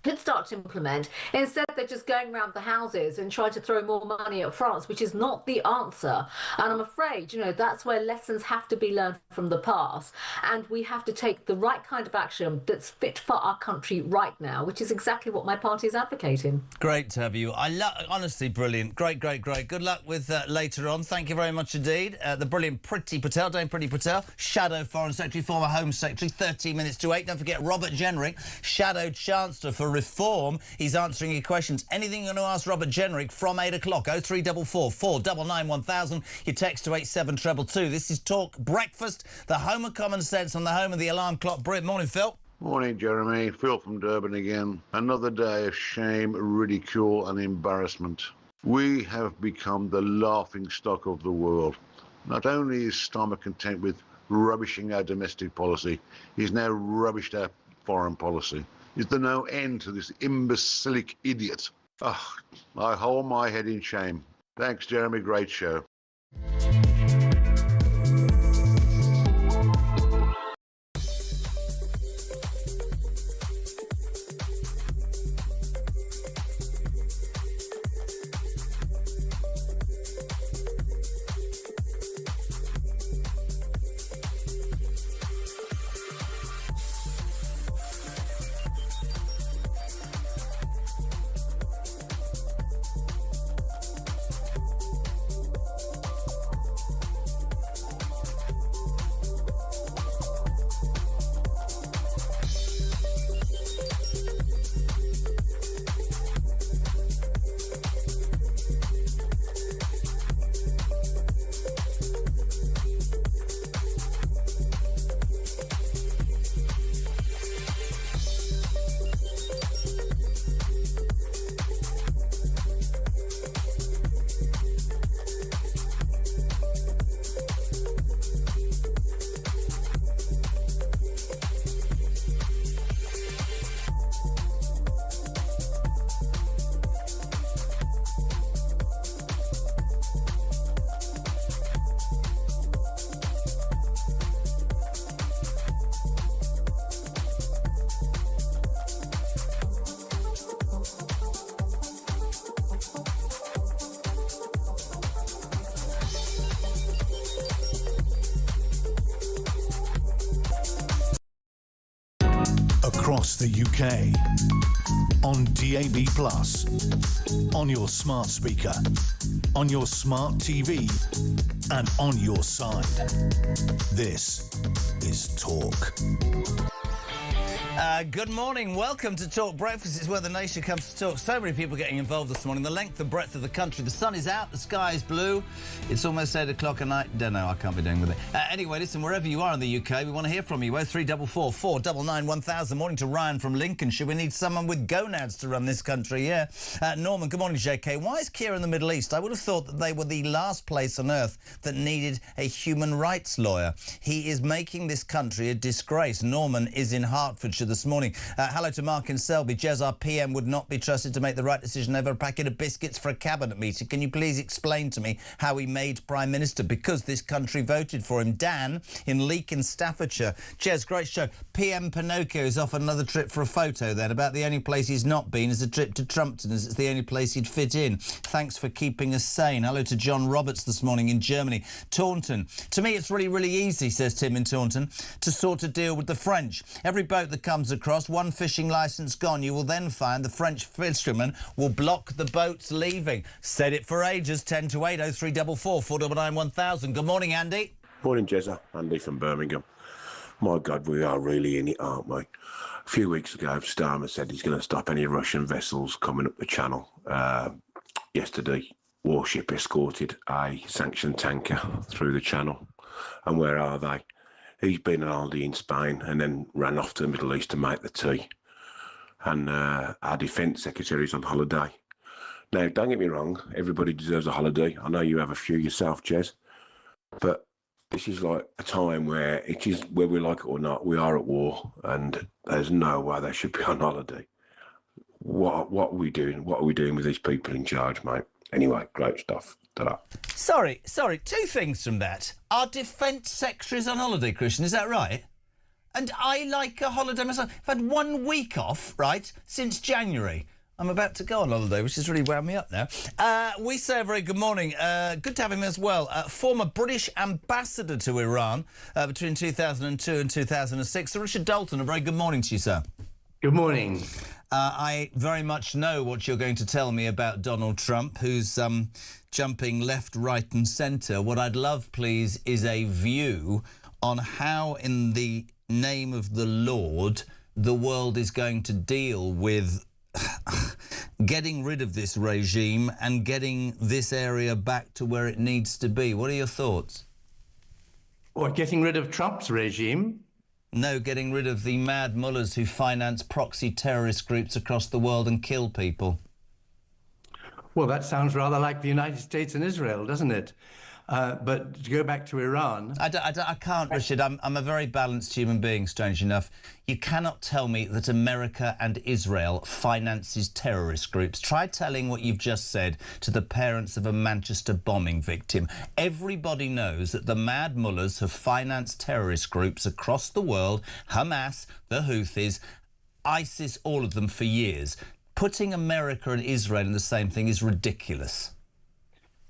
could start to implement. Instead, they're just going around the houses and trying to throw more money at France, which is not the answer. And I'm afraid, that's where lessons have to be learned from the past. And we have to take the right kind of action that's fit for our country right now, which is exactly what my party is advocating. Great to have you. Honestly, brilliant. Great. Good luck with later on. Thank you very much indeed. The brilliant Priti Patel, Dame Priti Patel, Shadow Foreign Secretary, former Home Secretary, 13 minutes to 8. Don't forget Robert Jenrick, Shadow Chancellor for Reform. He's answering your questions. Anything you want to ask Robert Jenrick from 8 o'clock, 0344 499 1000. Your text to 87222. This is Talk Breakfast, the home of common sense and the home of the alarm clock. Brit. Morning, Phil. Morning, Jeremy. Phil from Durban again. Another day of shame, ridicule and embarrassment. We have become the laughing stock of the world. Not only is Starmer content with rubbishing our domestic policy, he's now rubbished our foreign policy. Is there no end to this imbecilic idiot? I hold my head in shame. Thanks, Jeremy. Great show. Across the UK, on DAB+, on your smart speaker, on your smart TV, and on your side. This is Talk. Good morning. Welcome to Talk Breakfast. It's where the nation comes to talk. So many people getting involved this morning. The length and breadth of the country. The sun is out. The sky is blue. It's almost 8 o'clock at night. Don't know. I can't be doing with it. Anyway, listen, wherever you are in the UK, we want to hear from you. 0344 499 1000. Morning to Ryan from Lincolnshire. We need someone with gonads to run this country, yeah. Norman, good morning, JK. Why is Keir in the Middle East? I would have thought that they were the last place on earth that needed a human rights lawyer. He is making this country a disgrace. Norman is in Hertfordshire this morning. Hello to Mark in Selby. Jez, our PM, would not be trusted to make the right decision over a packet of biscuits for a cabinet meeting. Can you please explain to me how he made Prime Minister? Because this country voted for him. Dan in Leek in Staffordshire. Jez, great show. PM Pinocchio is off another trip for a photo then. About the only place he's not been is a trip to Trumpton, as it's the only place he'd fit in. Thanks for keeping us sane. Hello to John Roberts this morning in Germany. Taunton. To me, it's really easy, says Tim in Taunton, to sort of deal with the French. Every boat that comes across, one fishing licence gone, you will then find the French fishermen will block the boats leaving. Said it for ages. 10 to 8, 0344 499 1000. Good morning, Andy. Morning, Jezza. Andy from Birmingham. My God, we are really in it, aren't we? A few weeks ago, Starmer said he's going to stop any Russian vessels coming up the channel. Yesterday, warship escorted a sanctioned tanker through the channel. And where are they? He's been on holiday in Spain and then ran off to the Middle East to make the tea. And our Defence Secretary's on holiday. Now, don't get me wrong, everybody deserves a holiday. I know you have a few yourself, Jez. But this is like a time where it is, whether we like it or not, we are at war, and there's no way they should be on holiday. What are we doing? What are we doing with these people in charge, mate? Anyway, great stuff. Ta-da. Sorry, two things from that. Our Defence Secretary's on holiday, Christian, is that right? And I like a holiday myself. I've had 1 week off, right, since January. I'm about to go on holiday, which has really wound me up now. We say a very good morning. Good to have him as well. Former British ambassador to Iran between 2002 and 2006. Sir Richard Dalton, a very good morning to you, sir. Good morning. I very much know what you're going to tell me about Donald Trump, who's jumping left, right and centre. What I'd love, please, is a view on how, in the name of the Lord, the world is going to deal with getting rid of this regime and getting this area back to where it needs to be. What are your thoughts? What, getting rid of Trump's regime? No, getting rid of the mad mullahs who finance proxy terrorist groups across the world and kill people. Well, that sounds rather like the United States and Israel, doesn't it? But to go back to Iran... I can't, Richard. I'm a very balanced human being, strange enough. You cannot tell me that America and Israel finances terrorist groups. Try telling what you've just said to the parents of a Manchester bombing victim. Everybody knows that the mad mullahs have financed terrorist groups across the world, Hamas, the Houthis, ISIS, all of them for years. Putting America and Israel in the same thing is ridiculous.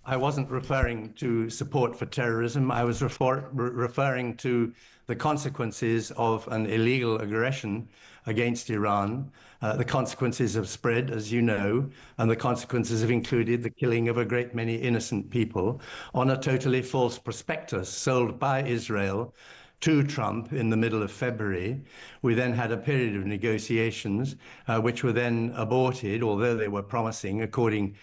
I wasn't referring to support for terrorism. I was referring to the consequences of an illegal aggression against Iran. The consequences have spread, as you know, and the consequences have included the killing of a great many innocent people on a totally false prospectus sold by Israel to Trump in the middle of February. We then had a period of negotiations, which were then aborted, although they were promising, according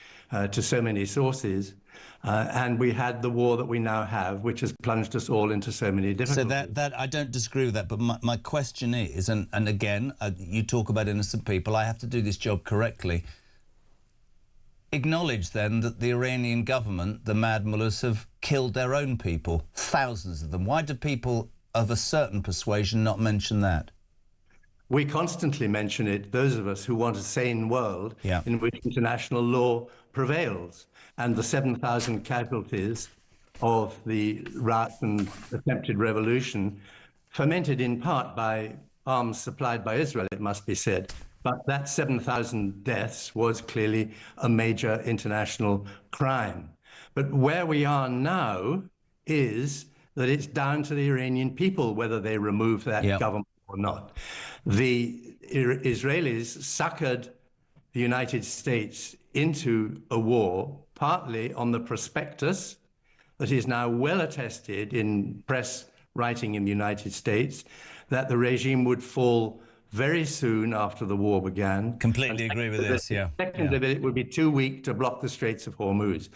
to so many sources. And we had the war that we now have, which has plunged us all into so many difficulties. So that I don't disagree with that, but my question is, and again, you talk about innocent people, I have to do this job correctly. Acknowledge then that the Iranian government, the mad mullahs, have killed their own people, thousands of them. Why do people of a certain persuasion not mention that? We constantly mention it, those of us who want a sane world in which international law prevails. And the 7,000 casualties of the riots and attempted revolution, fermented in part by arms supplied by Israel, it must be said. But that 7,000 deaths was clearly a major international crime. But where we are now is that it's down to the Iranian people whether they remove that government or not. The Israelis suckered the United States into a war, partly on the prospectus that is now well attested in press writing in the United States, that the regime would fall very soon after the war began. Completely agree with this, Secondly, it would be too weak to block the Straits of Hormuz.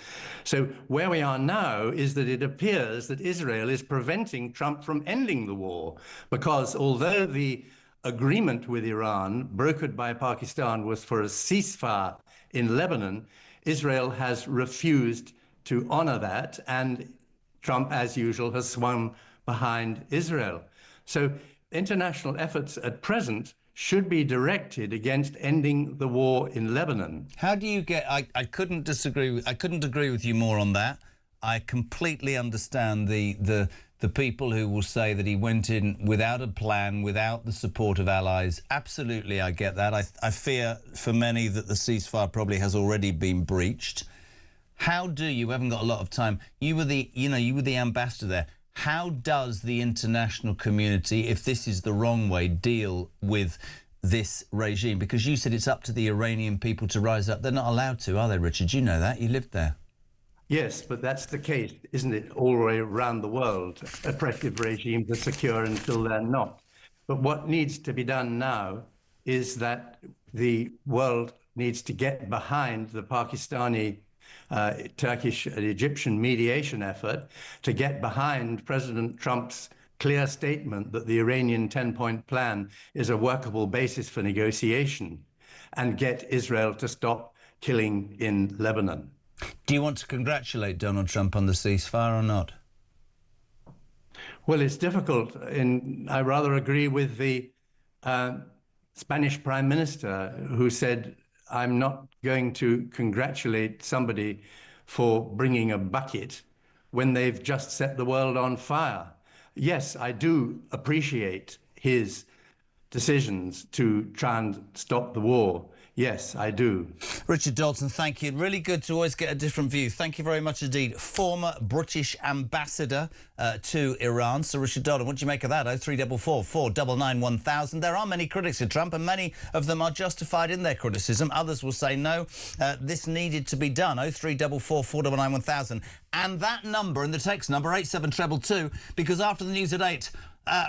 So where we are now is that it appears that Israel is preventing Trump from ending the war, because although the agreement with Iran, brokered by Pakistan, was for a ceasefire in Lebanon, Israel has refused to honor that, and Trump, as usual, has swung behind Israel. So international efforts at present should be directed against ending the war in Lebanon. How do you get... I couldn't agree with you more on that. I completely understand the people who will say that he went in without a plan, without the support of allies. Absolutely, I get that. I fear for many that the ceasefire probably has already been breached. How do you... We haven't got a lot of time. You were the ambassador there. How does the international community, if this is the wrong way, deal with this regime? Because you said it's up to the Iranian people to rise up. They're not allowed to, are they, Richard? You know that. You lived there. Yes, but that's the case, isn't it, all the way around the world? Oppressive regimes are secure until they're not. But what needs to be done now is that the world needs to get behind the Pakistani, Turkish and Egyptian mediation effort, to get behind President Trump's clear statement that the Iranian 10-point plan is a workable basis for negotiation, and get Israel to stop killing in Lebanon. Do you want to congratulate Donald Trump on the ceasefire or not? Well, it's difficult. I rather agree with the Spanish Prime Minister, who said, I'm not going to congratulate somebody for bringing a bucket when they've just set the world on fire. Yes, I do appreciate his decisions to try and stop the war? Yes, I do. Richard Dalton, thank you. Really good to always get a different view. Thank you very much indeed. Former British ambassador to Iran. So, Richard Dalton, what do you make of that? 0344 499 1000. There are many critics of Trump, and many of them are justified in their criticism. Others will say, no, this needed to be done. 0344 499 1000. And that number, in the text number, 87222, because after the news at 8...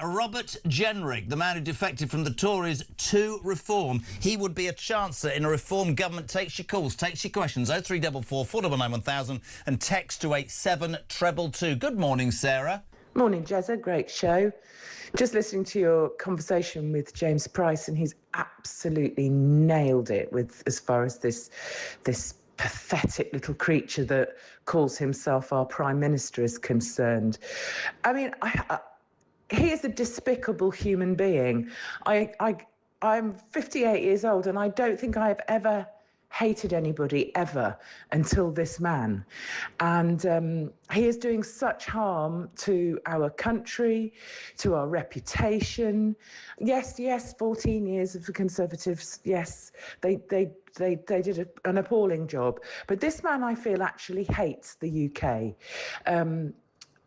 Robert Jenrick, the man who defected from the Tories to Reform, he would be a chancellor in a Reform government. Takes your calls, takes your questions. 0344 499 1000 and text to 87222. Good morning, Sarah. Morning, Jezza. Great show. Just listening to your conversation with James Price, and he's absolutely nailed it with as far as this pathetic little creature that calls himself our Prime Minister is concerned. I mean, he is a despicable human being. I'm 58 years old, and I don't think I have ever hated anybody ever until this man. And he is doing such harm to our country, to our reputation. Yes, 14 years of the Conservatives. Yes, they did an appalling job. But this man, I feel, actually hates the UK.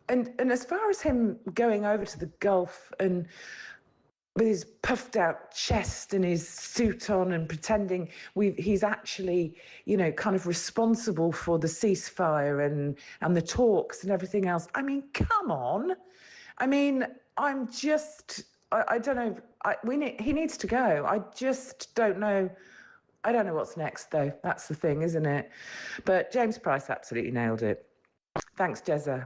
And as far as him going over to the Gulf and with his puffed out chest and his suit on and pretending he's actually, you know, kind of responsible for the ceasefire and the talks and everything else. I mean, come on. I mean, I don't know. He needs to go. I just don't know. I don't know what's next, though. That's the thing, isn't it? But James Price absolutely nailed it. Thanks, Jezza.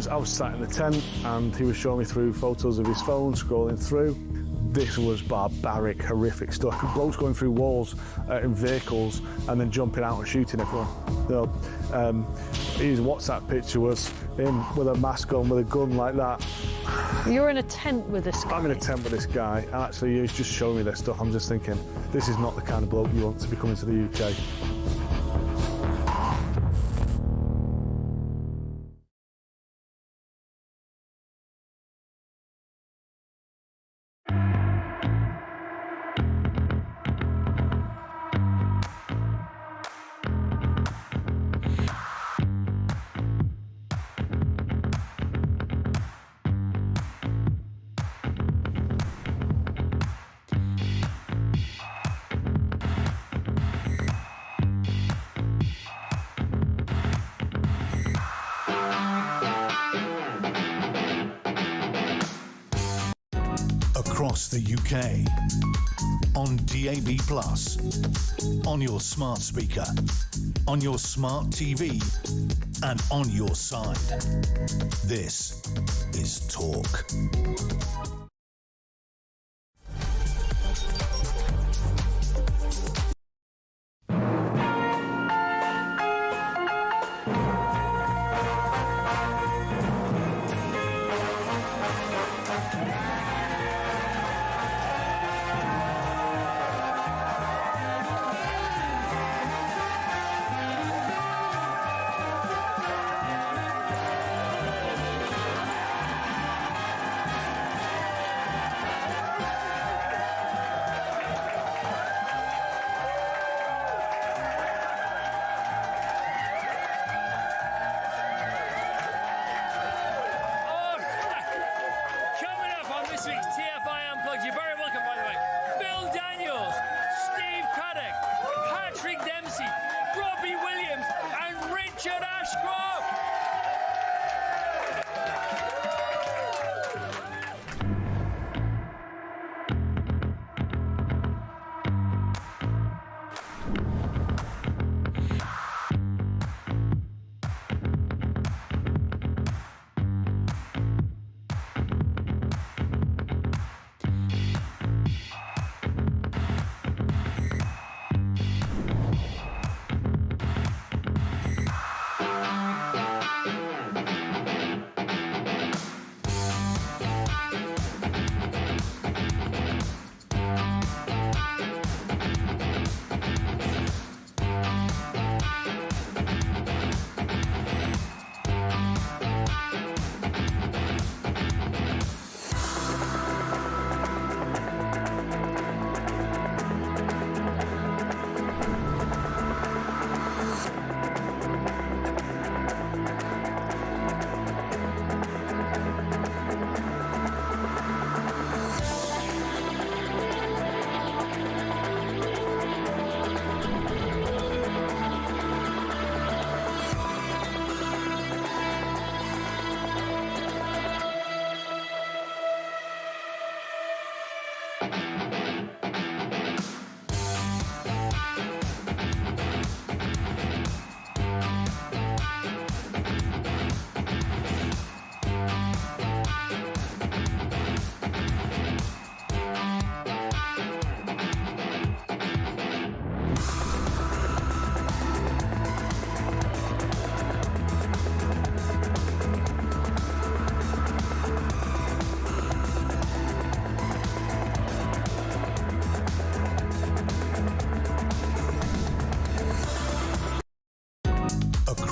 I was sat in the tent and he was showing me through photos of his phone, scrolling through. This was barbaric, horrific stuff. Blokes going through walls in vehicles and then jumping out and shooting everyone. You know, his WhatsApp picture was him with a mask on, with a gun like that. You're in a tent with this guy? I'm in a tent with this guy, and actually he's just showing me this stuff. I'm just thinking, this is not the kind of bloke you want to be coming to the UK. Across the UK, on DAB+, on your smart speaker, on your smart TV, and on your side. This is Talk.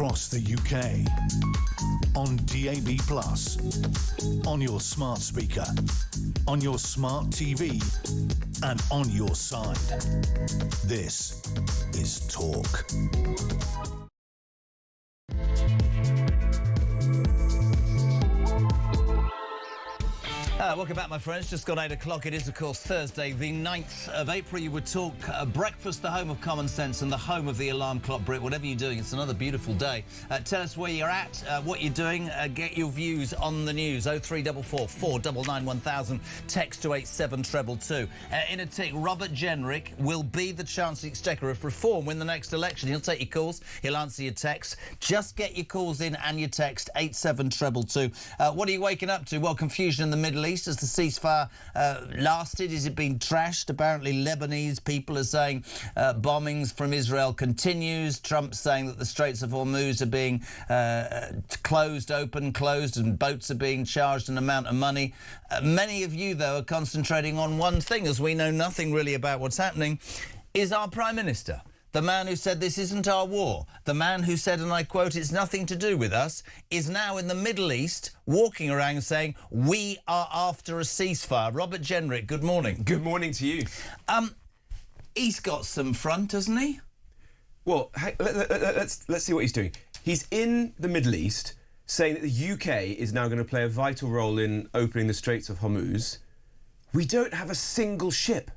across the UK, on DAB+, on your smart speaker, on your smart TV, and on your side. This is Talk. Welcome back, my friends. Just got 8 o'clock. It is, of course, Thursday, the 9th of April. You would talk breakfast, the home of common sense and the home of the alarm clock Brit. Whatever you're doing, it's another beautiful day. Tell us where you're at, what you're doing. Get your views on the news. 0344 499 1000. Text to 87222. In a tick, Robert Jenrick will be the Chancellor of the Exchequer if Reform win the next election. He'll take your calls. He'll answer your texts. Just get your calls in and your text 87222. What are you waking up to? Well, confusion in the Middle East as the ceasefire lasted. Is it being trashed? Apparently Lebanese people are saying bombings from Israel continues. Trump saying that the Straits of Hormuz are being closed, and boats are being charged an amount of money. Many of you, though, are concentrating on one thing, as we know nothing really about what's happening, is our Prime Minister. The man who said this isn't our war, the man who said, and I quote, it's nothing to do with us, is now in the Middle East walking around saying, we are after a ceasefire. Robert Jenrick, good morning. Good morning to you. He's got some front, hasn't he? Well, let's see what he's doing. He's in the Middle East saying that the UK is now going to play a vital role in opening the Straits of Hormuz. We don't have a single ship.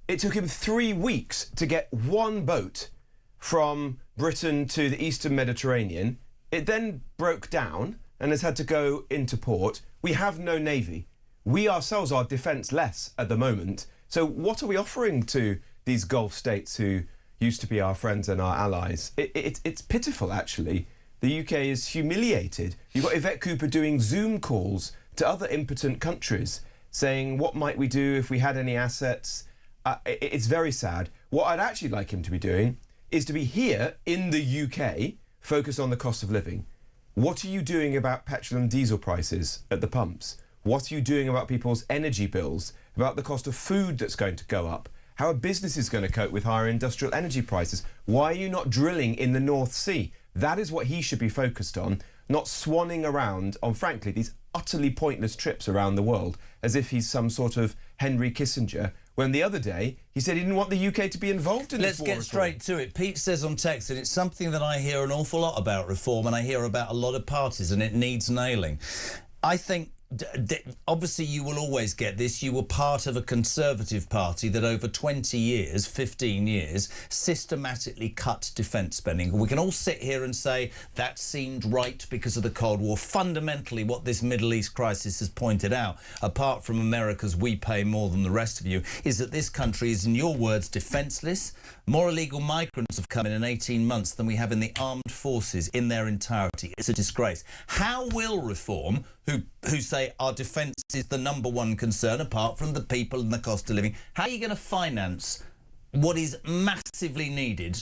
It took him 3 weeks to get one boat from Britain to the Eastern Mediterranean. It then broke down and has had to go into port. We have no navy. We ourselves are defenceless at the moment. So what are we offering to these Gulf states who used to be our friends and our allies? It's pitiful, actually. The UK is humiliated. You've got Yvette Cooper doing Zoom calls to other impotent countries saying, what might we do if we had any assets? It's very sad. What I'd actually like him to be doing is to be here in the UK, focused on the cost of living. What are you doing about petrol and diesel prices at the pumps? What are you doing about people's energy bills, about the cost of food that's going to go up? How are businesses going to cope with higher industrial energy prices? Why are you not drilling in the North Sea? That is what he should be focused on, not swanning around on, frankly, these utterly pointless trips around the world as if he's some sort of Henry Kissinger, when the other day he said he didn't want the UK to be involved in this war. Let's get straight to it. Pete says on text, and it's something that I hear an awful lot about Reform, and I hear about a lot of parties, and it needs nailing. I think obviously you will always get this. You were part of a Conservative Party that over 20 years, 15 years, systematically cut defence spending. We can all sit here and say that seemed right because of the Cold War. Fundamentally, what this Middle East crisis has pointed out, apart from America's we pay more than the rest of you, is that this country is, in your words, defenceless. More illegal migrants have come in 18 months than we have in the armed forces in their entirety. It's a disgrace. How will Reform, who say our defence is the #1 concern, apart from the people and the cost of living, how are you going to finance what is massively needed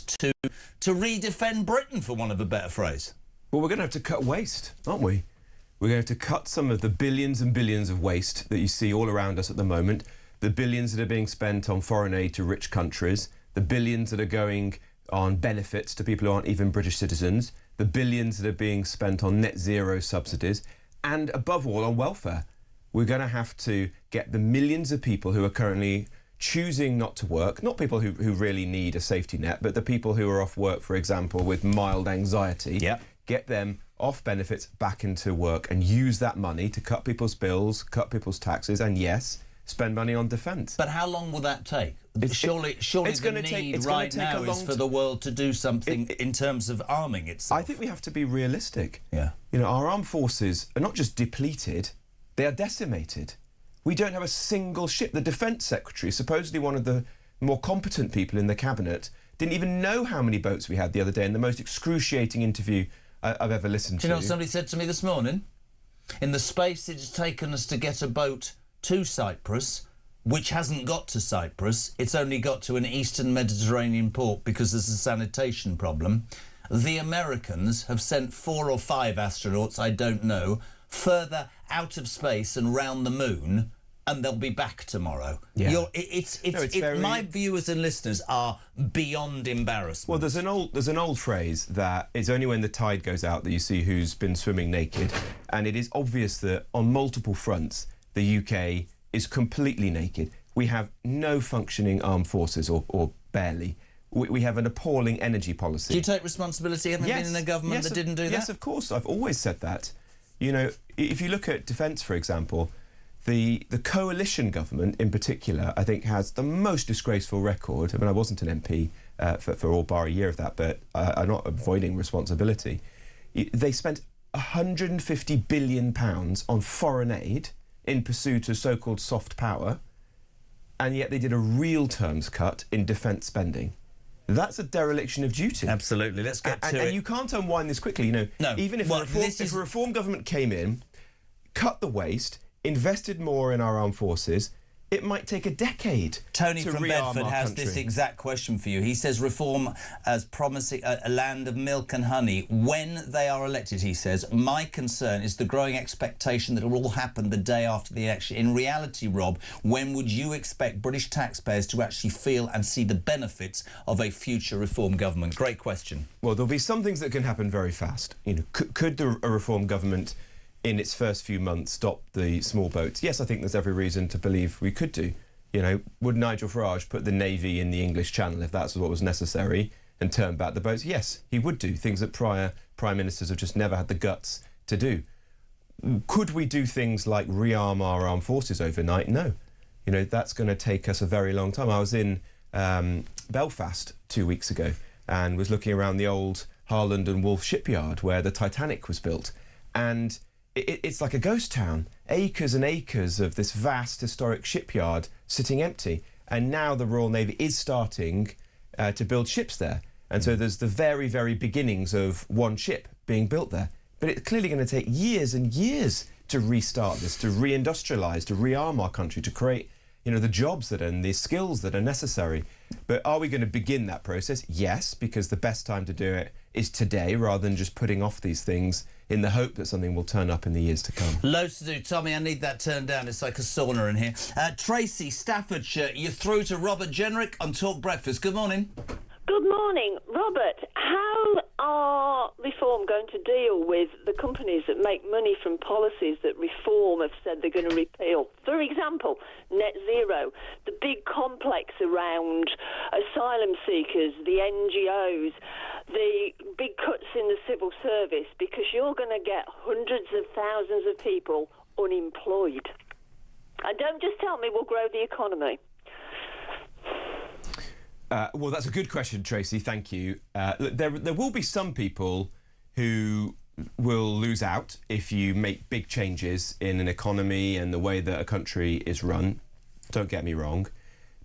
to re-defend Britain, for want of a better phrase? Well, we're going to have to cut waste, aren't we? We're going to have to cut some of the billions and billions of waste that you see all around us at the moment, the billions that are being spent on foreign aid to rich countries, the billions that are going on benefits to people who aren't even British citizens, the billions that are being spent on net zero subsidies, and above all on welfare. We're going to have to get the millions of people who are currently choosing not to work, not people who really need a safety net, but the people who are off work, for example, with mild anxiety, get them off benefits back into work and use that money to cut people's bills, cut people's taxes, and yes, spend money on defence. But how long will that take? Surely the need right now is for the world to do something in terms of arming itself. I think we have to be realistic. Yeah. You know, our armed forces are not just depleted, they are decimated. We don't have a single ship. The Defence Secretary, supposedly one of the more competent people in the Cabinet, didn't even know how many boats we had the other day in the most excruciating interview I've ever listened to. Do you know what somebody said to me this morning? In the space it's taken us to get a boat to Cyprus, which hasn't got to Cyprus, it's only got to an Eastern Mediterranean port because there's a sanitation problem. The Americans have sent 4 or 5 astronauts, I don't know, further out of space and round the moon and they'll be back tomorrow. Yeah. My viewers and listeners are beyond embarrassment. Well, there's an old phrase that it's only when the tide goes out that you see who's been swimming naked, and it is obvious that on multiple fronts the UK is completely naked. We have no functioning armed forces, or barely. We have an appalling energy policy. Do you take responsibility, having been in a government that didn't do that? Yes, of course. I've always said that. You know, if you look at defence, for example, the coalition government in particular, I think, has the most disgraceful record. I mean, I wasn't an MP for all bar a year of that, but I'm not avoiding responsibility. They spent £150 billion on foreign aid in pursuit of so-called soft power, and yet they did a real terms cut in defence spending. That's a dereliction of duty. Absolutely. Let's get to it. And you can't unwind this quickly. You know, even if a reform government came in, cut the waste, invested more in our armed forces, it might take a decade. Tony to from rearm Bedford our has country. this exact question for you. He says reform as promising a land of milk and honey. When they are elected, he says, my concern is the growing expectation that it will all happen the day after the election. In reality, Rob, when would you expect British taxpayers to actually feel and see the benefits of a future reform government? Great question. Well, there'll be some things that can happen very fast. You know, could a reform government in its first few months stop the small boats? Yes, I think there's every reason to believe we could do. You know, would Nigel Farage put the Navy in the English Channel if that's what was necessary and turn back the boats? Yes, he would do, things that prior Prime Ministers have just never had the guts to do. Could we do things like rearm our armed forces overnight? No. You know, that's going to take us a very long time. I was in Belfast 2 weeks ago and was looking around the old Harland and Wolff shipyard where the Titanic was built, and it's like a ghost town. Acres and acres of this vast historic shipyard sitting empty. And now the Royal Navy is starting to build ships there. And so there's the very, very beginnings of one ship being built there. But it's clearly going to take years and years to restart this, to reindustrialise, to rearm our country, to create, you know, the jobs that are and the skills that are necessary. But are we going to begin that process? Yes, because the best time to do it is today, rather than just putting off these things in the hope that something will turn up in the years to come. Loads to do. Tommy, I need that turned down. It's like a sauna in here. Tracy, Staffordshire, you're through to Robert Jenrick on Talk Breakfast. Good morning. Good morning. Robert, how are Reform going to deal with the companies that make money from policies that Reform have said they're going to repeal? For example, net zero, the big complex around asylum seekers, the NGOs, the big cuts in the civil service, because you're going to get hundreds of thousands of people unemployed. And don't just tell me we'll grow the economy. Well, that's a good question, Tracy. Thank you. There will be some people who will lose out if you make big changes in an economy and the way that a country is run. Don't get me wrong.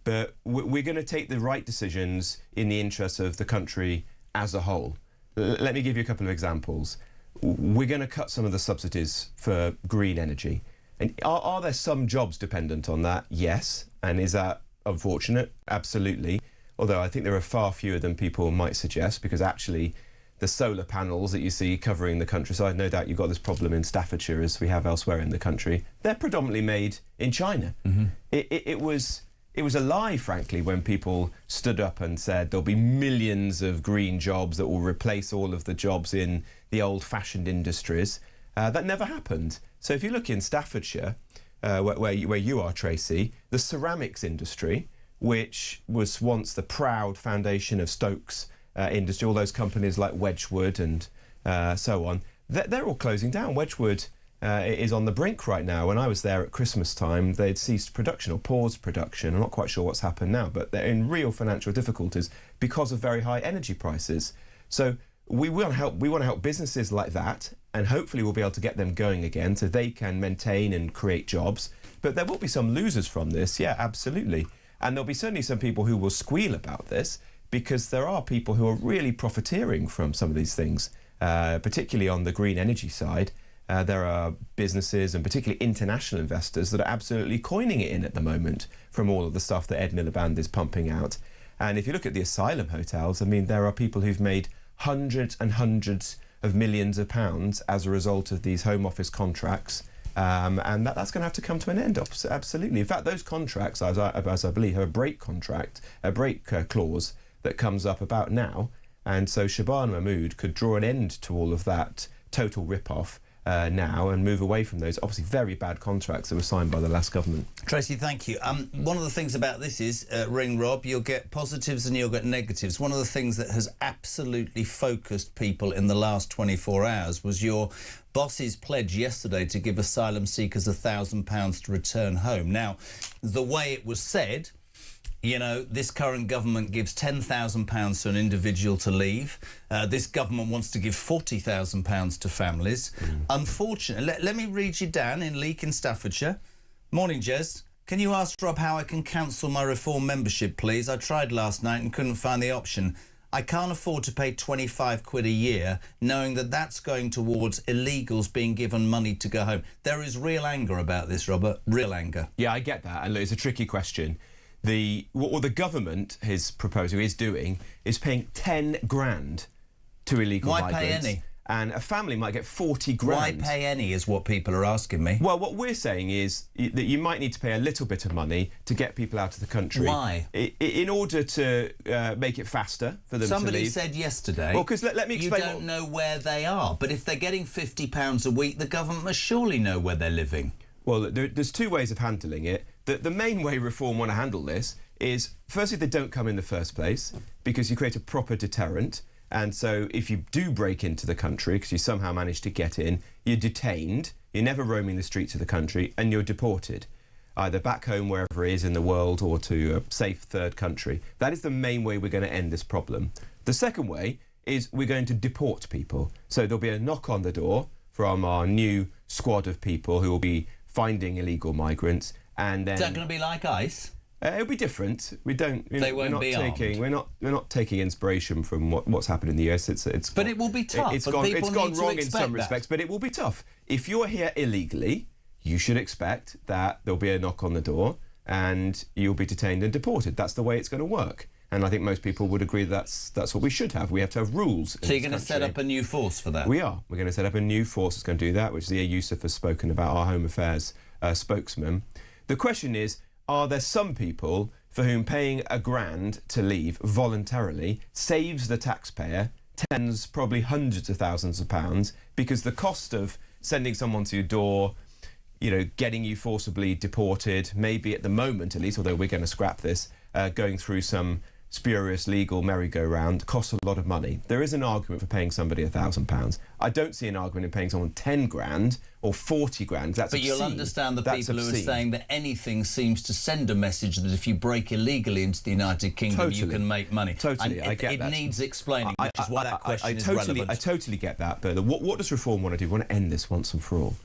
But we're going to take the right decisions in the interests of the country as a whole. Let me give you a couple of examples. We're going to cut some of the subsidies for green energy. And are there some jobs dependent on that? Yes. And is that unfortunate? Absolutely. Although I think there are far fewer than people might suggest, because actually the solar panels that you see covering the countryside, no doubt you've got this problem in Staffordshire as we have elsewhere in the country, they're predominantly made in China. Mm-hmm. It was a lie, frankly, when people stood up and said there'll be millions of green jobs that will replace all of the jobs in the old-fashioned industries. That never happened. So if you look in Staffordshire, where you are, Tracy, the ceramics industry, which was once the proud foundation of Stokes industry, all those companies like Wedgwood and so on, they're all closing down. Wedgwood is on the brink right now. When I was there at Christmas time, they'd ceased production or paused production. I'm not quite sure what's happened now, but they're in real financial difficulties because of very high energy prices. So we want to help businesses like that, and hopefully we'll be able to get them going again so they can maintain and create jobs. But there will be some losers from this, yeah, absolutely. And there'll be certainly some people who will squeal about this, because there are people who are really profiteering from some of these things, particularly on the green energy side. There are businesses and particularly international investors that are absolutely coining it in at the moment from all of the stuff that Ed Miliband is pumping out. And if you look at the asylum hotels, I mean, there are people who've made hundreds and hundreds of millions of pounds as a result of these Home Office contracts. And that's going to have to come to an end, absolutely. In fact, those contracts, as I believe, have a break clause that comes up about now. And so Shabana Mahmood could draw an end to all of that total rip-off now and move away from those obviously very bad contracts that were signed by the last government. Tracy, thank you. One of the things about this is, Ring Rob, you'll get positives and you'll get negatives. One of the things that has absolutely focused people in the last 24 hours was your boss's pledge yesterday to give asylum seekers £1,000 to return home. Now, the way it was said, you know, this current government gives £10,000 to an individual to leave. This government wants to give £40,000 to families. Unfortunately, let me read you Dan in Leek in Staffordshire. Morning, Jez. Can you ask Rob how I can cancel my Reform membership, please? I tried last night and couldn't find the option. I can't afford to pay 25 quid a year, knowing that that's going towards illegals being given money to go home. There is real anger about this, Robert. Real anger. Yeah, I get that. And look, it's a tricky question. What the government is proposing, is doing, is paying 10 grand to illegal migrants. Why pay any? And a family might get 40 grand. Why pay any is what people are asking me. Well, what we're saying is that you might need to pay a little bit of money to get people out of the country. Why? In order to make it faster for them to leave. Somebody said yesterday, well, because let me explain. You don't know where they are, but if they're getting £50 a week, the government must surely know where they're living. Well, there's two ways of handling it. The main way Reform want to handle this is, firstly, they don't come in the first place, because you create a proper deterrent. And so if you do break into the country, because you somehow manage to get in, you're detained, you're never roaming the streets of the country, and you're deported, either back home, wherever it is in the world, or to a safe third country. That is the main way we're going to end this problem. The second way is we're going to deport people. So there'll be a knock on the door from our new squad of people who will be finding illegal migrants. And then, is that going to be like ICE? It'll be different. We don't. They won't be armed. We're not taking inspiration from what's happened in the US. But it will be tough. It's gone wrong in some respects, but it will be tough. If you're here illegally, you should expect that there'll be a knock on the door and you'll be detained and deported. That's the way it's going to work. And I think most people would agree that's what we should have. We have to have rules. So you're going to set up a new force for that? We are. We're going to set up a new force that's going to do that, which the Yusuf has spoken about, our Home Affairs spokesman. The question is, are there some people for whom paying £1,000 to leave voluntarily saves the taxpayer tens, probably hundreds of thousands of pounds, because the cost of sending someone to your door, you know, getting you forcibly deported, maybe at the moment at least, although we're going to scrap this, going through some spurious legal merry-go-round, costs a lot of money. There is an argument for paying somebody £1,000. I don't see an argument in paying someone 10 grand or 40 grand. That's obscene. But you'll understand the people who are saying that anything seems to send a message that if you break illegally into the United Kingdom, you can make money. Totally, I get that. It needs explaining, which is why that question is relevant. I totally get that, but what does Reform want to do? We want to end this once and for all.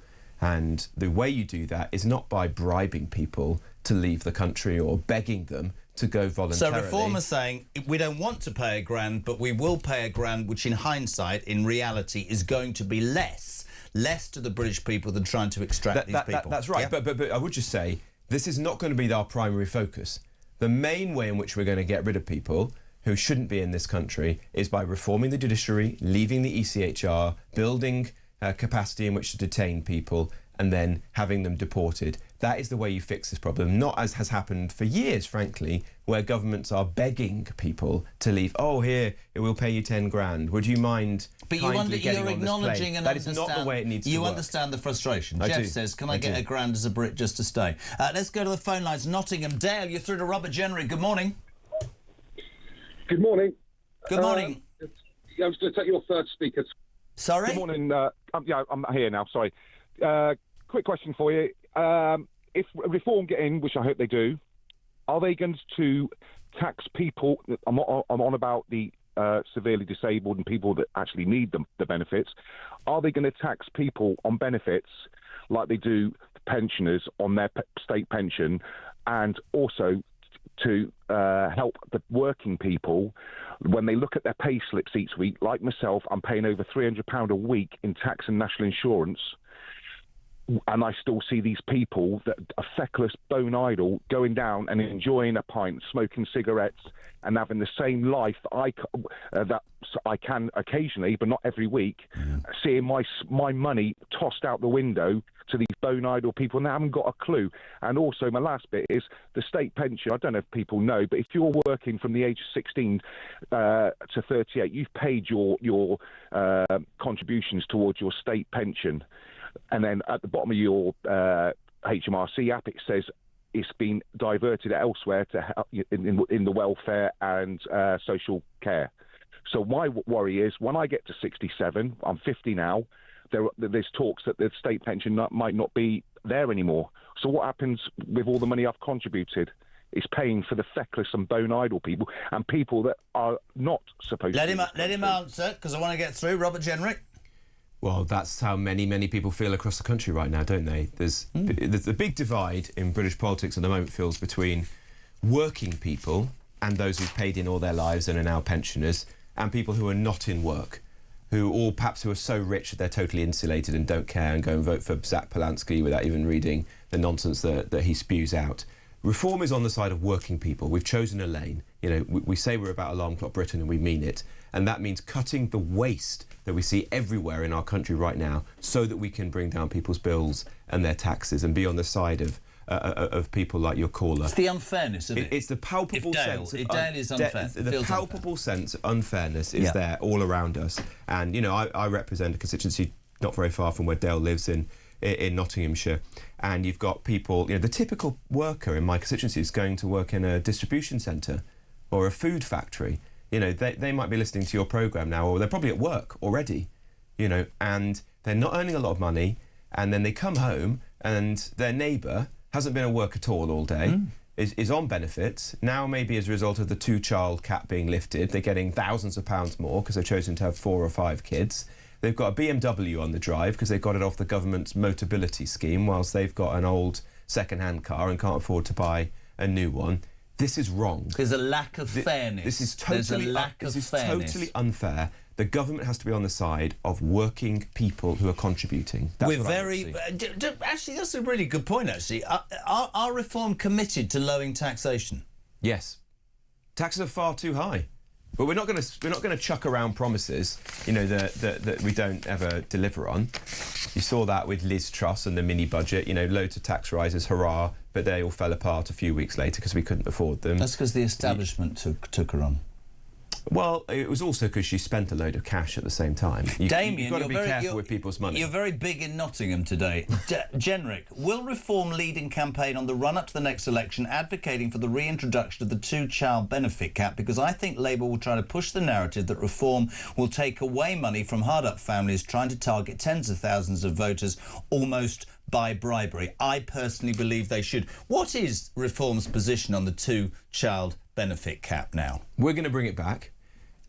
And the way you do that is not by bribing people to leave the country or begging them to go voluntarily. So Reform are saying, we don't want to pay £1,000, but we will pay £1,000, which in hindsight, in reality, is going to be less to the British people than trying to extract these people. That's right, yeah? but I would just say, this is not going to be our primary focus. The main way in which we're going to get rid of people who shouldn't be in this country is by reforming the judiciary, leaving the ECHR, building capacity in which to detain people, and then having them deported. That is the way you fix this problem, not as has happened for years, frankly, where governments are begging people to leave. Oh, here, we'll pay you 10 grand. Would you mind kindly getting on this plane? That is not the way it needs to work. You understand the frustration. Jeff says, can I get £1,000 as a Brit just to stay? Let's go to the phone lines. Nottingham. Dale, you're through to Robert Jenrick. Good morning. Good morning. Good morning. I was going to take your third speaker. Sorry? Good morning. Yeah, I'm here now. Sorry. Quick question for you. If Reform get in, which I hope they do, are they going to tax people? I'm on about the severely disabled and people that actually need the benefits. Are they going to tax people on benefits like they do pensioners on their state pension, and also to help the working people when they look at their pay slips each week? Like myself, I'm paying over £300 a week in tax and national insurance. And I still see these people that are feckless, bone idle, going down and enjoying a pint, smoking cigarettes, and having the same life that I can occasionally, but not every week. Seeing my money tossed out the window to these bone idle people, and they haven't got a clue. And also, my last bit is the state pension. I don't know if people know, but if you're working from the age of 16 to 38, you've paid your contributions towards your state pension. And then at the bottom of your HMRC app, it says it's been diverted elsewhere to help in the welfare and social care. So my worry is when I get to 67, I'm 50 now, there's talks that the state pension might not be there anymore. So what happens with all the money I've contributed? It's paying for the feckless and bone idle people and people that are not supposed to. Let him answer, because I want to get through. Robert Jenrick. Well, that's how many people feel across the country right now, don't they? There's the big divide in British politics at the moment feels between working people and those who've paid in all their lives and are now pensioners, and people who are not in work, who are so rich that they're totally insulated and don't care and go and vote for Zach Polanski without even reading the nonsense that he spews out. Reform is on the side of working people. We've chosen a lane. You know, we say we're about alarm clock Britain, and we mean it. And that means cutting the waste that we see everywhere in our country right now so that we can bring down people's bills and their taxes and be on the side of people like your caller. It's the unfairness, isn't it? It's the palpable sense. If Dale is unfair. The palpable sense of unfairness is there all around us. And, you know, I represent a constituency not very far from where Dale lives in Nottinghamshire, and you've got people, you know, the typical worker in my constituency is going to work in a distribution centre or a food factory. You know, they might be listening to your programme now, or they're probably at work already, you know, and they're not earning a lot of money, and then they come home and their neighbour hasn't been at work at all day, is on benefits. Now maybe as a result of the 2-child cap being lifted, they're getting thousands of pounds more because they've chosen to have 4 or 5 kids. They've got a BMW on the drive because they got it off the government's Motability scheme, whilst they've got an old second-hand car and can't afford to buy a new one. This is wrong. There's a lack of fairness. This is totally totally unfair. The government has to be on the side of working people who are contributing. That's actually, that's a really good point, actually. Are Reform committed to lowering taxation? Yes. Taxes are far too high. But we're not going to chuck around promises, you know, that we don't ever deliver on. You saw that with Liz Truss and the mini budget, you know, loads of tax rises, hurrah, but they all fell apart a few weeks later because we couldn't afford them. That's because the establishment took her on. Well, it was also because she spent a load of cash at the same time. Damien, you've got to be careful with people's money. You're very big in Nottingham today. Jenrick, will Reform lead in campaign on the run-up to the next election advocating for the reintroduction of the 2-child benefit cap? Because I think Labour will try to push the narrative that Reform will take away money from hard-up families trying to target tens of thousands of voters almost by bribery. I personally believe they should. What is Reform's position on the 2-child benefit cap now? We're going to bring it back.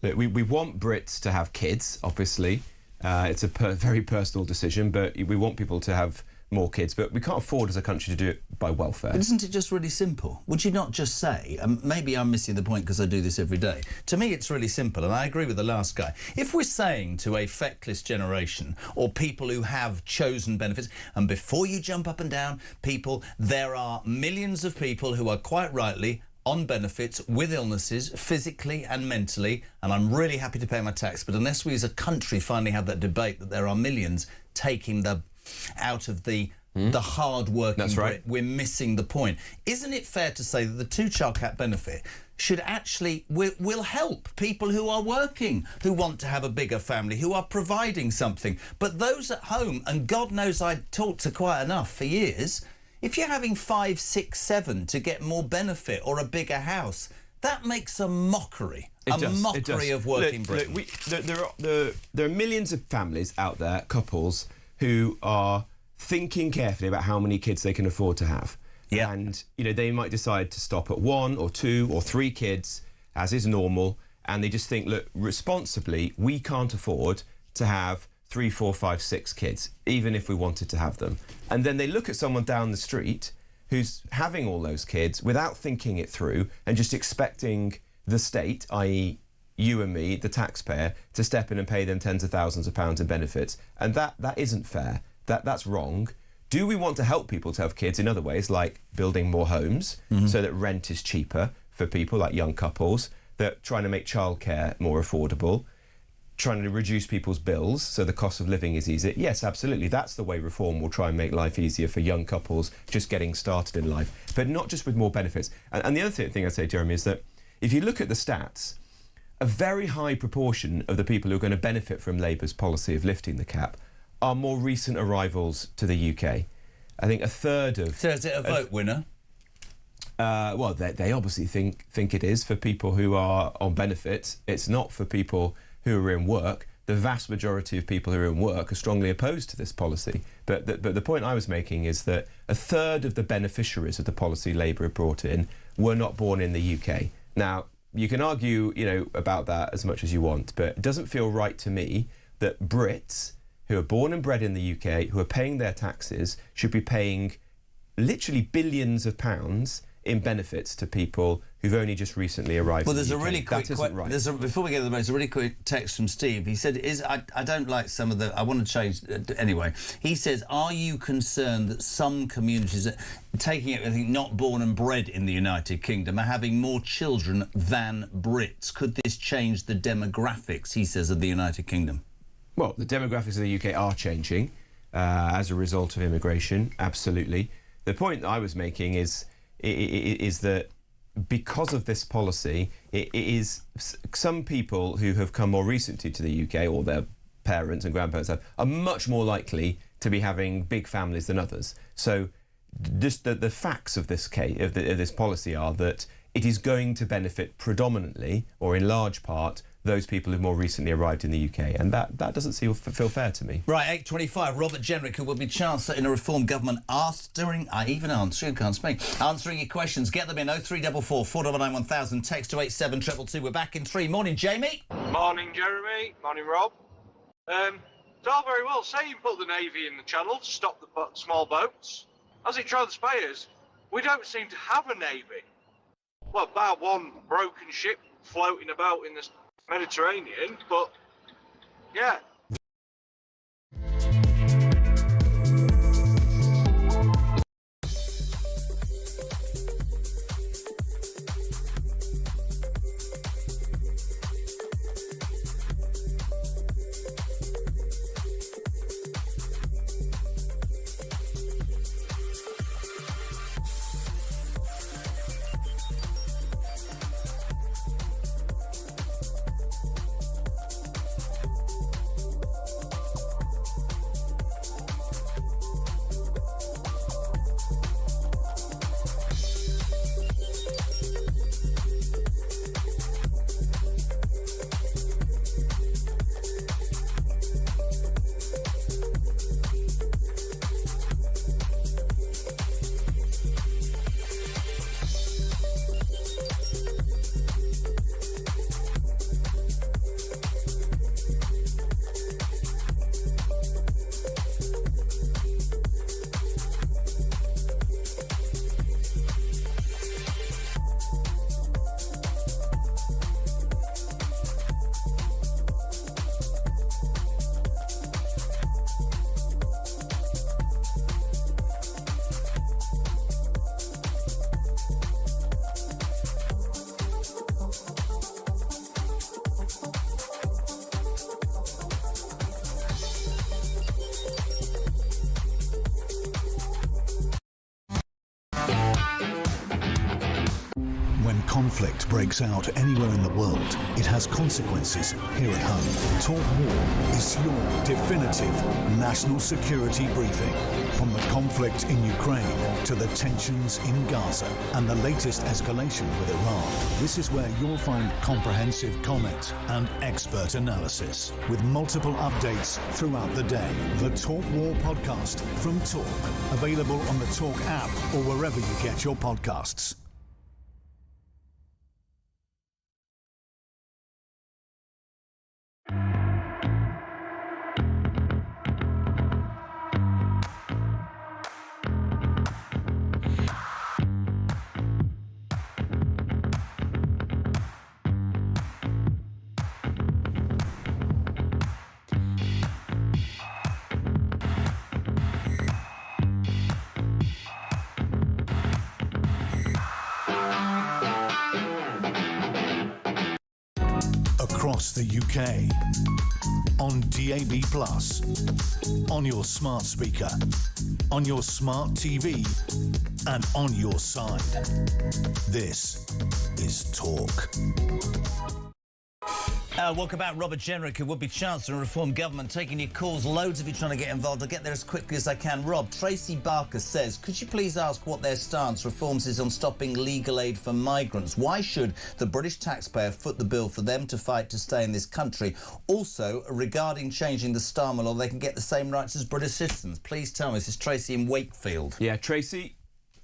Look, we want Brits to have kids, obviously. It's a very personal decision, but we want people to have more kids. But we can't afford as a country to do it by welfare. But isn't it just really simple? Would you not just say, maybe I'm missing the point because I do this every day. To me, it's really simple, and I agree with the last guy. If we're saying to a feckless generation or people who have chosen benefits, and before you jump up and down, people, there are millions of people who are quite rightly on benefits with illnesses, physically and mentally, and I'm really happy to pay my tax, but unless we as a country finally have that debate that there are millions taking out of the hard-working That's right. Brit, we're missing the point. Isn't it fair to say that the 2-child cap benefit should actually will help people who are working, who want to have a bigger family, who are providing something, but those at home, and God knows I talked to quite enough for years, if you're having 5, 6, 7 to get more benefit or a bigger house, that makes a mockery. Mockery of working Britain. There are millions of families out there, couples, who are thinking carefully about how many kids they can afford to have. Yeah. And, you know, they might decide to stop at 1 or 2 or 3 kids, as is normal, and they just think, look, responsibly, we can't afford to have 3, 4, 5, 6 kids, even if we wanted to have them. And then they look at someone down the street who's having all those kids without thinking it through and just expecting the state, i.e. you and me, the taxpayer, to step in and pay them tens of thousands of pounds in benefits. And that isn't fair. That's wrong. Do we want to help people to have kids in other ways, like building more homes so that rent is cheaper for people like young couples, that trying to make childcare more affordable, trying to reduce people's bills so the cost of living is easier? Yes, absolutely. That's the way reform will try and make life easier for young couples just getting started in life, but not just with more benefits. And the other thing I'd say, Jeremy, is that if you look at the stats, a very high proportion of the people who are going to benefit from Labour's policy of lifting the cap are more recent arrivals to the UK. I think a third of... So is it a vote winner? Well, they obviously think it is for people who are on benefits. It's not for people who are in work. The vast majority of people who are in work are strongly opposed to this policy. But the point I was making is that a third of the beneficiaries of the policy Labour have brought in were not born in the UK. Now, you can argue, about that as much as you want, but it doesn't feel right to me that Brits who are born and bred in the UK, who are paying their taxes, should be paying literally billions of pounds in benefits to people who've only just recently arrived. Well, in there's the a UK. really quick. Before we get to the there's a really quick text from Steve. He said, I don't like some of the. I want to change anyway." He says, "Are you concerned that some communities, taking it, I think, not born and bred in the United Kingdom, are having more children than Brits? Could this change the demographics?" He says, of the United Kingdom. Well, the demographics of the UK are changing as a result of immigration. Absolutely. The point that I was making is that because of this policy, it is some people who have come more recently to the UK, or their parents and grandparents are much more likely to be having big families than others. So just the facts of this case, of this policy, are that it is going to benefit predominantly, or in large part, those people who've more recently arrived in the UK, and that doesn't feel fair to me. Right, 8:25. Robert Jenrick, who will be Chancellor in a Reform government, answering your questions. Get them in 0344 499 1000. Text to 87222. We're back in 3. Morning, Jamie. Morning, Jeremy. Morning, Rob. It's all very well saying put the Navy in the Channel to stop the small boats. As it transpires, we don't seem to have a Navy. Well, bar one broken ship floating about in the Mediterranean, but yeah. Conflict breaks out anywhere in the world, it has consequences here at home. Talk War is your definitive national security briefing. From the conflict in Ukraine to the tensions in Gaza and the latest escalation with Iran, this is where you'll find comprehensive comment and expert analysis with multiple updates throughout the day. The Talk War podcast from Talk, available on the Talk app or wherever you get your podcasts. across the UK, on DAB+, on your smart speaker, on your smart TV, and on your side. This is Talk. Welcome back. Robert Jenrick, who would be Chancellor and Reform Government, taking your calls. Loads of you trying to get involved. I'll get there as quickly as I can. Rob, Tracy Barker says, could you please ask what their stance, Reforms, is on stopping legal aid for migrants? Why should the British taxpayer foot the bill for them to fight to stay in this country? Also, regarding changing the Starmer law, they can get the same rights as British citizens. Please tell me. This is Tracy in Wakefield. Yeah, Tracy,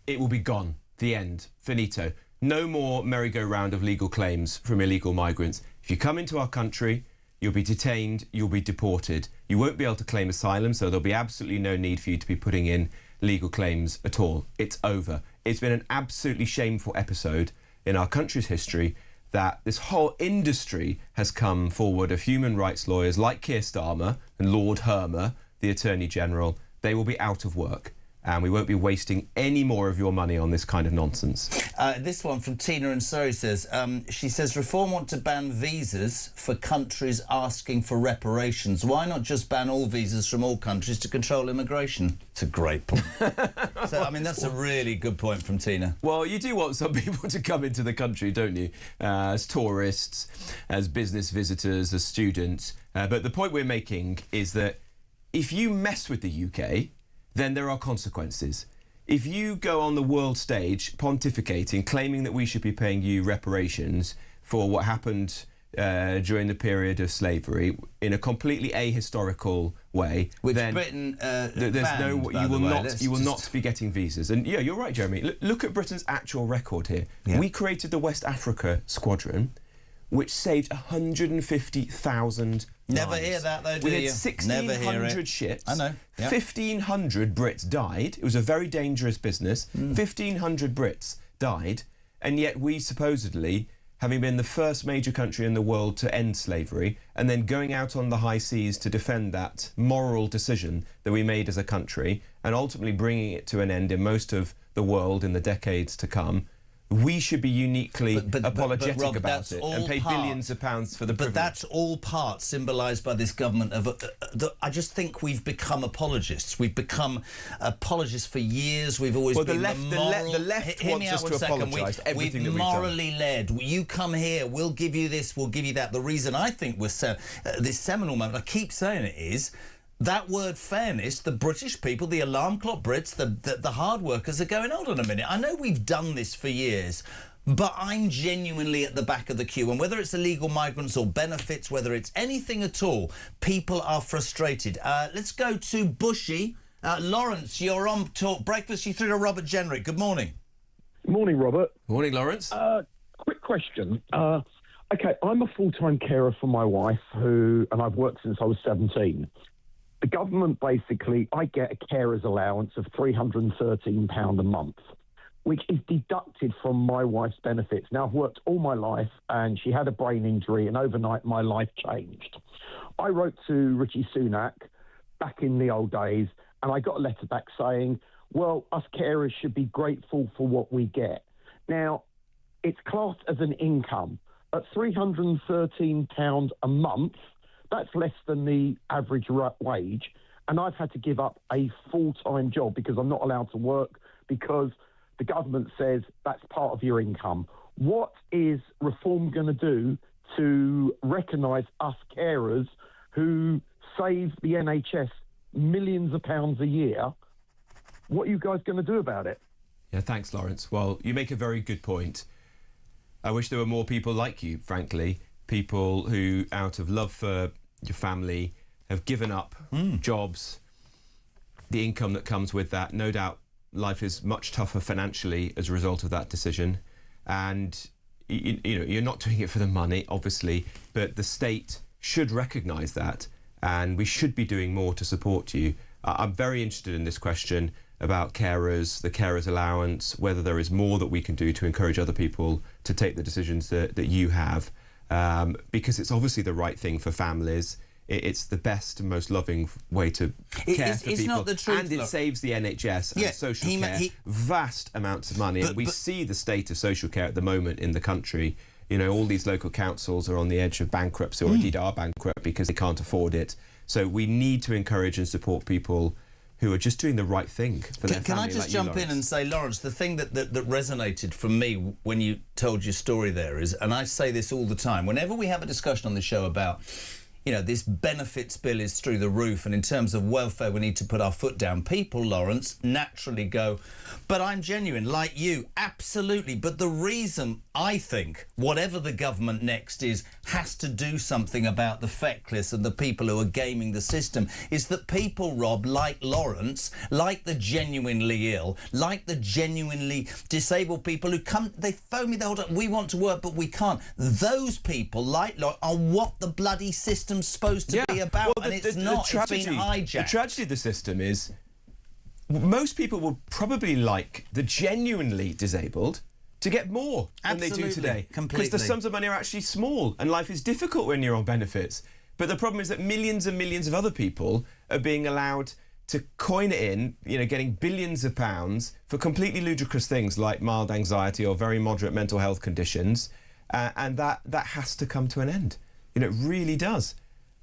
it will be gone. The end. Finito. No more merry-go-round of legal claims from illegal migrants. If you come into our country, you'll be detained, you'll be deported. You won't be able to claim asylum, so there'll be absolutely no need for you to be putting in legal claims at all. It's over. It's been an absolutely shameful episode in our country's history that this whole industry has come forward of human rights lawyers like Keir Starmer and Lord Hermer, the Attorney General. They will be out of work. And we won't be wasting any more of your money on this kind of nonsense. This one from Tina in Surrey says, she says, Reform want to ban visas for countries asking for reparations. Why not just ban all visas from all countries to control immigration? It's a great point. So, I mean, that's a really good point from Tina. Well, you do want some people to come into the country, don't you? As tourists, as business visitors, as students. But the point we're making is that if you mess with the UK, then there are consequences. If you go on the world stage pontificating, claiming that we should be paying you reparations for what happened during the period of slavery in a completely ahistorical way, which then Britain there's banned, you will not be getting visas. And yeah, you're right, Jeremy. Look at Britain's actual record here. Yeah. We created the West Africa Squadron, which saved 150,000 Never lives. hear that, though, do We had you? 1,600 ships. I know. Yep. 1,500 Brits died. It was a very dangerous business. 1,500 Brits died, and yet we supposedly, having been the first major country in the world to end slavery, and then going out on the high seas to defend that moral decision that we made as a country, and ultimately bringing it to an end in most of the world in the decades to come, we should be uniquely apologetic Rob, about it and pay billions of pounds for the privilege. But that's all part symbolised by this government of... I just think we've become apologists. We've become apologists for years. We've always been the left wants us to apologise for everything that we've done. We've morally led. You come here, we'll give you this, we'll give you that. The reason I think we're this seminal moment, I keep saying it, is... that word fairness, the British people, the alarm clock Brits, the hard workers are going, hold on a minute, I know we've done this for years, but I'm genuinely at the back of the queue. And whether it's illegal migrants or benefits, whether it's anything at all, people are frustrated. Let's go to Bushy. Lawrence, you're on Talk Breakfast. You through to Robert Jenrick. Good morning. Morning, Robert. Morning, Lawrence. Quick question. OK, I'm a full-time carer for my wife, and I've worked since I was 17. The government, basically, I get a carer's allowance of £313 a month, which is deducted from my wife's benefits. Now, I've worked all my life, and she had a brain injury, and overnight my life changed. I wrote to Richie Sunak back in the old days, and I got a letter back saying, well, us carers should be grateful for what we get. Now, it's classed as an income. At £313 a month, that's less than the average wage, and I've had to give up a full-time job because I'm not allowed to work because the government says that's part of your income. What is Reform going to do to recognise us carers who save the NHS millions of pounds a year? What are you guys going to do about it? Yeah, thanks, Lawrence. Well, you make a very good point. I wish there were more people like you, frankly. People who, out of love for your family, have given up jobs, the income that comes with that. No doubt life is much tougher financially as a result of that decision. And, you know, you're not doing it for the money, obviously, but the state should recognise that, and we should be doing more to support you. I'm very interested in this question about carers, the carers allowance, whether there is more that we can do to encourage other people to take the decisions that you have. Because it's obviously the right thing for families. It's the best and most loving way to care for people. Not the truth, and it saves the NHS and social care vast amounts of money. And we see the state of social care at the moment in the country You know, all these local councils are on the edge of bankruptcy, or indeed are bankrupt because they can't afford it. So we need to encourage and support people who are just doing the right thing for their family. Can I just jump in and say, Lawrence, the thing that resonated from me when you told your story there is, and I say this all the time, whenever we have a discussion on the show about, you know, this benefits bill is through the roof, and in terms of welfare we need to put our foot down, people, Lawrence, naturally go, but I'm genuine, like you, absolutely. But the reason I think whatever the government next is has to do something about the feckless and the people who are gaming the system is that people, Rob, like Lawrence, like the genuinely ill, like the genuinely disabled people who come, they phone me the whole time, we want to work but we can't. Those people, like Lawrence, are what the bloody system's supposed to be about, and it's not. It's been hijacked. The tragedy of the system is most people would probably like the genuinely disabled to get more than they do today. Because the sums of money are actually small and life is difficult when you're on benefits. But the problem is that millions and millions of other people are being allowed to coin it in, you know, getting billions of pounds for completely ludicrous things like mild anxiety or very moderate mental health conditions. And that has to come to an end. You know, it really does.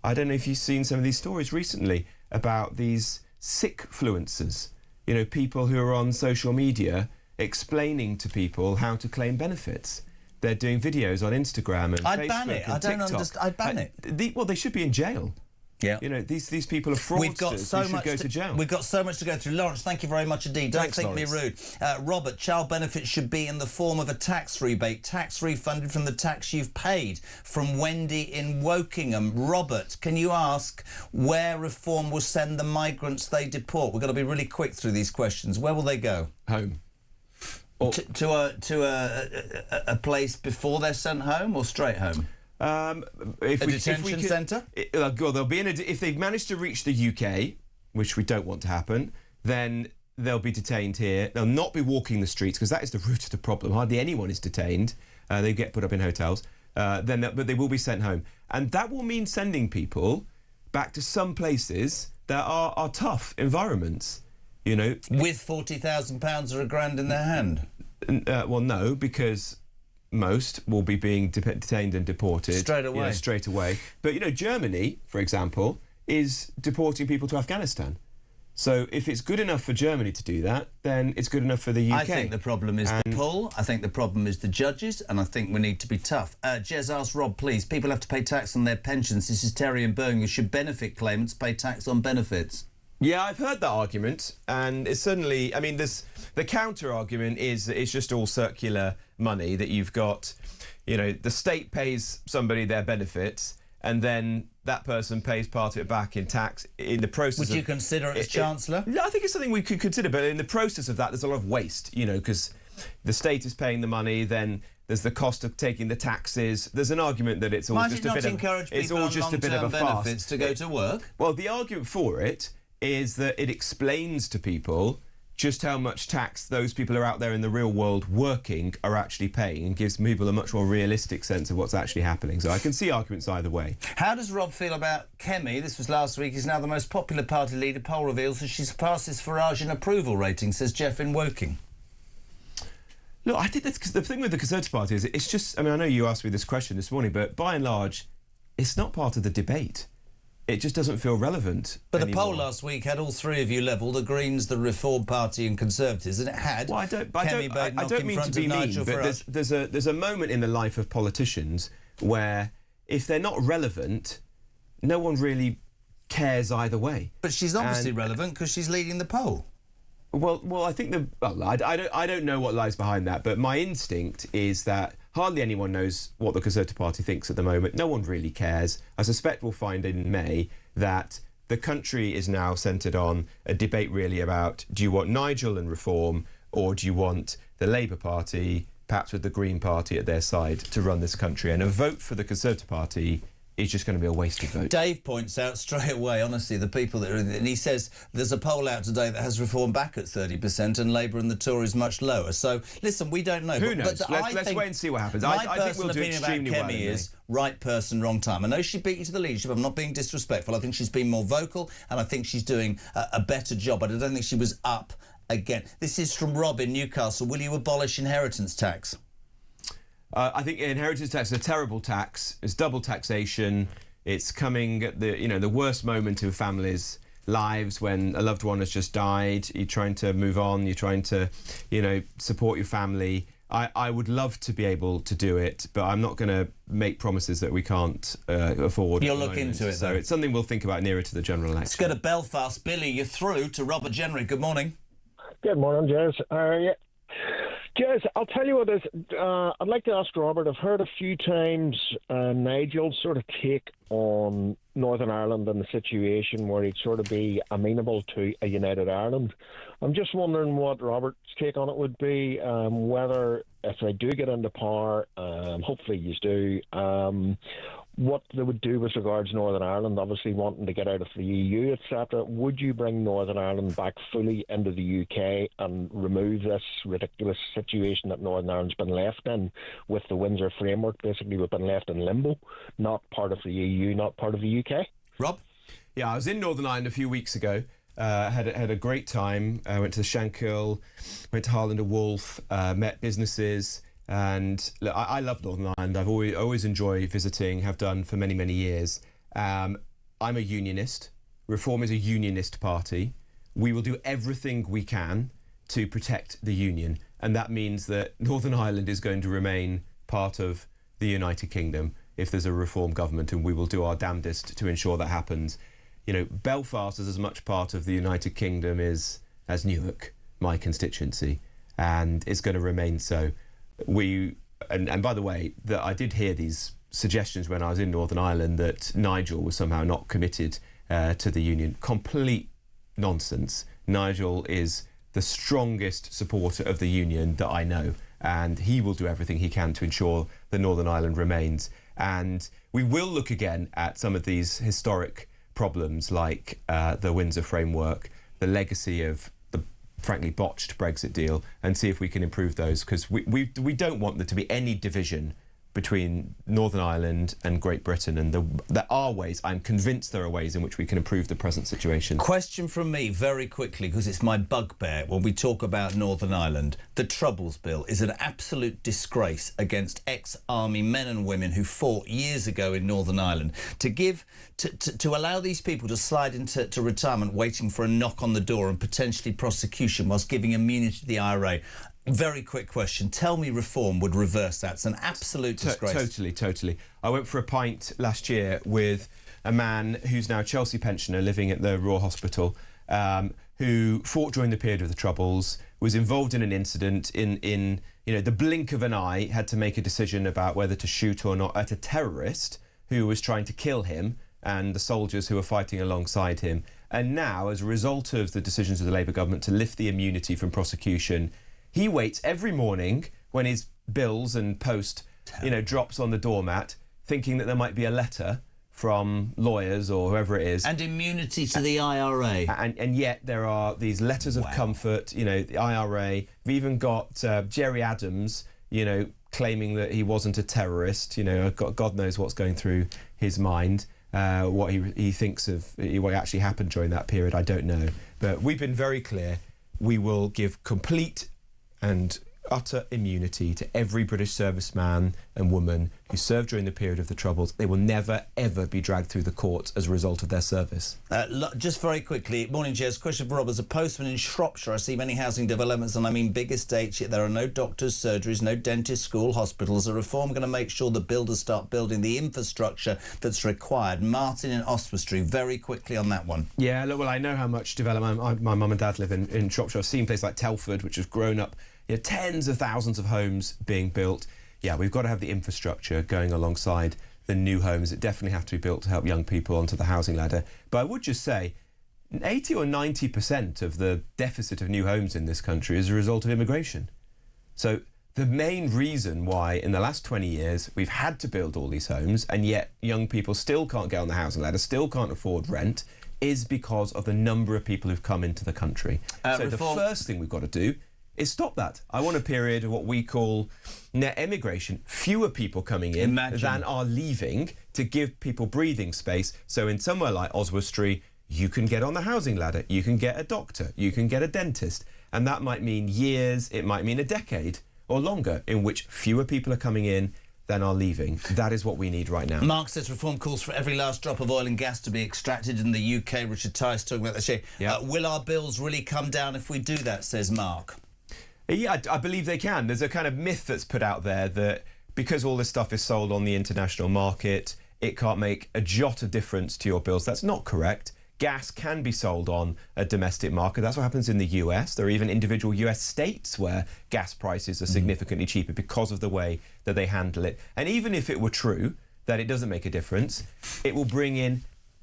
I don't know if you've seen some of these stories recently about these sickfluencers, you know, people who are on social media explaining to people how to claim benefits. They're doing videos on Instagram and Facebook. I'd ban it. I don't understand. I'd ban it. Well, they should be in jail. Yeah. You know, these people are fraudsters who should go to jail. We've got so much to go through. Lawrence, thank you very much indeed. Don't Thanks, think me rude. Robert, child benefits should be in the form of a tax rebate, tax refunded from the tax you've paid. From Wendy in Wokingham. Robert, can you ask where reform will send the migrants they deport? We've got to be really quick through these questions. Where will they go? Home. To a place before they're sent home or straight home? A detention centre? Well, they'll be in if they've managed to reach the UK, which we don't want to happen, then they'll be detained here. They'll not be walking the streets because that is the root of the problem. Hardly anyone is detained. They get put up in hotels. But they will be sent home, and that will mean sending people back to some places that are tough environments. You know, with £40,000 or £1,000 in their hand. Well, no, because most will be being detained and deported straight away. Straight away. But you know, Germany, for example, is deporting people to Afghanistan. So if it's good enough for Germany to do that, then it's good enough for the UK. I think the problem is the pull. I think the problem is the judges, and I think we need to be tough. Jez asked Rob, please. People have to pay tax on their pensions. This is Terry in Birmingham. Should benefit claimants pay tax on benefits? Yeah, I've heard that argument, and it's certainly, I mean, the counter-argument is that it's just all circular money, that you've got, you know, the state pays somebody their benefits, and then that person pays part of it back in tax in the process. Would you consider it as Chancellor? Yeah, I think it's something we could consider, but in the process of that, there's a lot of waste, you know, because the state is paying the money, then there's the cost of taking the taxes. There's an argument that it's all just a bit of it's all just a bit of a farce. Benefits to go to work? Well, the argument for it is that it explains to people just how much tax those people who are out there in the real world working are actually paying, and gives people a much more realistic sense of what's actually happening. So I can see arguments either way. How does Rob feel about Kemi? This was last week. He's now the most popular party leader. Poll reveals that she surpasses Farage in approval rating, says Jeff in Woking. Look, I think that's the thing with the Conservative Party is it's just, I mean, I know you asked me this question this morning, but by and large, it's not part of the debate. It just doesn't feel relevant. But anymore. The poll last week had all three of you level, the Greens, the Reform Party and Conservatives, and it had I don't mean to be mean, but there's a moment in the life of politicians where if they're not relevant, no one really cares either way. But she's obviously relevant because she's leading the poll. Well, I think I don't know what lies behind that, but my instinct is that hardly anyone knows what the Conservative Party thinks at the moment. No one really cares. I suspect we'll find in May that the country is now centred on a debate really about, do you want Nigel and Reform, or do you want the Labour Party, perhaps with the Green Party at their side, to run this country? And a vote for the Conservative Party is just going to be a wasted vote. Dave points out straight away, honestly, the people that are... And he says there's a poll out today that has Reform back at 30% and Labour and the Tories much lower. So, listen, we don't know. Who knows? Let's wait and see what happens. I think we'll do extremely well. My personal opinion about Kemi is right person, wrong time. I know she beat you to the leadership. I'm not being disrespectful. I think she's been more vocal and I think she's doing a better job. But I don't think she was up again. This is from Rob in Newcastle. Will you abolish inheritance tax? I think inheritance tax is a terrible tax. It's double taxation. It's coming at the worst moment in families' lives when a loved one has just died. You're trying to move on. You're trying to, support your family. I would love to be able to do it, but I'm not going to make promises that we can't afford. You'll look into it, so though. It's something we'll think about nearer to the general election. Let's go to Belfast. Billy, you're through to Robert Jenrick. Good morning. Good morning, Jez. Jez, I'll tell you what is. I'd like to ask Robert. I've heard a few times Nigel's sort of take on Northern Ireland and the situation where he'd sort of be amenable to a united Ireland. I'm just wondering what Robert's take on it would be, whether if they do get into power, hopefully you do, what they would do with regards to Northern Ireland, obviously wanting to get out of the EU, etc. Would you bring Northern Ireland back fully into the UK and remove this ridiculous situation that Northern Ireland's been left in with the Windsor framework? Basically, we've been left in limbo, not part of the EU, not part of the UK. Rob? Yeah, I was in Northern Ireland a few weeks ago. Had a great time. Went to the Shankill, went to Harland and Wolff, met businesses. And look, I love Northern Ireland. I've always enjoyed visiting, have done for many, many years. I'm a unionist. Reform is a unionist party. We will do everything we can to protect the union. And that means that Northern Ireland is going to remain part of the United Kingdom if there's a Reform government, and we will do our damnedest to ensure that happens. Belfast is as much part of the United Kingdom as Newark, my constituency, and it's going to remain so. And by the way, that I did hear these suggestions when I was in Northern Ireland that Nigel was somehow not committed to the union. Complete nonsense. Nigel is the strongest supporter of the union that I know, and he will do everything he can to ensure that Northern Ireland remains. And we will look again at some of these historic problems like the Windsor framework, the legacy of frankly botched Brexit deal, and see if we can improve those, because we don't want there to be any division between Northern Ireland and Great Britain, and there are ways, I'm convinced there are ways in which we can improve the present situation. Question from me very quickly, because it's my bugbear when we talk about Northern Ireland. The Troubles Bill is an absolute disgrace against ex-army men and women who fought years ago in Northern Ireland. To allow these people to slide into retirement waiting for a knock on the door and potentially prosecution whilst giving immunity to the IRA. Very quick question. Tell me Reform would reverse that. It's an absolute disgrace. Totally. I went for a pint last year with a man who's now a Chelsea pensioner living at the Royal Hospital, who fought during the period of the Troubles, was involved in an incident in the blink of an eye, had to make a decision about whether to shoot or not at a terrorist who was trying to kill him and the soldiers who were fighting alongside him. And now, as a result of the decisions of the Labour government to lift the immunity from prosecution, he waits every morning when his bills and post, drops on the doormat, thinking that there might be a letter from lawyers or whoever it is. And immunity to the IRA. And yet there are these letters of comfort, the IRA. We've even got Jerry Adams, claiming that he wasn't a terrorist. God knows what's going through his mind. What he thinks of what actually happened during that period, I don't know. But we've been very clear. We will give complete and utter immunity to every British serviceman and woman who served during the period of the Troubles. They will never, ever be dragged through the courts as a result of their service. Just very quickly, morning, Jez. Question for Rob. As a postman in Shropshire, I see many housing developments, and I mean big estates, yet there are no doctors, surgeries, no dentists, school, hospitals. Are Reform going to make sure that builders start building the infrastructure that's required? Martin in Oswestry, very quickly on that one. Yeah, look, well, I know how much development. My mum and dad live in Shropshire. I've seen places like Telford, which has grown up, tens of thousands of homes being built. Yeah, we've got to have the infrastructure going alongside the new homes that definitely have to be built to help young people onto the housing ladder. But I would just say 80 or 90% of the deficit of new homes in this country is a result of immigration. So the main reason why in the last 20 years we've had to build all these homes and yet young people still can't get on the housing ladder, still can't afford rent, is because of the number of people who've come into the country. So the first thing we've got to do is stop that. I want a period of what we call net emigration, fewer people coming in than are leaving, to give people breathing space. So in somewhere like Oswestry, you can get on the housing ladder, you can get a doctor, you can get a dentist, and that might mean years, it might mean a decade or longer, in which fewer people are coming in than are leaving. That is what we need right now. Mark says reform calls for every last drop of oil and gas to be extracted in the UK. Richard Tyers talking about that. Will our bills really come down if we do that, says Mark? Yeah, I believe they can. There's a kind of myth that's put out there that because all this stuff is sold on the international market, it can't make a jot of difference to your bills. That's not correct. Gas can be sold on a domestic market. That's what happens in the US. There are even individual US states where gas prices are significantly cheaper because of the way that they handle it. And even if it were true that it doesn't make a difference, it will bring in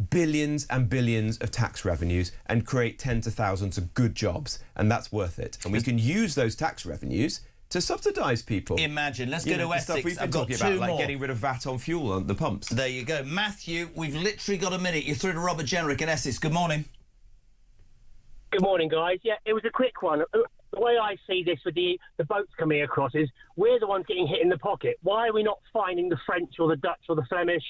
billions and billions of tax revenues and create tens of thousands of good jobs. And that's worth it. And we can use those tax revenues to subsidise people. Imagine. Let's go to Essex. Stuff we've been I've got talking two about, like more. getting rid of VAT on fuel on the pumps. There you go. Matthew, we've literally got a minute. You're through to Robert Jenrick in Essex. Good morning. Good morning, guys. Yeah, it was a quick one. The way I see this with the boats coming across is we're the ones getting hit in the pocket. Why are we not fining the French or the Dutch or the Flemish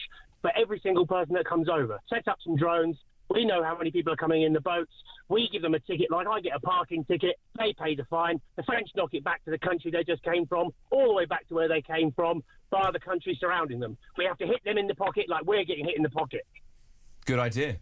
for every single person that comes over? Set up some drones. We know how many people are coming in the boats. We give them a ticket, like I get a parking ticket. They pay the fine. The French knock it back to the country they just came from, all the way back to where they came from, via the country surrounding them. We have to hit them in the pocket like we're getting hit in the pocket. Good idea.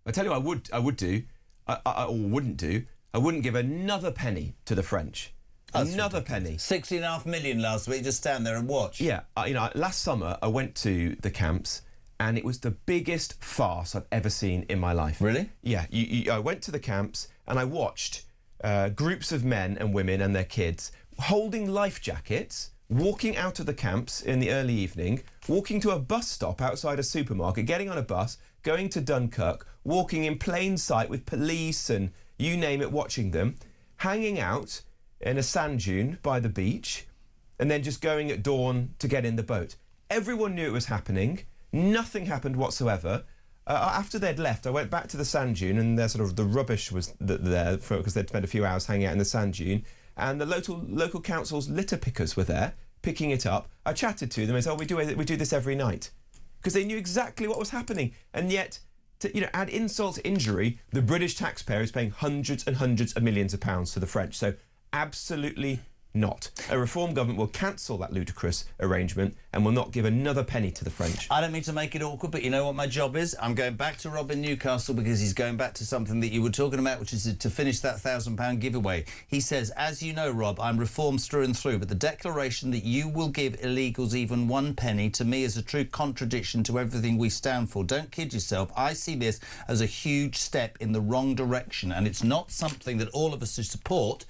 I tell you what I would do, or wouldn't do. I wouldn't give another penny to the French. Another penny. 60.5 million last week. Just stand there and watch. Yeah, last summer I went to the camps, and it was the biggest farce I've ever seen in my life. Really? Yeah. I went to the camps and I watched groups of men and women and their kids holding life jackets, walking out of the camps in the early evening, walking to a bus stop outside a supermarket, getting on a bus, going to Dunkirk, walking in plain sight with police and you name it, watching them, hanging out in a sand dune by the beach, and then just going at dawn to get in the boat. Everyone knew it was happening. Nothing happened whatsoever. After they'd left, I went back to the sand dune, and the rubbish was there because they'd spent a few hours hanging out in the sand dune. And the local council's litter pickers were there, picking it up. I chatted to them and said, "Oh, we do this every night," because they knew exactly what was happening. And yet, to add insult to injury, the British taxpayer is paying hundreds and hundreds of millions of pounds to the French. So, absolutely not. A reform government will cancel that ludicrous arrangement and will not give another penny to the French. I don't mean to make it awkward, but you know what my job is? I'm going back to Rob in Newcastle because he's going back to something that you were talking about, which is to finish that £1,000 giveaway. He says, as you know, Rob, I'm reforms through and through, but the declaration that you will give illegals even one penny to me is a true contradiction to everything we stand for. Don't kid yourself. I see this as a huge step in the wrong direction, and it's not something that all of us who support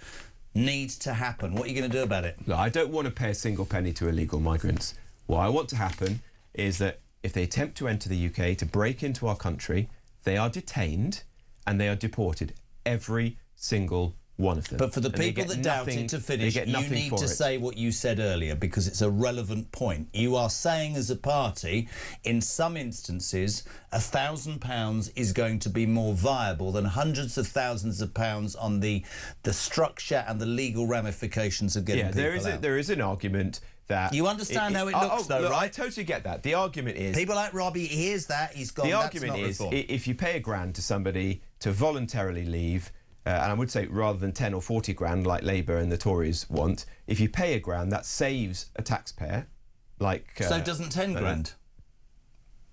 needs to happen. What are you going to do about it? Look, I don't want to pay a single penny to illegal migrants. What I want to happen is that if they attempt to enter the UK, to break into our country, they are detained and they are deported. Every single one of them. But for the people that doubt it, to finish, you need to say what you said earlier, because it's a relevant point. You are saying as a party, in some instances, £1,000 is going to be more viable than hundreds of thousands of pounds on the structure and the legal ramifications of getting people out. There is an argument that... You understand how it looks, though, look, right? I totally get that. The argument is... People like Robbie, he hears that, he's gone, the argument is, if you pay £1,000 to somebody to voluntarily leave... and I would say rather than 10 or 40 grand like Labour and the Tories want, if you pay £1,000, that saves a taxpayer. So doesn't 10 grand?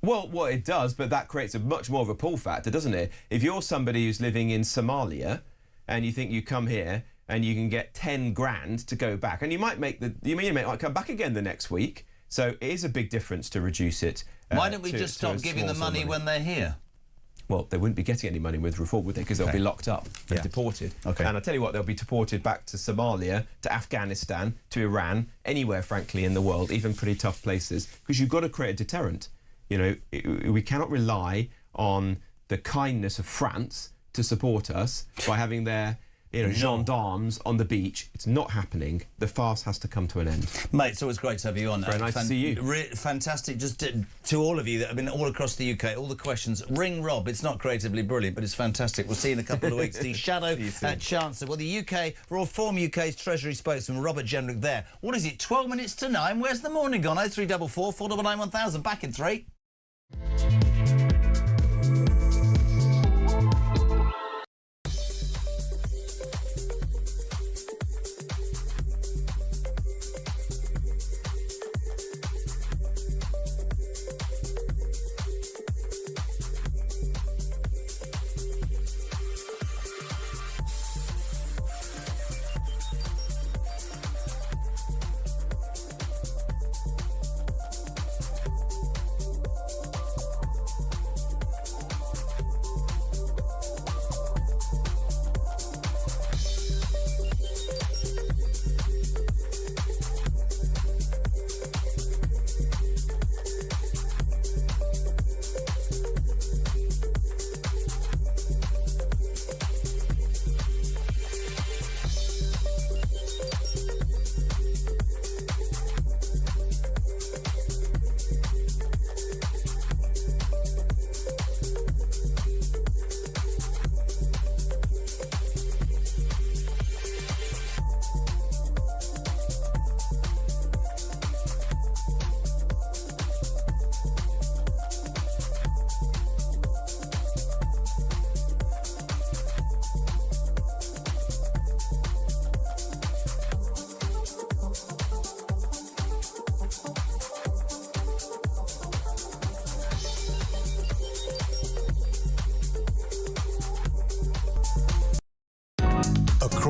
Well, it does, but that creates a much more of a pull factor, doesn't it? If you're somebody who's living in Somalia and you think you come here and you can get 10 grand to go back, and you might come back again the next week. So it is a big difference to reduce it. Why don't we just stop giving the money when they're here? Well, they wouldn't be getting any money with reform, would they? Because they'll be locked up and deported. Okay. And I'll tell you what, they'll be deported back to Somalia, to Afghanistan, to Iran, anywhere, frankly, in the world, even pretty tough places, because you've got to create a deterrent. We cannot rely on the kindness of France to support us by having their gendarmes on the beach. It's not happening. The farce has to come to an end. Mate, it's always great to have you on. Very nice to see you. Fantastic. Just to all of you that have been all across the UK, all the questions, ring Rob. It's not creatively brilliant, but it's fantastic. We'll see you in a couple of weeks. The Shadow Chancellor. Well, the UK, Reform UK's Treasury spokesman, Robert Jenrick there. What is it, 12 minutes to 9? Where's the morning gone? 0344 499 1000. Back in 3.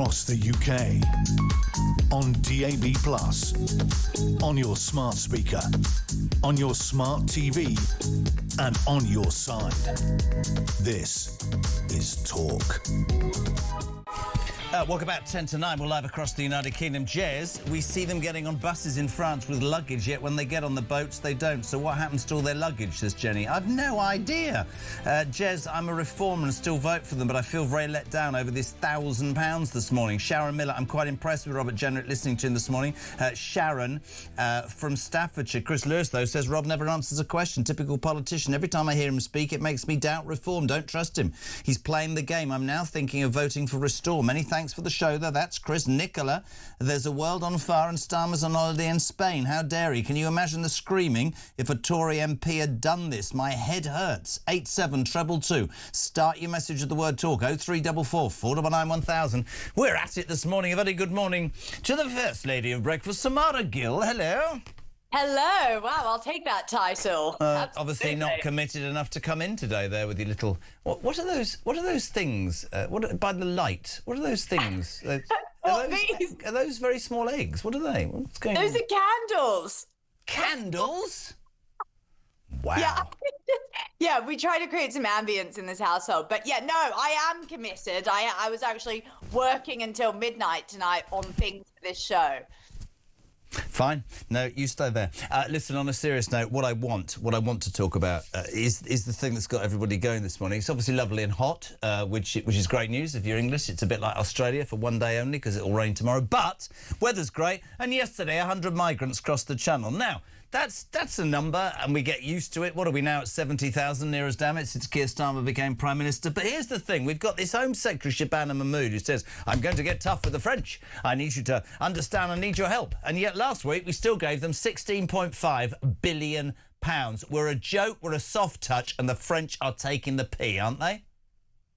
across the UK. On DAB+, on your smart speaker, on your smart TV, and on your side. This is Talk. Welcome back, 10 to 9. We're live across the United Kingdom. Jez, we see them getting on buses in France with luggage, yet when they get on the boats, they don't. So what happens to all their luggage, says Jenny? I've no idea. Jez, I'm a reformer and still vote for them, but I feel very let down over this £1,000 this morning. Sharon Miller, I'm quite impressed with Robert Jenrick listening to him this morning. Sharon from Staffordshire. Chris Lewis, though, says Rob never answers a question. Typical politician. Every time I hear him speak, it makes me doubt reform. Don't trust him. He's playing the game. I'm now thinking of voting for Restore. Many thanks for the show, though. That's Chris. Nicola, there's a world on fire and Starmer's on holiday in Spain. How dare he? Can you imagine the screaming if a Tory MP had done this? My head hurts. 8722. Start your message with the word talk. 0344 499 1000. We're at it this morning. A very good morning to the First Lady of Breakfast, Samara Gill. Hello. Hello. Wow, I'll take that title. Obviously not committed enough to come in today there with your little... What are those things? By the light? What are those things? Are those very small eggs? What are they? What's going on? Those are candles. Candles? Wow. Yeah. Yeah, we try to create some ambience in this household. But yeah, no, I am committed. I was actually working until midnight tonight on things for this show. Fine. No, you stay there. Listen, on a serious note, what I want to talk about is the thing that's got everybody going this morning. It's obviously lovely and hot, which is great news if you're English. It's a bit like Australia for one day only because it'll rain tomorrow. But weather's great, and yesterday 100 migrants crossed the Channel. Now, that's a number, and we get used to it. What are we now at 70,000 near as damn it since Keir Starmer became Prime Minister? But here's the thing. We've got this Home Secretary, Shabana Mahmood, who says, I'm going to get tough with the French. I need you to understand I need your help. And yet last week we still gave them £16.5 billion. We're a joke, we're a soft touch, and the French are taking the pee, aren't they?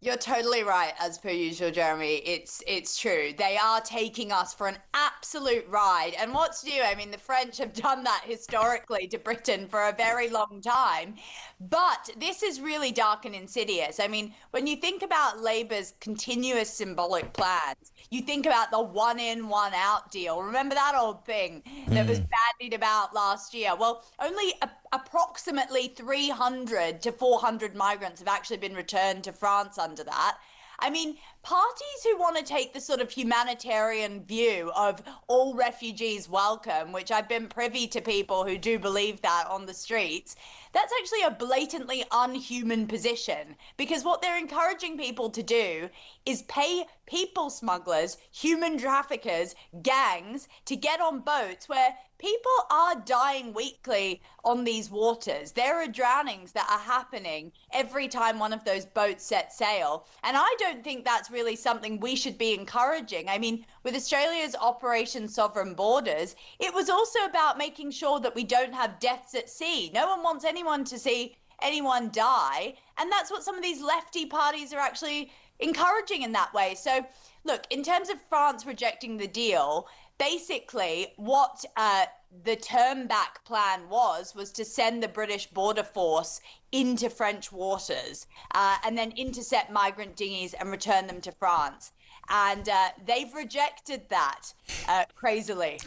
You're totally right, as per usual, Jeremy. It's true. They are taking us for an absolute ride. And what's new? I mean, the French have done that historically to Britain for a very long time. But this is really dark and insidious. I mean, when you think about Labour's continuous symbolic plans, you think about the one in, one out deal. Remember that old thing that was bandied about last year? Well, only approximately 300 to 400 migrants have actually been returned to France under that. I mean, parties who want to take the sort of humanitarian view of all refugees welcome, which I've been privy to people who do believe that on the streets, that's actually a blatantly unhuman position, because what they're encouraging people to do is pay people smugglers, human traffickers, gangs to get on boats where people are dying weekly on these waters. There are drownings that are happening every time one of those boats set sail. And I don't think that's really something we should be encouraging. I mean, with Australia's Operation Sovereign Borders, it was also about making sure that we don't have deaths at sea. No one wants anyone to see anyone die. And that's what some of these lefty parties are actually encouraging in that way. So, look, in terms of France rejecting the deal, basically what the turn back plan was to send the British border force into French waters and then intercept migrant dinghies and return them to France. And they've rejected that crazily.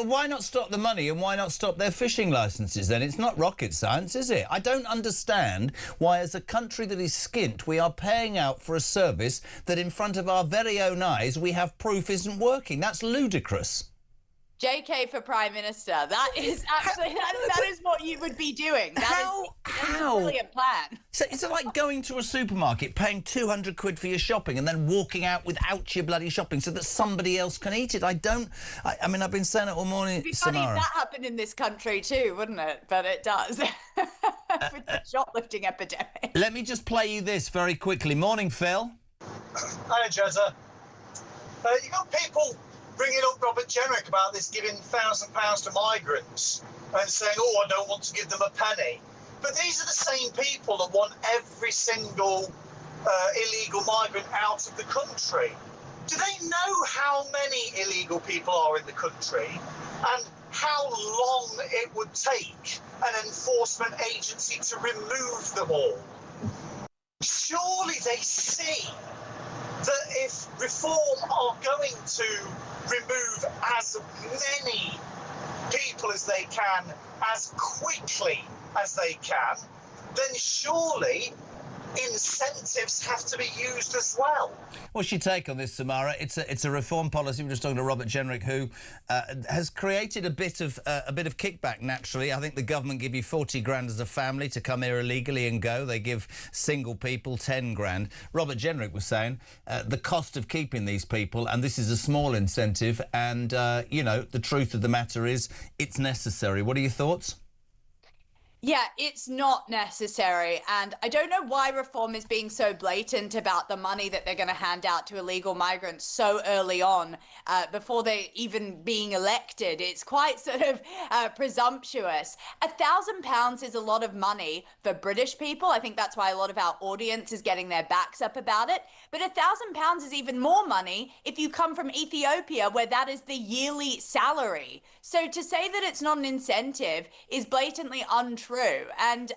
Why not stop the money and why not stop their fishing licences then? It's not rocket science, is it? I don't understand why, as a country that is skint, we are paying out for a service that in front of our very own eyes we have proof isn't working. That's ludicrous. JK for Prime Minister. That is actually that is what you would be doing. That is a brilliant plan. So it's like going to a supermarket, paying 200 quid for your shopping and then walking out without your bloody shopping so that somebody else can eat it. I mean, I've been saying it all morning, It'd be funny Samara. if that happened in this country too, wouldn't it? But it does. With the shoplifting epidemic. Let me just play you this very quickly. Morning, Phil. Hi, Jezza. You got people bringing up Robert Jenrick about this giving £1,000 to migrants and saying, oh, I don't want to give them a penny. But these are the same people that want every single illegal migrant out of the country. Do they know how many illegal people are in the country and how long it would take an enforcement agency to remove them all? Surely they see that if reform are going to remove as many people as they can, as quickly as they can, then surely incentives have to be used as well. What's your take on this, Samara? It's a reform policy. We're just talking to Robert Jenrick, who has created a bit of kickback. Naturally, I think the government give you 40 grand as a family to come here illegally and go. They give single people 10 grand. Robert Jenrick was saying the cost of keeping these people, and this is a small incentive. And you know, the truth of the matter is, it's necessary. What are your thoughts? Yeah, it's not necessary. And I don't know why reform is being so blatant about the money that they're going to hand out to illegal migrants so early on, before they even being elected. It's quite sort of presumptuous. £1,000 is a lot of money for British people. I think that's why a lot of our audience is getting their backs up about it. But £1,000 is even more money if you come from Ethiopia, where that is the yearly salary. So to say that it's not an incentive is blatantly untrue. And,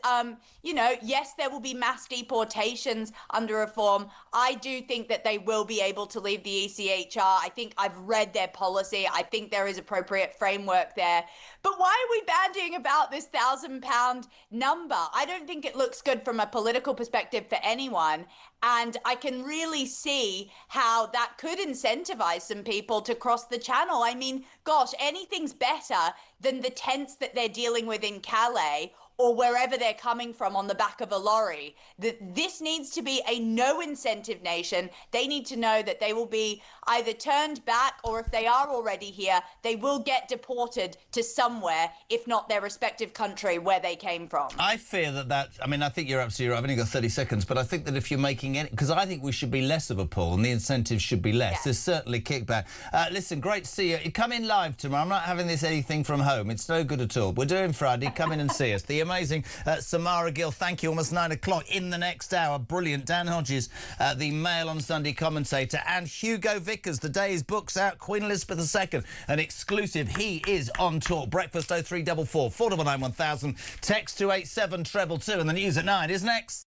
you know, yes, there will be mass deportations under reform. I do think that they will be able to leave the ECHR. I think I've read their policy. I think there is appropriate framework there. But why are we bandying about this £1,000 number? I don't think it looks good from a political perspective for anyone. And I can really see how that could incentivize some people to cross the channel. I mean, gosh, anything's better than the tents that they're dealing with in Calais or wherever they're coming from on the back of a lorry. This needs to be a no incentive nation. They need to know that they will be either turned back, or if they are already here, they will get deported to somewhere, if not their respective country where they came from. I fear that, I mean, I think you're absolutely right. I've only got 30 seconds, but I think that if you're making any, because I think we should be less of a pull and the incentives should be less. Yeah. There's certainly kickback. Listen, great to see you. You come in live tomorrow. I'm not having this anything from home. It's no good at all. We're doing Friday. Come in and see us. The amazing Samara Gill, thank you. Almost 9 o'clock in the next hour. Brilliant. Dan Hodges, the Mail on Sunday commentator, and Hugo Vickers. The day's book's out. Queen Elizabeth II, an exclusive. He is on Talk Breakfast. 0344 499 1000. Text to 87222, and the news at 9 is next.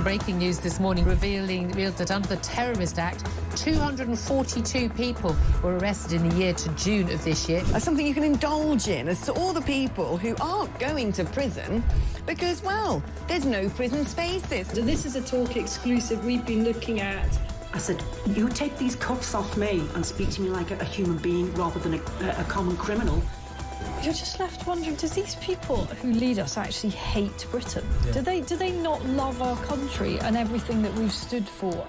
Breaking news this morning revealed that under the Terrorist Act, 242 people were arrested in the year to June of this year. Something you can indulge in as to all the people who aren't going to prison because, well, there's no prison spaces. So this is a Talk exclusive we've been looking at. I said, you take these cuffs off me and speak to me like a human being rather than a common criminal. You're just left wondering, does these people who lead us actually hate Britain? Yeah. Do they not love our country and everything that we've stood for?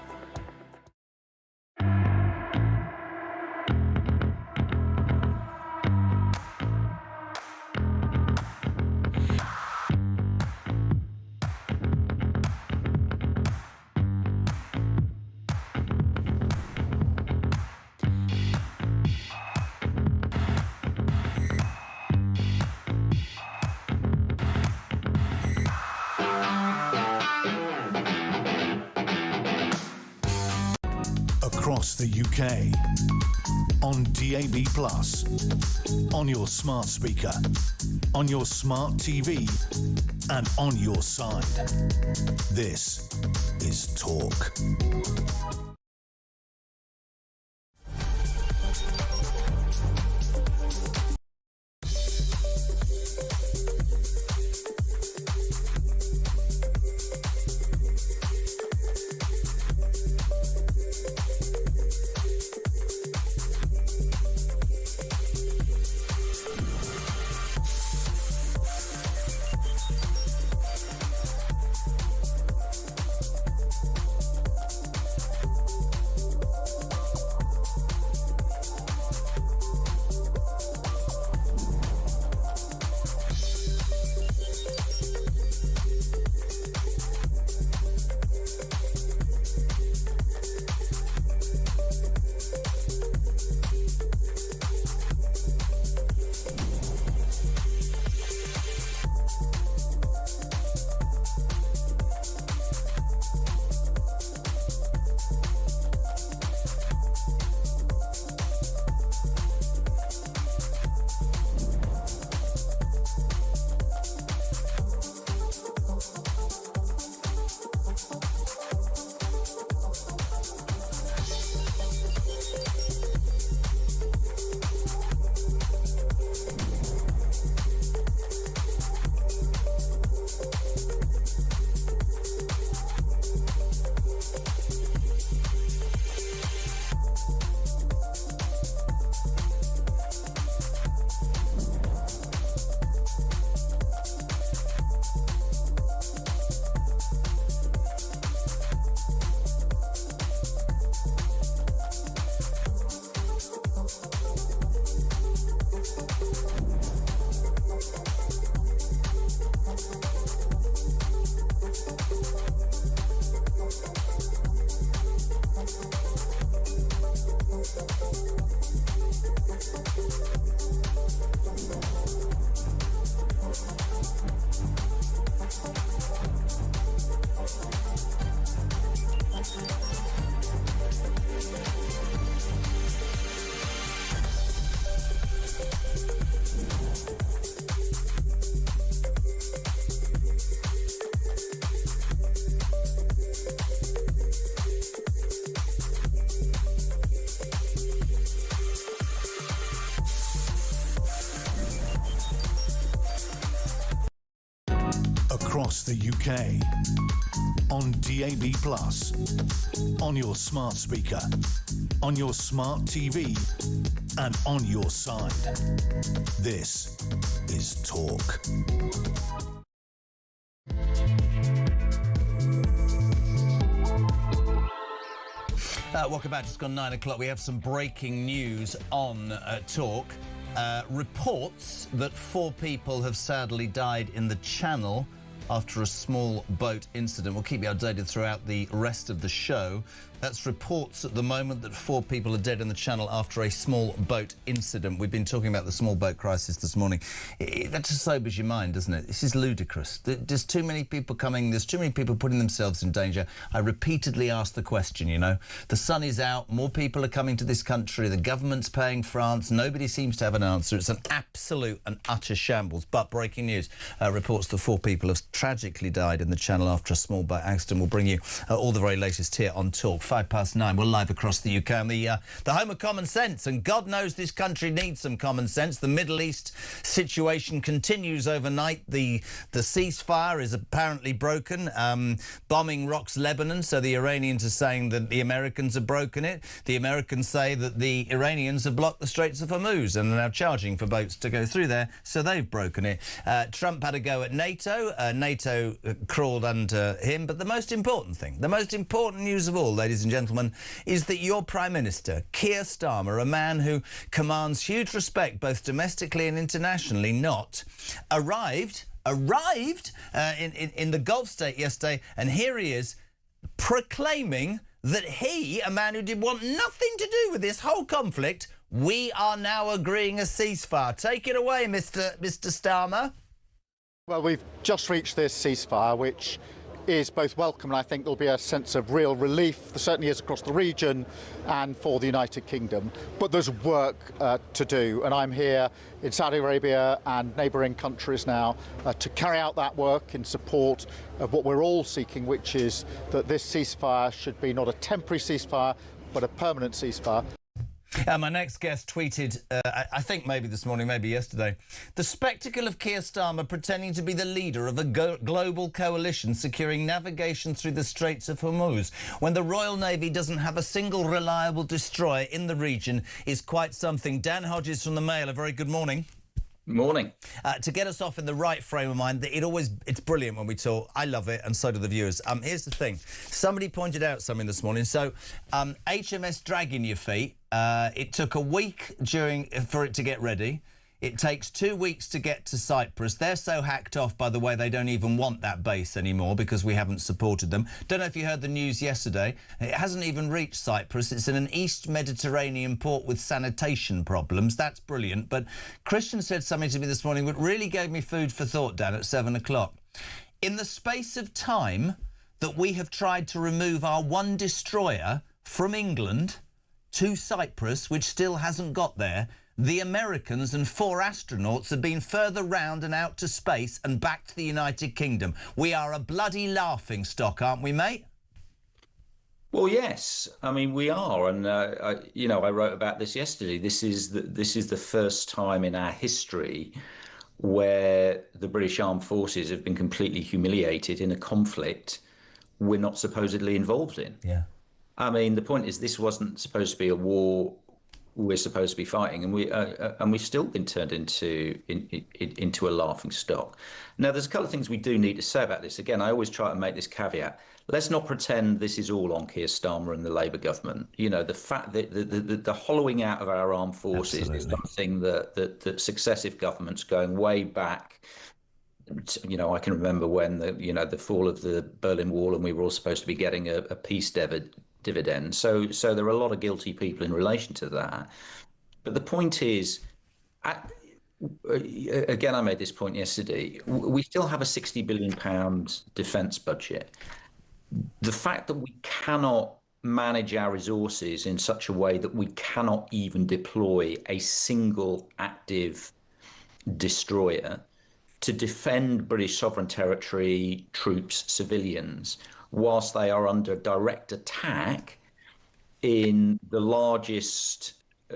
the UK. On DAB+, on your smart speaker, on your smart TV, and on your side. This is Talk. Across the UK, on DAB+, on your smart speaker, on your smart TV, and on your side. This is Talk. Welcome back. It's gone 9 o'clock. We have some breaking news on Talk. Reports that 4 people have sadly died in the Channel after a small boat incident. We'll keep you updated throughout the rest of the show. That's reports at the moment that 4 people are dead in the Channel after a small boat incident. We've been talking about the small boat crisis this morning. That just sobers your mind, doesn't it? This is ludicrous. There's too many people coming. There's too many people putting themselves in danger. I repeatedly ask the question, you know. The sun is out. More people are coming to this country. The government's paying France. Nobody seems to have an answer. It's an absolute and utter shambles. But breaking news, reports that 4 people have tragically died in the Channel after a small boat accident. We'll bring you all the very latest here on Talk. 9:05. We're live across the UK on the home of common sense, and God knows this country needs some common sense. The Middle East situation continues overnight. The ceasefire is apparently broken. Bombing rocks Lebanon, so the Iranians are saying that the Americans have broken it. The Americans say that the Iranians have blocked the Straits of Hormuz and are now charging for boats to go through there, so they've broken it. Trump had a go at NATO. NATO crawled under him, but the most important thing, the most important news of all, ladies and gentlemen, is that your Prime Minister, Keir Starmer, a man who commands huge respect both domestically and internationally, arrived in the Gulf state yesterday, and here he is proclaiming that he, a man who did want nothing to do with this whole conflict, we are now agreeing a ceasefire. Take it away, Mr. Starmer. Well, we've just reached this ceasefire, which is both welcome, and I think there'll be a sense of real relief. There certainly is across the region and for the United Kingdom. But there's work to do, and I'm here in Saudi Arabia and neighbouring countries now to carry out that work in support of what we're all seeking, which is that this ceasefire should be not a temporary ceasefire, but a permanent ceasefire. My next guest tweeted, I think maybe this morning, maybe yesterday, the spectacle of Keir Starmer pretending to be the leader of a global coalition securing navigation through the Straits of Hormuz when the Royal Navy doesn't have a single reliable destroyer in the region is quite something. Dan Hodges from the Mail, a very good morning. Morning. To get us off in the right frame of mind, it's brilliant when we talk. I love it, and so do the viewers. Here's the thing. Somebody pointed out something this morning. So, HMS Dragging Your Feet, it took a week for it to get ready. It takes 2 weeks to get to Cyprus. They're so hacked off, by the way, they don't even want that base anymore because we haven't supported them. Don't know if you heard the news yesterday. It hasn't even reached Cyprus. It's in an East Mediterranean port with sanitation problems. That's brilliant. But Christian said something to me this morning that really gave me food for thought, Dan, at 7 o'clock. In the space of time that we have tried to remove our one destroyer from England to Cyprus, which still hasn't got there, the Americans and 4 astronauts have been further round and out to space and back to the United Kingdom. We are a bloody laughing stock, aren't we, mate? Well, yes. I mean, we are, and I wrote about this yesterday. This is the first time in our history where the British Armed Forces have been completely humiliated in a conflict we're not supposedly involved in. Yeah. I mean, the point is, this wasn't supposed to be a war we're supposed to be fighting, and we've still been turned into a laughing stock. Now, there's a couple of things we do need to say about this. Again, I always try to make this caveat. Let's not pretend this is all on Keir Starmer and the Labour government. You know, the fact that the hollowing out of our armed forces Absolutely. Is something that successive governments going way back. You know, I can remember when the fall of the Berlin Wall, and we were all supposed to be getting a peace dividend. So there are a lot of guilty people in relation to that. But the point is, again, I made this point yesterday, we still have a £60 billion defence budget. The fact that we cannot manage our resources in such a way that we cannot even deploy a single active destroyer to defend British sovereign territory, troops, civilians, whilst they are under direct attack in the largest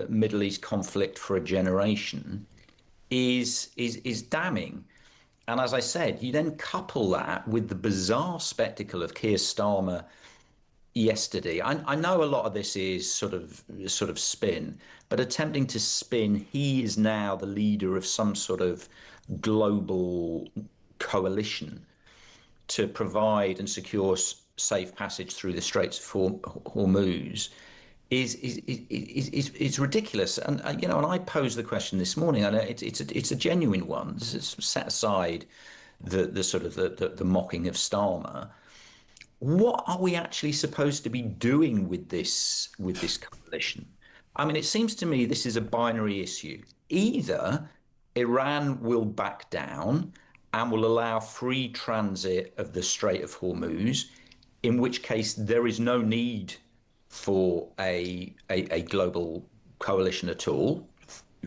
Middle East conflict for a generation is damning. And as I said, you then couple that with the bizarre spectacle of Keir Starmer yesterday. I know a lot of this is sort of spin, but attempting to spin he is now the leader of some sort of global coalition to provide and secure safe passage through the Straits of Hormuz is ridiculous. And and I posed the question this morning, and it's a genuine one. Set aside the mocking of Starmer. What are we actually supposed to be doing with this coalition? I mean, it seems to me this is a binary issue. Either Iran will back down and will allow free transit of the Strait of Hormuz, in which case there is no need for a global coalition at all.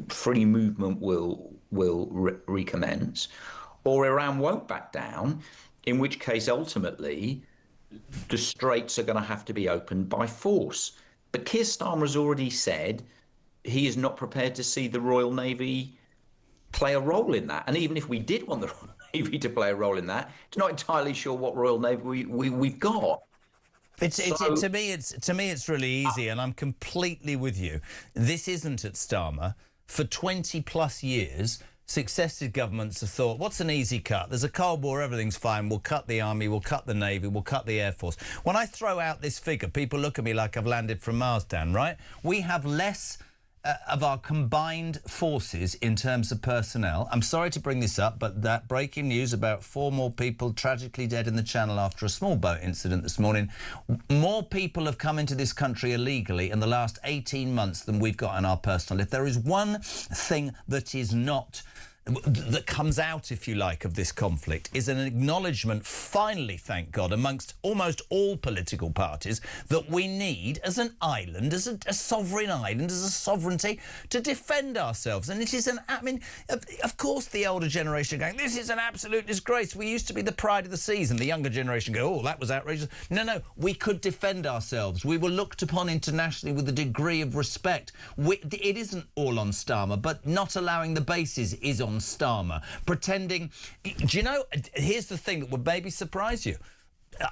Free movement will recommence, or Iran won't back down, in which case ultimately the straits are going to have to be opened by force. But Keir Starmer has already said he is not prepared to see the Royal Navy play a role in that. And even if we did want the Royal Navy to play a role in that, I'm not entirely sure what Royal Navy we've got. To me, it's really easy, and I'm completely with you. This isn't at Starmer. For 20 plus years, successive governments have thought, what's an easy cut? There's a Cold War, everything's fine. We'll cut the army, we'll cut the navy, we'll cut the air force. When I throw out this figure, people look at me like I've landed from Mars, Dan, right? We have less of our combined forces in terms of personnel. I'm sorry to bring this up, but that breaking news about 4 more people tragically dead in the Channel after a small boat incident this morning. More people have come into this country illegally in the last 18 months than we've got in our personnel. If there is one thing that is not that comes out, if you like, of this conflict is an acknowledgement, finally, thank God, amongst almost all political parties, that we need, as an island, as a sovereign island, as a sovereignty, to defend ourselves. And it is of course, the older generation are going, this is an absolute disgrace. We used to be the pride of the seas. And the younger generation go, oh, that was outrageous. No, we could defend ourselves. We were looked upon internationally with a degree of respect. It isn't all on Starmer, but not allowing the bases is on Starmer. Pretending... Do you know, here's the thing that would maybe surprise you.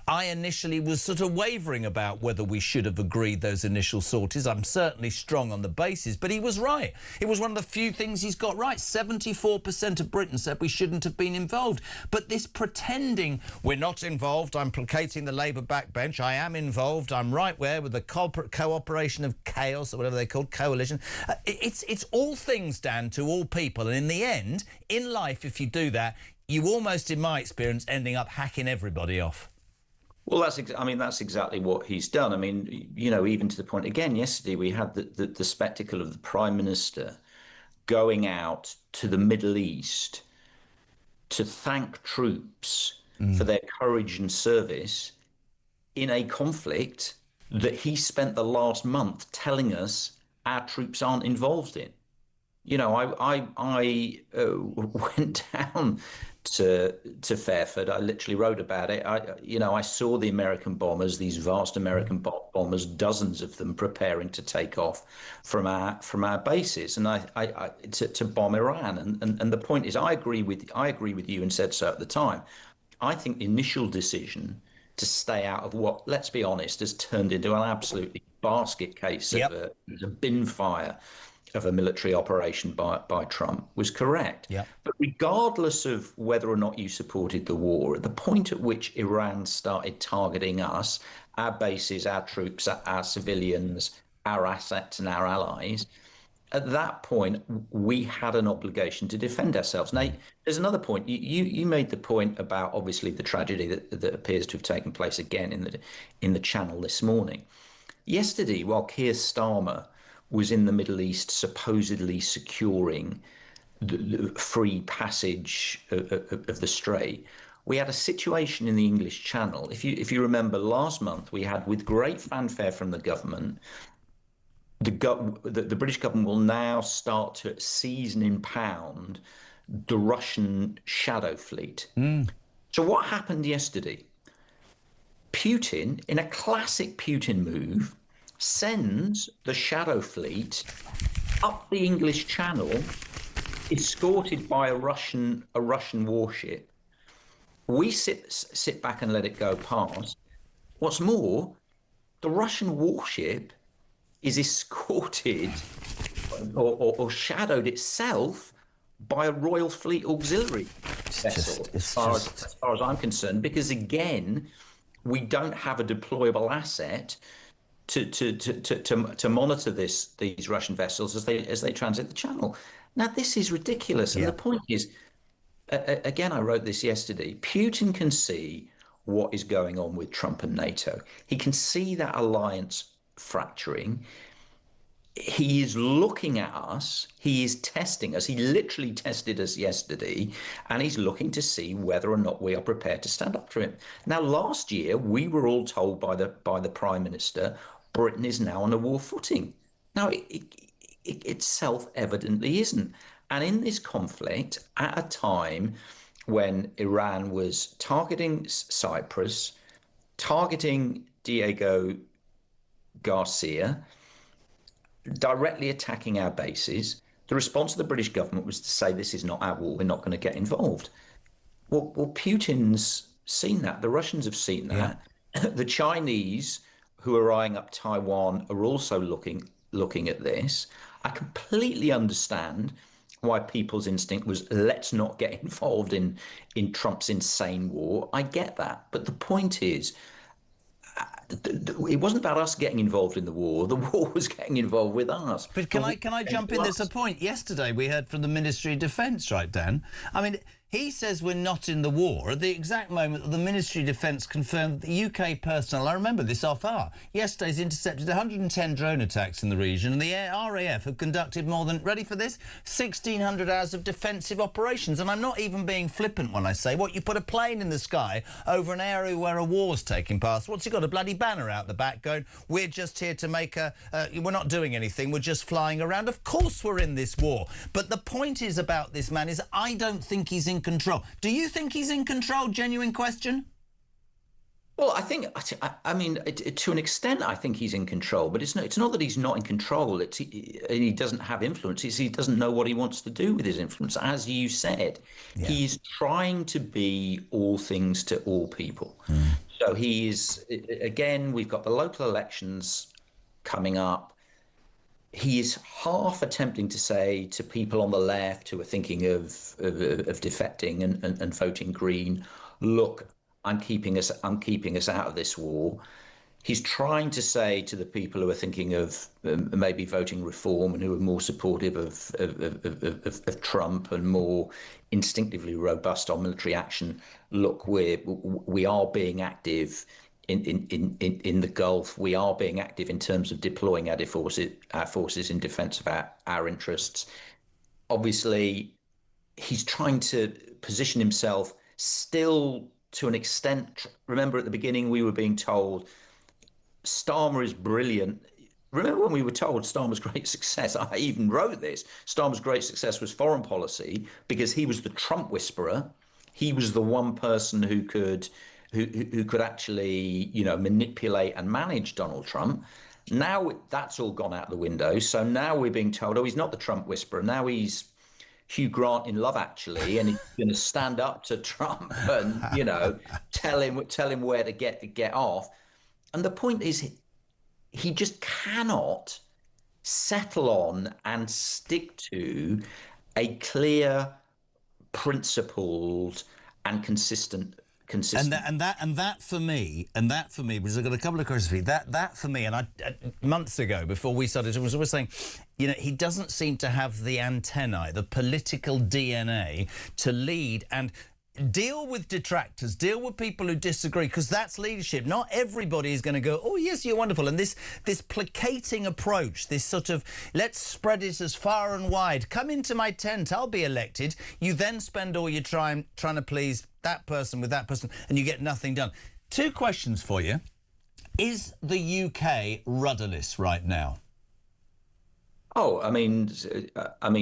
I initially was sort of wavering about whether we should have agreed those initial sorties. I'm certainly strong on the basis, but he was right. It was one of the few things he's got right. 74% of Britain said we shouldn't have been involved. But this pretending we're not involved, I'm placating the Labour backbench, I am involved, I'm right where with the cooperation of chaos, or whatever they're called, coalition. It's all things, Dan, to all people. And in the end, in life, if you do that, you almost, in my experience, ending up hacking everybody off. Well, that's exactly what he's done. I mean, you know, even to the point, again, yesterday we had the spectacle of the Prime Minister going out to the Middle East to thank troops for their courage and service in a conflict that he spent the last month telling us our troops aren't involved in. You know, I went down to Fairford. I literally wrote about it. I saw the American bombers, these vast American bombers, dozens of them preparing to take off from our bases, and to bomb Iran. And the point is, I agree with you, and said so at the time. I think the initial decision to stay out of what, let's be honest, has turned into an absolutely basket case of a bin fire of a military operation by Trump was correct. Yep. But regardless of whether or not you supported the war, at the point at which Iran started targeting us, our bases, our troops, our civilians, our assets and our allies, at that point, we had an obligation to defend ourselves. Now, there's another point. You made the point about, obviously, the tragedy that appears to have taken place again in the Channel this morning. Yesterday, while Keir Starmer was in the Middle East supposedly securing the free passage of the Strait, we had a situation in the English Channel. If you remember, last month we had, with great fanfare from the government, the British government will now start to seize and impound the Russian shadow fleet. So what happened yesterday? Putin, in a classic Putin move, sends the shadow fleet up the English Channel, escorted by a Russian warship. We sit back and let it go past. What's more, the Russian warship is escorted or shadowed itself by a Royal Fleet auxiliary vessel, as far as I'm concerned, because again, we don't have a deployable asset to monitor these Russian vessels as they transit the Channel. Now, this is ridiculous. And the point is, again, I wrote this yesterday, Putin can see what is going on with Trump and NATO. He can see that alliance fracturing. He is looking at us. He is testing us. He literally tested us yesterday, and he's looking to see whether or not we are prepared to stand up to him. Now, last year, we were all told by the Prime Minister, Britain is now on a war footing. Now, it self-evidently isn't. And in this conflict, at a time when Iran was targeting Cyprus, targeting Diego Garcia, directly attacking our bases, the response of the British government was to say, this is not our war, we're not going to get involved. Well, Putin's seen that. The Russians have seen that. Yeah. The Chinese, who are eyeing up Taiwan, are also looking at this. I completely understand why people's instinct was, let's not get involved in Trump's insane war. I get that. But the point is, it wasn't about us getting involved in the war. The war was getting involved with us. But can I jump in? There's a point. Yesterday we heard from the Ministry of Defence, right, Dan? I mean, He says we're not in the war at the exact moment that the Ministry of Defence confirmed that the UK personnel, I remember this off air, yesterday's intercepted 110 drone attacks in the region, and the RAF have conducted more than, ready for this, 1,600 hours of defensive operations. And I'm not even being flippant when I say, what, you put a plane in the sky over an area where a war's taking place. What's he got, a bloody banner out the back going, we're just here to make we're not doing anything, we're just flying around. Of course we're in this war. But the point is about this man is I don't think he's in control. Do you think he's in control? Genuine question. Well, I mean, to an extent, I think he's in control. But it's not that he's not in control. He doesn't have influence. He doesn't know what he wants to do with his influence. As you said, he's trying to be all things to all people. So again, we've got the local elections coming up. He is half attempting to say to people on the left who are thinking of defecting and voting Green, look, I'm keeping us out of this war. He's trying to say to the people who are thinking of maybe voting Reform and who are more supportive of Trump and more instinctively robust on military action, look, we are being active in the Gulf. We are being active in terms of deploying our forces in defence of our interests. Obviously, he's trying to position himself still to an extent. Remember, at the beginning, we were being told Starmer is brilliant. Remember when we were told Starmer's great success? I even wrote this. Starmer's great success was foreign policy because he was the Trump whisperer. He was the one person who could actually, manipulate and manage Donald Trump. Now that's all gone out the window. So now we're being told, oh, he's not the Trump whisperer. Now he's Hugh Grant in Love Actually, and he's going to stand up to Trump and, tell him where to get off. And the point is, he just cannot settle on and stick to a clear, principled, and consistent. And that for me, because I've got a couple of questions for you. That for me, and I months ago before we started, I was always saying, he doesn't seem to have the antennae, the political DNA to lead and deal with detractors, deal with people who disagree, because that's leadership. Not everybody is going to go, oh, yes, you're wonderful. And this placating approach, this sort of, let's spread it as far and wide. Come into my tent, I'll be elected. You then spend all your time trying to please that person with that person, and you get nothing done. Two questions for you. Is the UK rudderless right now? Oh, I mean,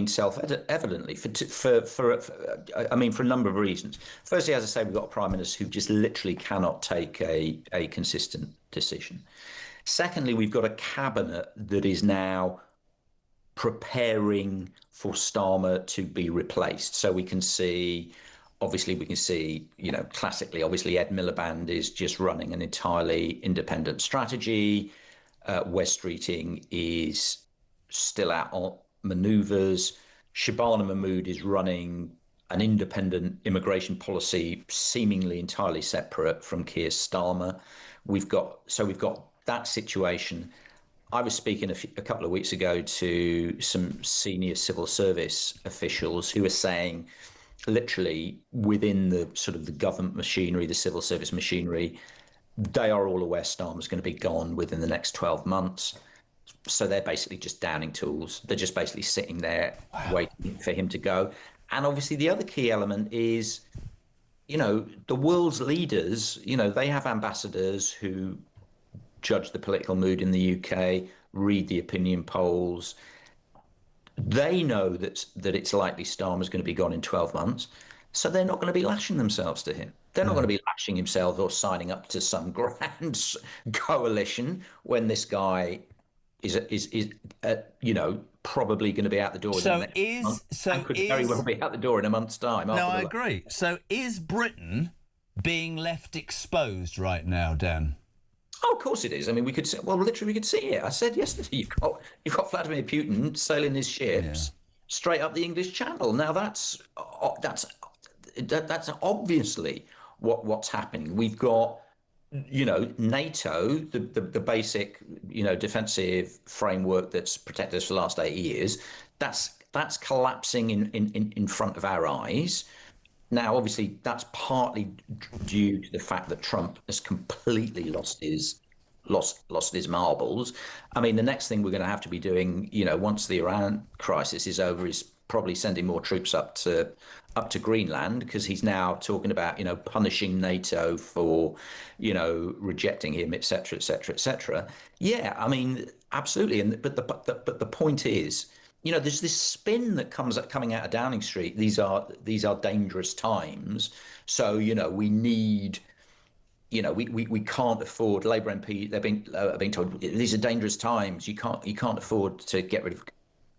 self-evidently, for a number of reasons. Firstly, as I say, we've got a prime minister who just literally cannot take a consistent decision. Secondly, we've got a cabinet that is now preparing for Starmer to be replaced. So we can see, classically, obviously, Ed Miliband is just running an entirely independent strategy. Wes Streeting is still out on manoeuvres. Shabana Mahmood is running an independent immigration policy, seemingly entirely separate from Keir Starmer. We've got that situation. I was speaking a couple of weeks ago to some senior civil service officials who were saying, literally within the sort of the government machinery, the civil service machinery, they are all aware Starmer's going to be gone within the next 12 months. So they're basically just downing tools. They're just basically sitting there waiting for him to go. And obviously the other key element is, the world's leaders, they have ambassadors who judge the political mood in the UK, read the opinion polls. They know that it's likely Starmer's going to be gone in 12 months. So they're not going to be lashing themselves to him. They're not going to be lashing himself or signing up to some grand coalition when this guy is probably going to be out the door. Could very well be out the door in a month's time. No, I agree. So is Britain being left exposed right now, Dan? Oh, of course it is. I mean, we could see it. I said yesterday, you've got Vladimir Putin sailing his ships straight up the English Channel. Now that's obviously what's happening. We've got, NATO, the basic, defensive framework that's protected us for the last 8 years. That's collapsing in front of our eyes. Now, obviously, that's partly due to the fact that Trump has completely lost his marbles. I mean, the next thing we're going to have to be doing, once the Iran crisis is over, is probably sending more troops up to Greenland, because he's now talking about, punishing NATO for, rejecting him, etc., etc., etc. Yeah, I mean, absolutely. But the point is, there's this spin that coming out of Downing Street. These are dangerous times. So, we need. We can't afford. Labour MP, they're being told these are dangerous times. You can't afford to get rid of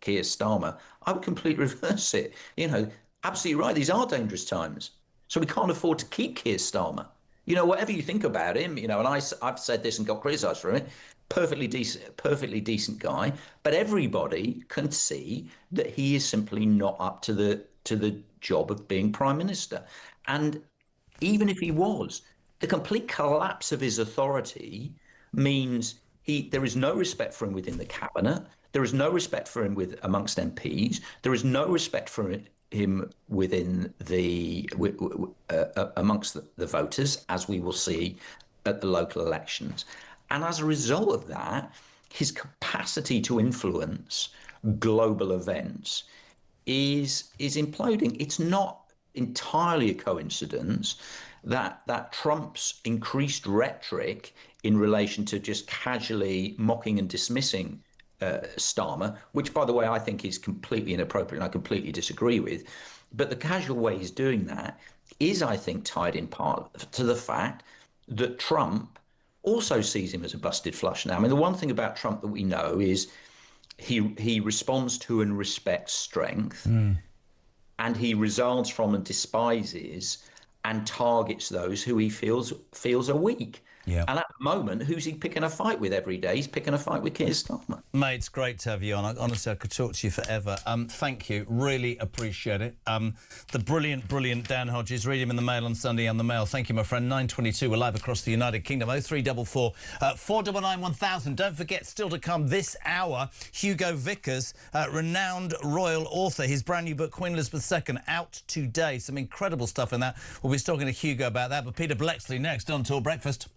Keir Starmer. I would completely reverse it. Absolutely right. These are dangerous times, so we can't afford to keep Keir Starmer. Whatever you think about him, and I've said this and got criticised for it. Perfectly decent guy, but everybody can see that he is simply not up to the job of being Prime Minister. And even if he was, the complete collapse of his authority means there is no respect for him within the cabinet. There is no respect for him amongst MPs. There is no respect for him within amongst the voters, as we will see at the local elections. And as a result of that, his capacity to influence global events is imploding. It's not entirely a coincidence that Trump's increased rhetoric in relation to just casually mocking and dismissing Starmer, which, by the way, I think is completely inappropriate and I completely disagree with. But the casual way he's doing that is, I think, tied in part to the fact that Trump also sees him as a busted flush now. I mean, the one thing about Trump that we know is he responds to and respects strength, and he regards from and despises and targets those who he feels are weak. Yeah. And at the moment, who's he picking a fight with every day? He's picking a fight with Keir Starmer. Mate, it's great to have you on. Honestly, I could talk to you forever. Thank you. Really appreciate it. The brilliant Dan Hodges. Read him in the Mail on Sunday on the Mail. Thank you, my friend. 9:22. We're live across the United Kingdom. 0344 499 1000. Don't forget, still to come this hour, Hugo Vickers, renowned royal author. His brand new book, Queen Elizabeth II, out today. Some incredible stuff in that. We'll be talking to Hugo about that. But Peter Blexley next on Talk Breakfast.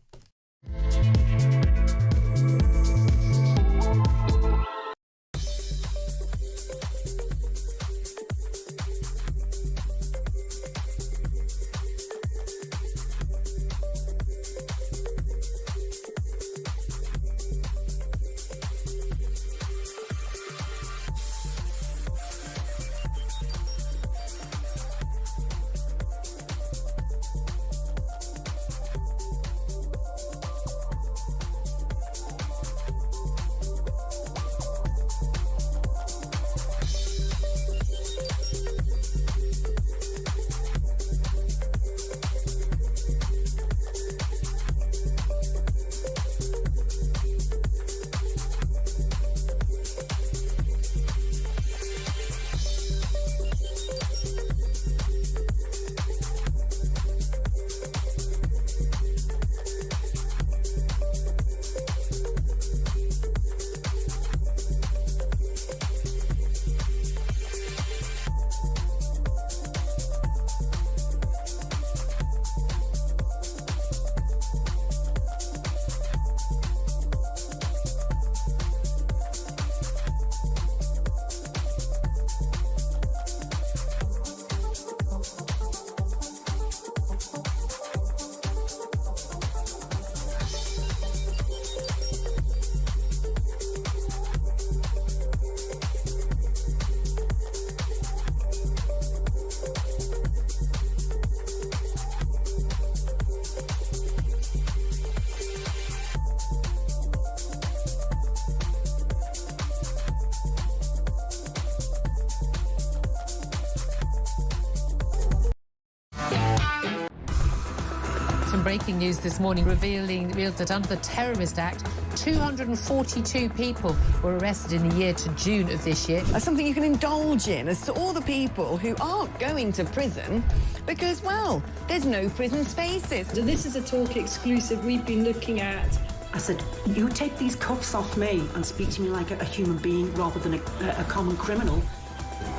Breaking news this morning revealed that under the Terrorist Act, 242 people were arrested in the year to June of this year. Something you can indulge in as to all the people who aren't going to prison because, well, there's no prison spaces. So this is a Talk exclusive we've been looking at. I said, you take these cuffs off me and speak to me like a human being rather than a common criminal.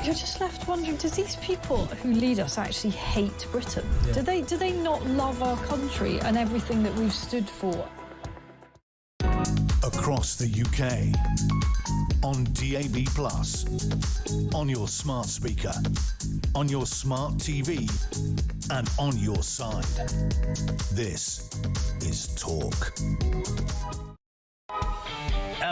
you're just left wondering, does these people who lead us actually hate Britain? Yeah. Do they not love our country and everything that we've stood for? Across the UK, on DAB+, on your smart speaker, on your smart TV, and on your side. This is Talk.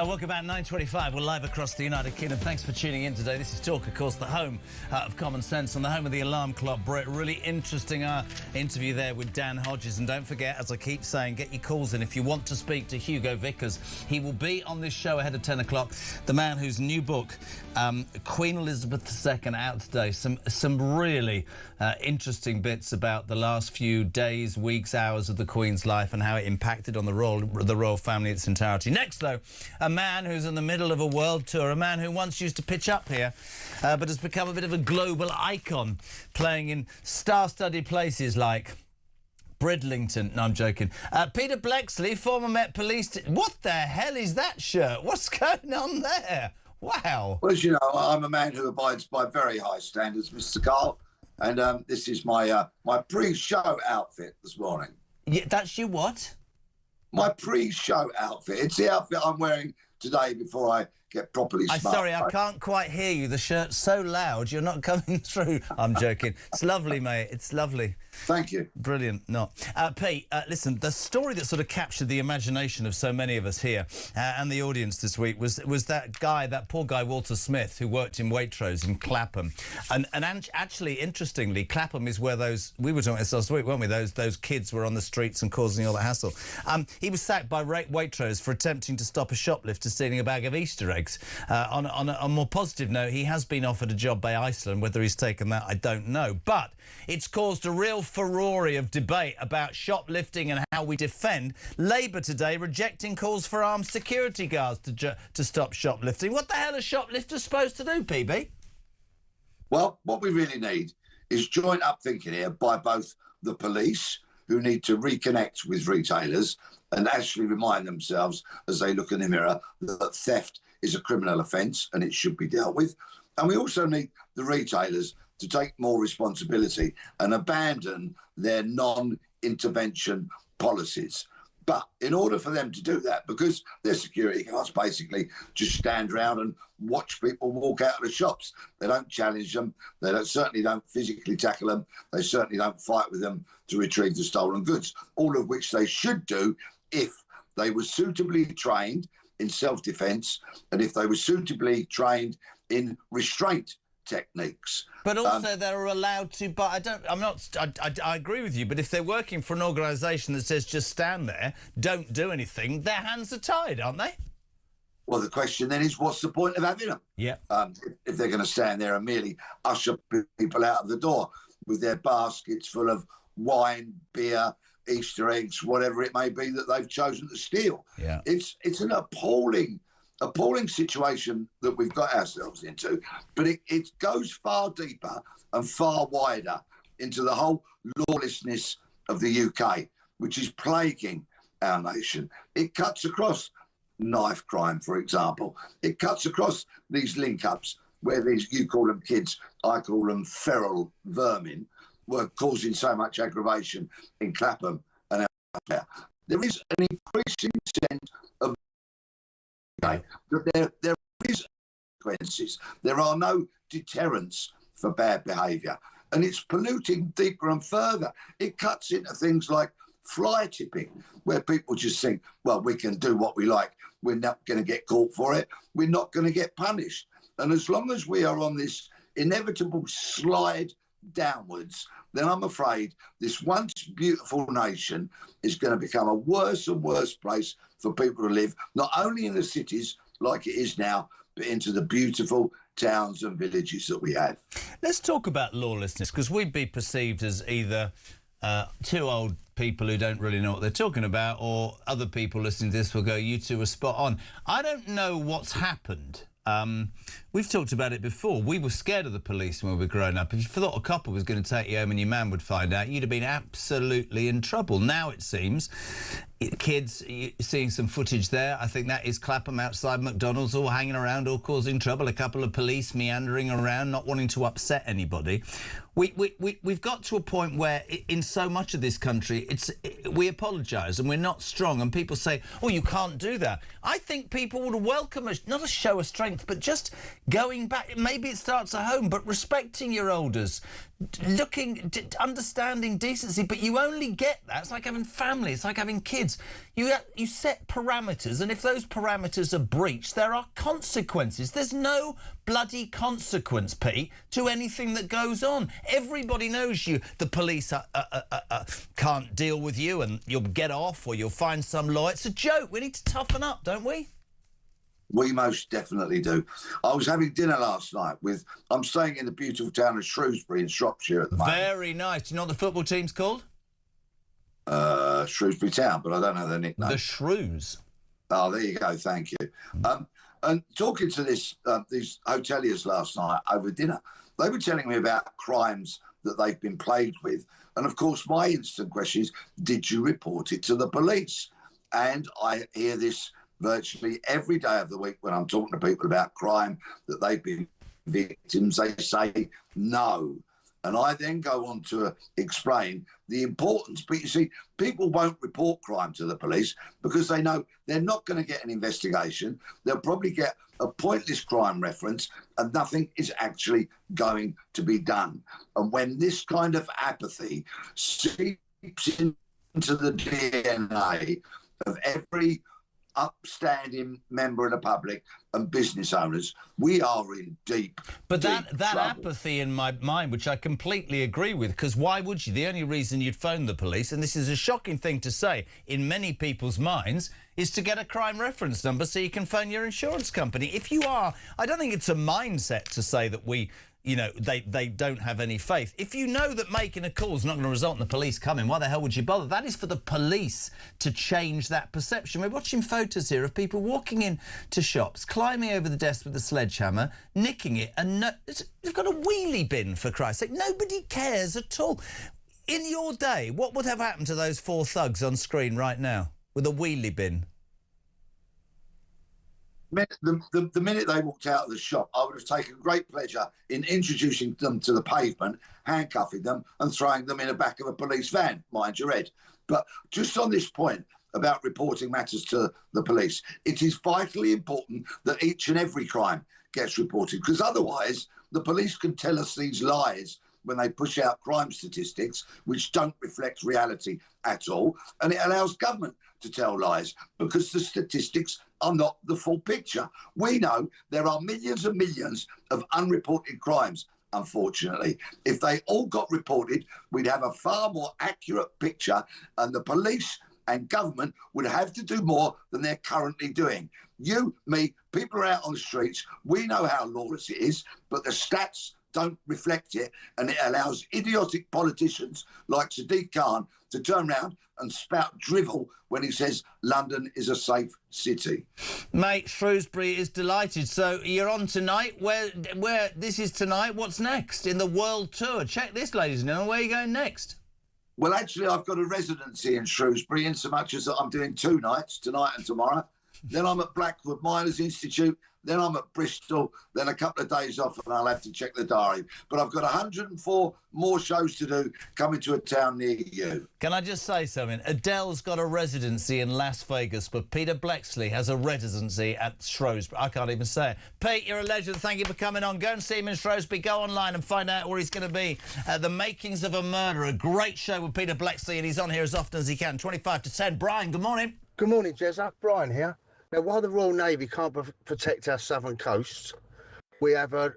Welcome back, 9:25. We're live across the United Kingdom. Thanks for tuning in today. This is Talk, of course, the home of common sense and the home of the alarm clock. Brit, really interesting interview there with Dan Hodges. And don't forget, as I keep saying, get your calls in if you want to speak to Hugo Vickers. He will be on this show ahead of 10 o'clock. The man whose new book, Queen Elizabeth II, out today. Some really interesting bits about the last few days, weeks, hours of the Queen's life and how it impacted on the royal family in its entirety. Next, though, a man who's in the middle of a world tour, a man who once used to pitch up here, but has become a bit of a global icon, playing in star-studded places like Bridlington. No, I'm joking. Peter Blexley, former Met Police... What the hell is that shirt? What's going on there? Wow. Well, as you know, I'm a man who abides by very high standards, Mr. Carl, and this is my my pre-show outfit this morning. Yeah, that's your what? My pre-show outfit. It's the outfit I'm wearing today before I get properly smart. Sorry, I can't quite hear you. The shirt's so loud, you're not coming through. I'm joking. It's lovely, mate. It's lovely. Thank you. Brilliant. No. Pete, listen, the story that sort of captured the imagination of so many of us here and the audience this week was that guy, that poor guy, Walter Smith, who worked in Waitrose in Clapham. And actually, interestingly, Clapham is where we were talking about this last week, weren't we? Those kids were on the streets and causing all that hassle. He was sacked by Waitrose for attempting to stop a shoplifter stealing a bag of Easter eggs. On a more positive note, he has been offered a job by Iceland. Whether he's taken that, I don't know. But it's caused a real furore of debate about shoplifting and how we defend. Labour today rejecting calls for armed security guards to stop shoplifting. What the hell are shoplifters supposed to do, PB? Well, what we really need is joint up thinking here by both the police, who need to reconnect with retailers and actually remind themselves as they look in the mirror that theft is a criminal offence and it should be dealt with. And we also need the retailers to take more responsibility and abandon their non-intervention policies. But in order for them to do that, because their security guards basically just stand around and watch people walk out of the shops. They don't challenge them. They certainly don't physically tackle them. They certainly don't fight with them to retrieve the stolen goods, all of which they should do if they were suitably trained in self-defence and if they were suitably trained in restraint techniques. But also they're allowed to, but I agree with you, but if they're working for an organisation that says just stand there, don't do anything, their hands are tied, aren't they? Well, the question then is, what's the point of having them? Yeah. If they're going to stand there and merely usher people out of the door with their baskets full of wine, beer, Easter eggs, whatever it may be that they've chosen to steal. Yeah. It's an appalling situation that we've got ourselves into, but it goes far deeper and far wider into the whole lawlessness of the UK, which is plaguing our nation. It cuts across knife crime, for example. It cuts across these link-ups where you call them kids, I call them feral vermin, were causing so much aggravation in Clapham and elsewhere. There is an increasing sense of that there is consequences. There are no deterrents for bad behaviour, and it's polluting deeper and further. It cuts into things like fly tipping, where people just think, well, we can do what we like. We're not going to get caught for it. We're not going to get punished. And as long as we are on this inevitable slide downwards, then I'm afraid this once beautiful nation is going to become a worse and worse place for people to live, not only in the cities like it is now, but into the beautiful towns and villages that we have. Let's talk about lawlessness, because we'd be perceived as either two old people who don't really know what they're talking about, or other people listening to this will go, you two are spot on. I don't know what's happened We've talked about it before. We were scared of the police when we were growing up. If you thought a copper was going to take you home and your man would find out, you'd have been absolutely in trouble. Now it seems, kids, seeing some footage there, I think that is Clapham outside McDonald's, all hanging around, all causing trouble. A couple of police meandering around, not wanting to upset anybody. We've got to a point where in so much of this country, we apologise and we're not strong, and people say, oh, you can't do that. I think people would welcome not a show of strength, but just going back. Maybe it starts at home, but respecting your elders, understanding decency. But you only get that. It's like having family. It's like having kids. You set parameters, and if those parameters are breached, there are consequences. There's no bloody consequence, Pete, to anything that goes on. Everybody knows you. The police can't deal with you, and you'll get off, or you'll find some law. It's a joke. We need to toughen up, don't we? We most definitely do. I was having dinner last night I'm staying in the beautiful town of Shrewsbury in Shropshire at the moment. Very nice. Do you know what the football team's called? Shrewsbury Town, but I don't know their nickname. The Shrews. Oh, there you go. Thank you. And talking to these hoteliers last night over dinner, they were telling me about crimes that they've been plagued with. And, of course, my instant question is, did you report it to the police? And I hear this virtually every day of the week when I'm talking to people about crime that they've been victims. They say no. And I then go on to explain the importance. But you see, people won't report crime to the police because they know they're not going to get an investigation. They'll probably get a pointless crime reference and nothing is actually going to be done. And when this kind of apathy seeps into the DNA of every upstanding member of the public and business owners, we are in deep that trouble. Apathy in my mind, which I completely agree with, because why would you? The only reason you'd phone the police, and this is a shocking thing to say in many people's minds, is to get a crime reference number so you can phone your insurance company. If you are, I don't think it's a mindset to say that they don't have any faith. If you know that making a call is not going to result in the police coming, why the hell would you bother? That is for the police to change that perception. We're watching photos here of people walking into shops, climbing over the desk with a sledgehammer, nicking it, and they've got a wheelie bin, for Christ's sake. Nobody cares at all. In your day, what would have happened to those 4 thugs on screen right now with a wheelie bin? The minute they walked out of the shop, I would have taken great pleasure in introducing them to the pavement, handcuffing them and throwing them in the back of a police van, mind your head. But just on this point about reporting matters to the police, it is vitally important that each and every crime gets reported, because otherwise the police can tell us these lies when they push out crime statistics which don't reflect reality at all, and it allows government to tell lies because the statistics are not the full picture. We know there are millions and millions of unreported crimes, unfortunately. If they all got reported, we'd have a far more accurate picture, and the police and government would have to do more than they're currently doing. You, me, people are out on the streets. We know how lawless it is, but the stats don't reflect it, and it allows idiotic politicians like Sadiq Khan to turn around and spout drivel when he says London is a safe city. Mate, Shrewsbury is delighted. So you're on tonight. Where this is tonight, what's next in the world tour? Check this, ladies and gentlemen. Where are you going next? Well, actually, I've got a residency in Shrewsbury, in so much as that I'm doing 2 nights, tonight and tomorrow. Then I'm at Blackwood Miners Institute. Then I'm at Bristol, then a couple of days off, and I'll have to check the diary. But I've got 104 more shows to do coming to a town near you. Can I just say something? Adele's got a residency in Las Vegas, but Peter Blexley has a residency at Shrewsbury. I can't even say it. Pete, you're a legend. Thank you for coming on. Go and see him in Shrewsbury. Go online and find out where he's going to be. The Makings of a Murderer. A great show with Peter Blexley, and he's on here as often as he can. 25 to 10. Brian, good morning. Good morning, Jezza. Brian here. Now, while the Royal Navy can't protect our southern coasts, we have a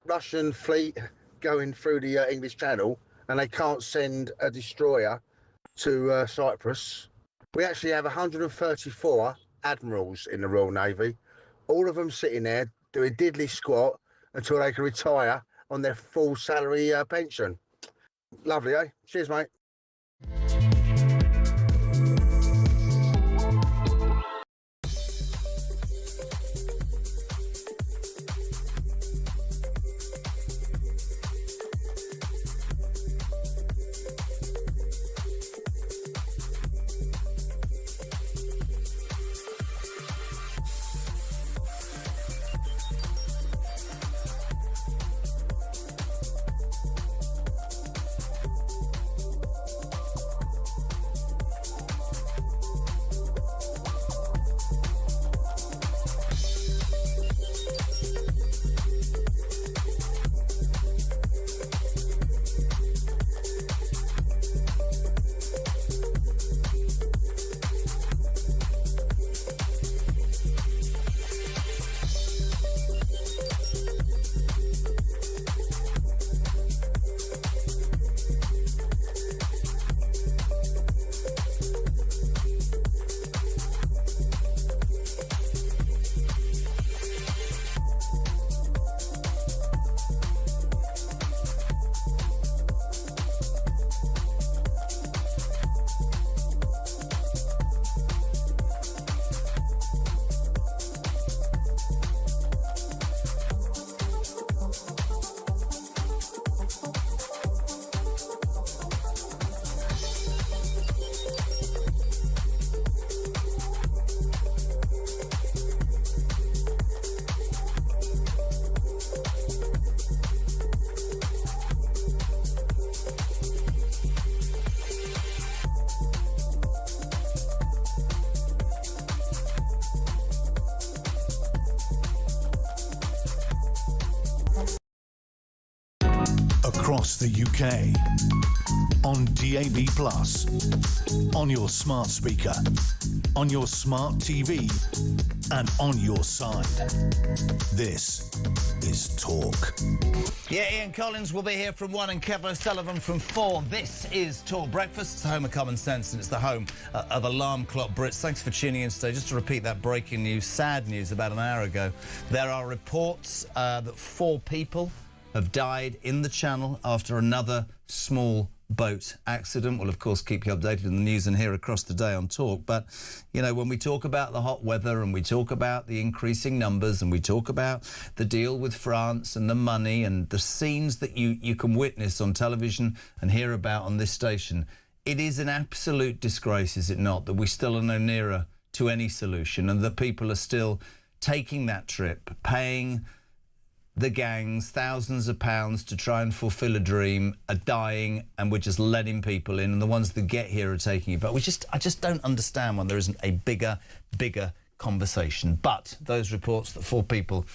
Russian fleet going through the English Channel, and they can't send a destroyer to Cyprus. We actually have 134 admirals in the Royal Navy, all of them sitting there doing diddly squat until they can retire on their full salary pension. Lovely, eh? Cheers, mate. across the UK. On DAB+, on your smart speaker, on your smart TV, and on your side. This is Talk. Yeah, Ian Collins will be here from 1 and Kev O'Sullivan from 4. This is Talk Breakfast. It's the home of common sense and it's the home of alarm clock Brits. Thanks for tuning in today. Just to repeat that breaking news, sad news about an hour ago. There are reports that 4 people have died in the Channel after another small boat accident. We'll, of course, keep you updated in the news and here across the day on Talk. But, you know, when we talk about the hot weather and we talk about the increasing numbers and we talk about the deal with France and the money and the scenes that you can witness on television and hear about on this station, it is an absolute disgrace, is it not, that we still are no nearer to any solution and that people are still taking that trip, paying the gangs thousands of pounds to try and fulfil a dream, are dying, and we're just letting people in, and the ones that get here are taking it. But I just don't understand when there isn't a bigger conversation. But those reports that 4 people,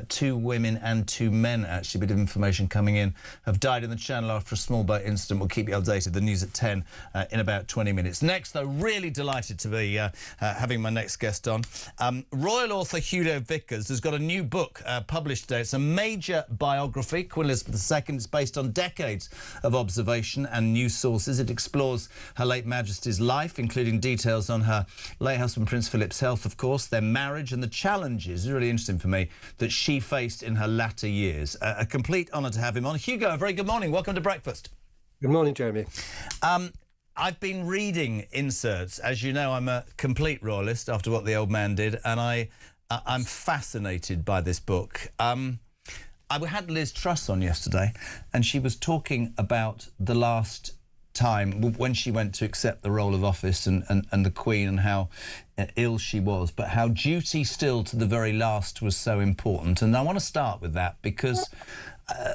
2 women and 2 men, actually, a bit of information coming in, have died in the Channel after a small boat incident. We'll keep you updated. The news at 10 in about 20 minutes. Next, though, really delighted to be having my next guest on. Royal author Hugo Vickers has got a new book published today. It's a major biography, Queen Elizabeth II. It's based on decades of observation and news sources. It explores Her late Majesty's life, including details on her late husband Prince Philip's health, of course, their marriage and the challenges, really interesting for me, that she faced in her latter years. A complete honour to have him on. Hugo, a very good morning. Welcome to Breakfast. Good morning, Jeremy. I've been reading inserts. As you know, I'm a complete royalist after what the old man did, and I'm fascinated by this book. I had Liz Truss on yesterday, and she was talking about the last time when she went to accept the role of office and the Queen and how ill she was, but how duty still to the very last was so important. And I want to start with that because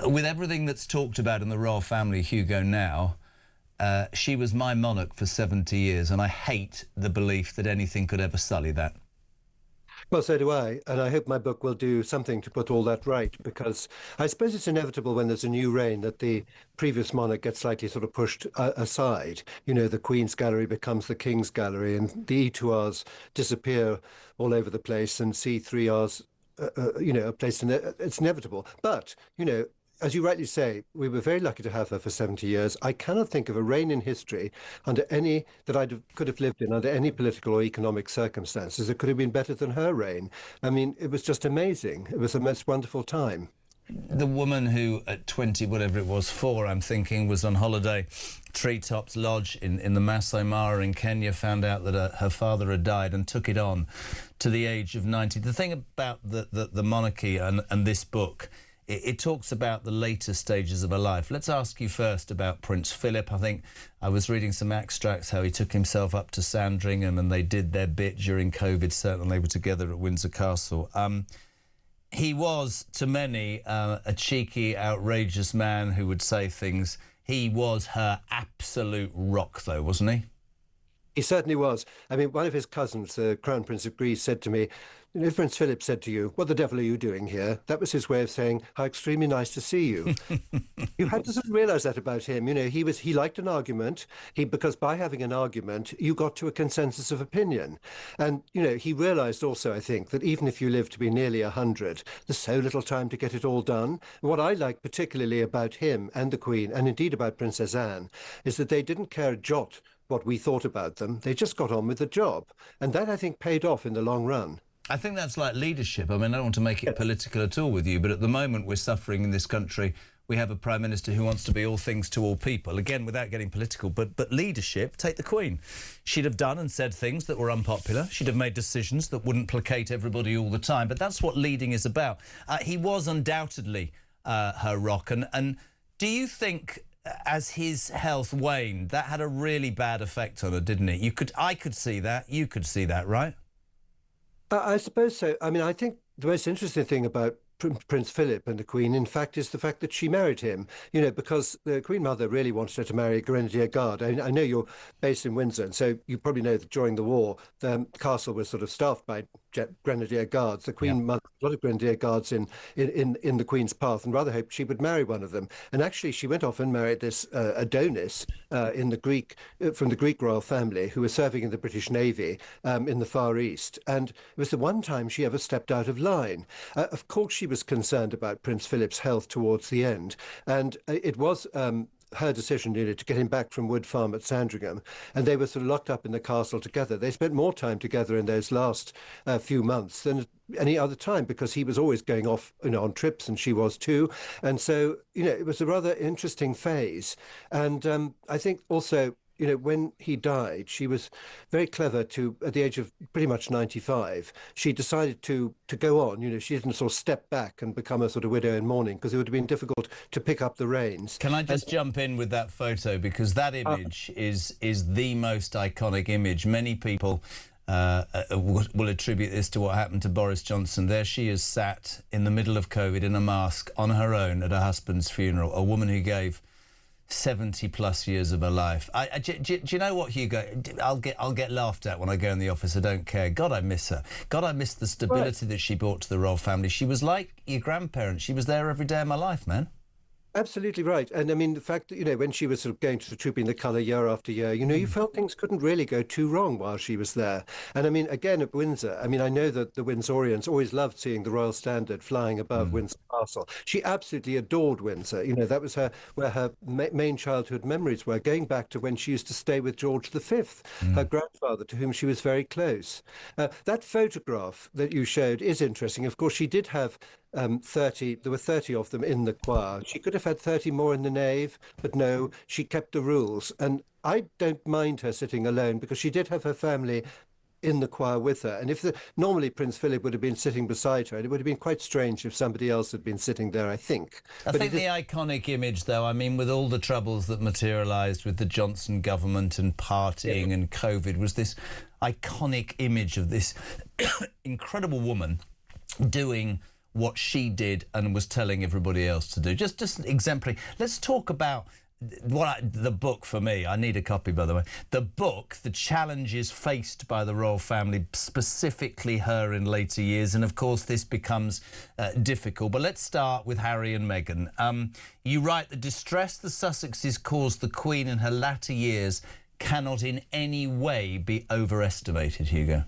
with everything that's talked about in the royal family, Hugo, now, she was my monarch for 70 years, and I hate the belief that anything could ever sully that. Well, so do I, and I hope my book will do something to put all that right, because I suppose it's inevitable when there's a new reign that the previous monarch gets slightly sort of pushed aside. You know, the Queen's Gallery becomes the King's Gallery, and the E2Rs disappear all over the place, and C3Rs, are placed in it. It's inevitable. But, you know, as you rightly say, we were very lucky to have her for 70 years. I cannot think of a reign in history under any that could have lived in under any political or economic circumstances that could have been better than her reign. I mean, it was just amazing. It was a most wonderful time. The woman who, at 20, whatever it was, 4, I'm thinking, was on holiday, Treetops Lodge in the Masai Mara in Kenya, found out that her father had died and took it on to the age of 90. The thing about the monarchy and this book, it talks about the later stages of her life. Let's ask you first about Prince Philip. I think I was reading some extracts how he took himself up to Sandringham and they did their bit during COVID. Certainly they were together at Windsor Castle. He was, to many, a cheeky, outrageous man who would say things. He was her absolute rock, though, wasn't he? He certainly was. I mean, one of his cousins, the Crown Prince of Greece, said to me, if Prince Philip said to you, what the devil are you doing here? That was his way of saying, how extremely nice to see you. You had to sort of realise that about him. You know, he liked an argument, because by having an argument, you got to a consensus of opinion. And, you know, he realised also, I think, that even if you live to be nearly 100, there's so little time to get it all done. And what I like particularly about him and the Queen, and indeed about Princess Anne, is that they didn't care a jot what we thought about them. They just got on with the job. And that, I think, paid off in the long run. I think that's like leadership. I mean, I don't want to make it political at all with you, but at the moment we're suffering in this country. We have a Prime Minister who wants to be all things to all people, again, without getting political. But leadership, take the Queen. She'd have done and said things that were unpopular. She'd have made decisions that wouldn't placate everybody all the time. But that's what leading is about. He was undoubtedly her rock. And do you think, as his health waned, that had a really bad effect on her, didn't it? I could see that. You could see that, right? I suppose so. I mean, I think the most interesting thing about Prince Philip and the Queen, in fact, is the fact that she married him, you know, because the Queen Mother really wanted her to marry a Grenadier Guard. I know you're based in Windsor, and so you probably know that during the war, the castle was sort of staffed by Grenadier Guards. The Queen mother a lot of Grenadier Guards in the Queen's path, and rather hoped she would marry one of them. And actually, she went off and married this Adonis from the Greek royal family, who was serving in the British Navy in the Far East. And it was the one time she ever stepped out of line. Of course, she was concerned about Prince Philip's health towards the end, and it was her decision to get him back from Wood Farm at Sandringham, and they were sort of locked up in the castle together. They spent more time together in those last few months than any other time, because he was always going off on trips, and she was too. And so it was a rather interesting phase. And I think also, when he died, she was very clever at the age of pretty much 95, she decided to go on. She didn't sort of step back and become a sort of widow in mourning, because it would have been difficult to pick up the reins. Can I just jump in with that photo? Because that image is the most iconic image. Many people will attribute this to what happened to Boris Johnson. There she is, sat in the middle of COVID in a mask on her own at her husband's funeral, a woman who gave 70 plus years of her life. Do you know what, Hugo? I'll get laughed at when I go in the office. I don't care. God, I miss her. God, I miss the stability that she brought to the royal family. She was like your grandparents. She was there every day of my life, man. Absolutely right. And I mean, the fact that, when she was sort of going to the Trooping the Colour year after year, you felt things couldn't really go too wrong while she was there. And I mean, again, at Windsor, I mean, I know that the Windsorians always loved seeing the Royal Standard flying above Windsor Castle. She absolutely adored Windsor. That was where her main childhood memories were, going back to when she used to stay with George V, her grandfather, to whom she was very close. That photograph that you showed is interesting. Of course, she did have 30, there were 30 of them in the choir. She could have had 30 more in the nave, but no, she kept the rules. And I don't mind her sitting alone, because she did have her family in the choir with her. And normally Prince Philip would have been sitting beside her, and it would have been quite strange if somebody else had been sitting there, I think. I think the iconic image, though, I mean, with all the troubles that materialised with the Johnson government and partying and COVID, was this iconic image of this incredible woman doing what she did and was telling everybody else to do. Just exemplary. Let's talk about the book for me. I need a copy, by the way. The book, the challenges faced by the royal family, specifically her in later years. And of course, this becomes difficult. But let's start with Harry and Meghan. You write, the distress the Sussexes caused the Queen in her latter years cannot in any way be overestimated, Hugo.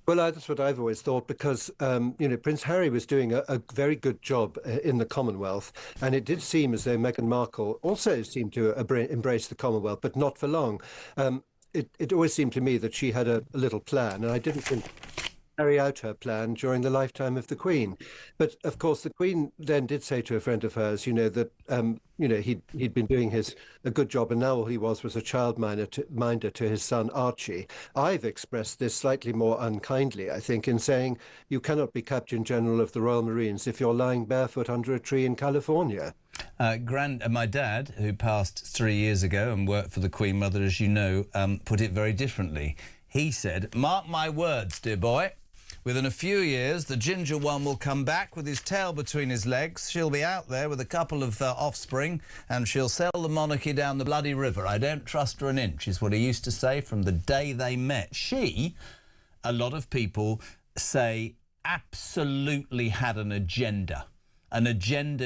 Well, that's what I've always thought, because, Prince Harry was doing a very good job in the Commonwealth, and it did seem as though Meghan Markle also seemed to embrace the Commonwealth, but not for long. It always seemed to me that she had a little plan, and I didn't think carry out her plan during the lifetime of the Queen. But of course, the Queen then did say to a friend of hers, that he'd been doing a good job, and now all he was a childminder to his son Archie. I've expressed this slightly more unkindly, I think, in saying you cannot be Captain General of the Royal Marines if you're lying barefoot under a tree in California. My dad, who passed 3 years ago and worked for the Queen Mother, as you know, put it very differently. He said, "Mark my words, dear boy. Within a few years, the ginger one will come back with his tail between his legs. She'll be out there with a couple of offspring, and she'll sell the monarchy down the bloody river. I don't trust her an inch," is what he used to say from the day they met. She, a lot of people say, absolutely had an agenda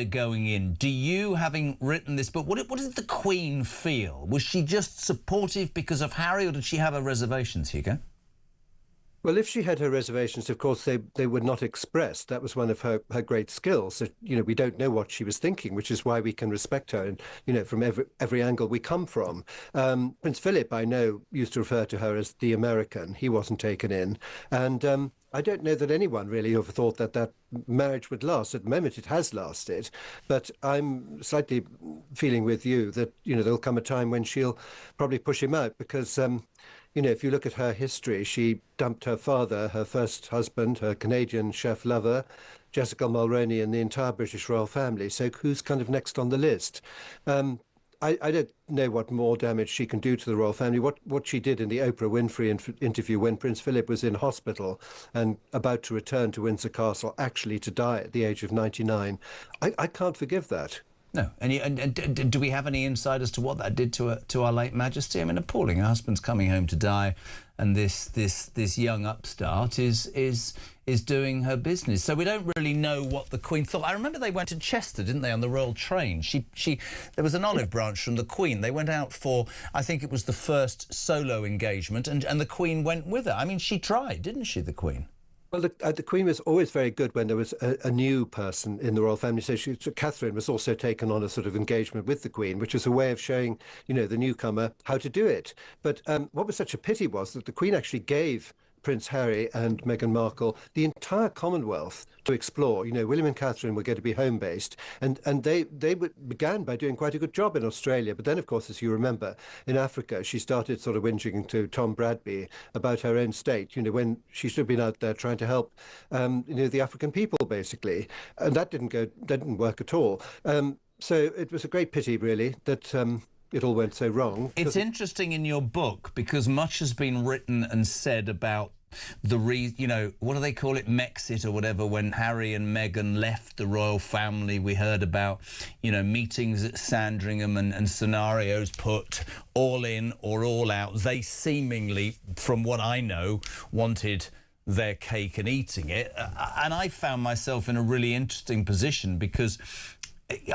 going in. Do you, having written this book, what did the Queen feel? Was she just supportive because of Harry, or did she have her reservations, Hugo? Well, if she had her reservations, of course, they were not expressed. That was one of her great skills. So, we don't know what she was thinking, which is why we can respect her, and, from every angle we come from. Prince Philip, I know, used to refer to her as the American. He wasn't taken in. And I don't know that anyone really ever thought that marriage would last. At the moment, it has lasted. But I'm slightly feeling with you that, there'll come a time when she'll probably push him out, because if you look at her history, she dumped her father, her first husband, her Canadian chef lover, Jessica Mulroney, and the entire British royal family. So who's kind of next on the list? I don't know what more damage she can do to the royal family. What she did in the Oprah Winfrey interview when Prince Philip was in hospital and about to return to Windsor Castle, actually to die at the age of 99, I can't forgive that. No, and do we have any insight as to what that did to our late Majesty? I mean, appalling. Her husband's coming home to die, and this young upstart is doing her business. So we don't really know what the Queen thought. I remember they went to Chester, didn't they, on the Royal Train? There was an olive branch from the Queen. They went out for, I think it was the first solo engagement, and the Queen went with her. I mean, she tried, didn't she, the Queen? Well, the Queen was always very good when there was a new person in the royal family. So Catherine was also taken on a sort of engagement with the Queen, which was a way of showing, the newcomer how to do it. But what was such a pity was that the Queen actually gave Prince Harry and Meghan Markle the entire Commonwealth to explore. William and Catherine were going to be home-based, and they began by doing quite a good job in Australia. But then, of course, as you remember, in Africa, she started sort of whinging to Tom Bradby about her own state, when she should have been out there trying to help, the African people, basically. And that didn't work at all. So it was a great pity, really, that it all went so wrong. It's interesting in your book because much has been written and said about what do they call it, Mexit or whatever, when Harry and Meghan left the royal family. We heard about, meetings at Sandringham and scenarios put all in or all out. They seemingly, from what I know, wanted their cake and eating it. And I found myself in a really interesting position because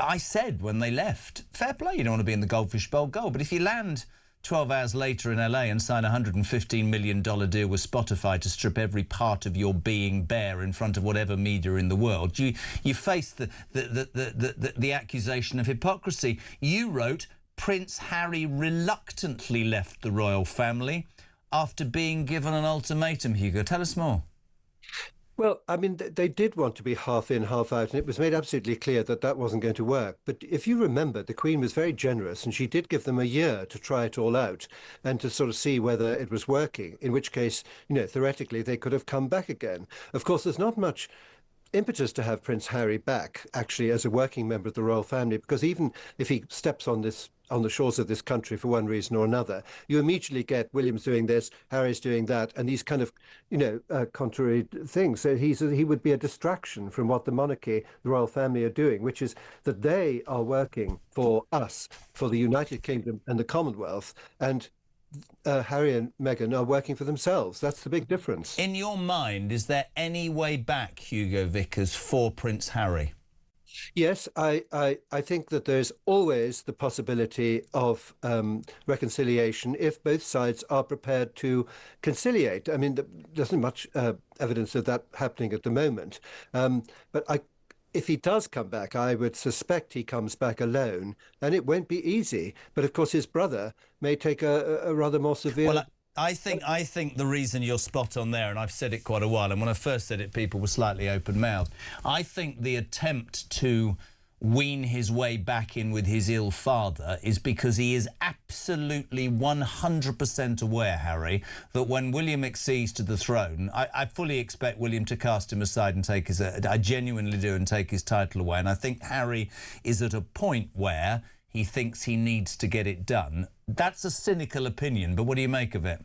I said when they left, fair play, you don't want to be in the Goldfish Bowl goal, but if you land 12 hours later in LA and sign a $115 million deal with Spotify to strip every part of your being bare in front of whatever media in the world, you face the accusation of hypocrisy. You wrote, Prince Harry reluctantly left the royal family after being given an ultimatum. Hugo, tell us more. Well, I mean, they did want to be half in, half out, and it was made absolutely clear that that wasn't going to work. But if you remember, the Queen was very generous, and she did give them a year to try it all out and to sort of see whether it was working, in which case, theoretically, they could have come back again. Of course, there's not much impetus to have Prince Harry back, actually, as a working member of the royal family, because even if he steps on the shores of this country for one reason or another, you immediately get William's doing this, Harry's doing that, and these kind of, contrary things. So he would be a distraction from what the monarchy, the royal family are doing, which is that they are working for us, for the United Kingdom and the Commonwealth, and Harry and Meghan are working for themselves. That's the big difference. In your mind, is there any way back, Hugo Vickers, for Prince Harry? Yes, I think that there's always the possibility of reconciliation if both sides are prepared to conciliate. I mean, there isn't much evidence of that happening at the moment. But if he does come back, I would suspect he comes back alone, and it won't be easy. But of course, his brother may take a rather more severe... Well, I think the reason you're spot on there, and I've said it quite a while, and when I first said it, people were slightly open-mouthed. I think the attempt to wean his way back in with his ill father is because he is absolutely 100% aware, Harry, that when William accedes to the throne, I fully expect William to cast him aside and take his... I genuinely do, and take his title away. And I think Harry is at a point where he thinks he needs to get it done. That's a cynical opinion, but what do you make of it?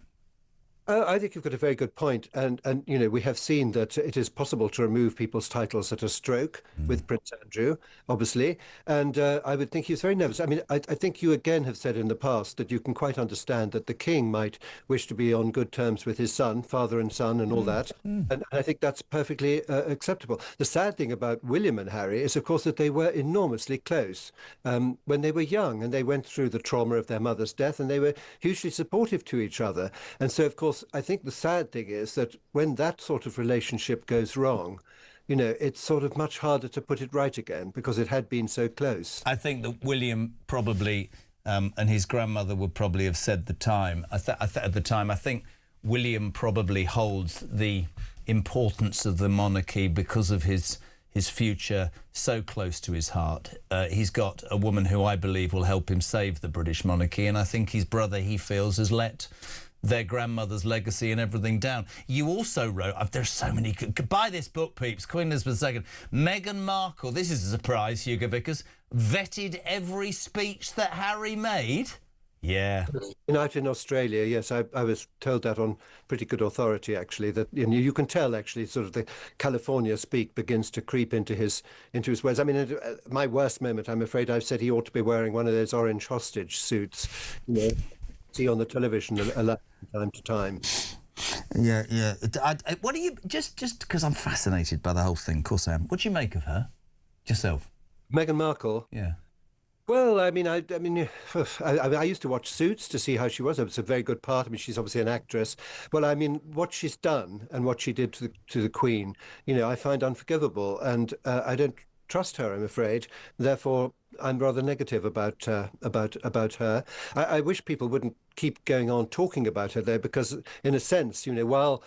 I think you've got a very good point. And we have seen that it is possible to remove people's titles at a stroke with Prince Andrew, obviously. And I would think he was very nervous. I mean, I think you again have said in the past that you can quite understand that the king might wish to be on good terms with his son, father and son and all that. And I think that's perfectly acceptable. The sad thing about William and Harry is, of course, that they were enormously close when they were young, and they went through the trauma of their mother's death, and they were hugely supportive to each other. And so, of course, I think the sad thing is that when that sort of relationship goes wrong, it's sort of much harder to put it right again because it had been so close. I think that William probably, and his grandmother would probably have said at the time, I think William probably holds the importance of the monarchy because of his future so close to his heart. He's got a woman who I believe will help him save the British monarchy, and I think his brother, he feels, has let their grandmother's legacy and everything down. You also wrote, there's so many... Buy this book, peeps, Queen Elizabeth II. Meghan Markle, this is a surprise, Hugo Vickers, vetted every speech that Harry made. Yeah. Out in Australia, yes, I was told that on pretty good authority, actually, that you can tell, actually, sort of the California speak begins to creep into his words. I mean, my worst moment, I'm afraid I've said he ought to be wearing one of those orange hostage suits, see on the television from time to time. Yeah, yeah. What do you, just because I'm fascinated by the whole thing, of course I am, what do you make of her, yourself? Meghan Markle? Yeah. Well, I mean, I used to watch Suits to see how she was. It was a very good part. I mean, she's obviously an actress. Well, I mean, what she's done and what she did to the Queen, I find unforgivable, and I don't trust her, I'm afraid. Therefore, I'm rather negative about her. I wish people wouldn't keep going on talking about her there, because, in a sense, while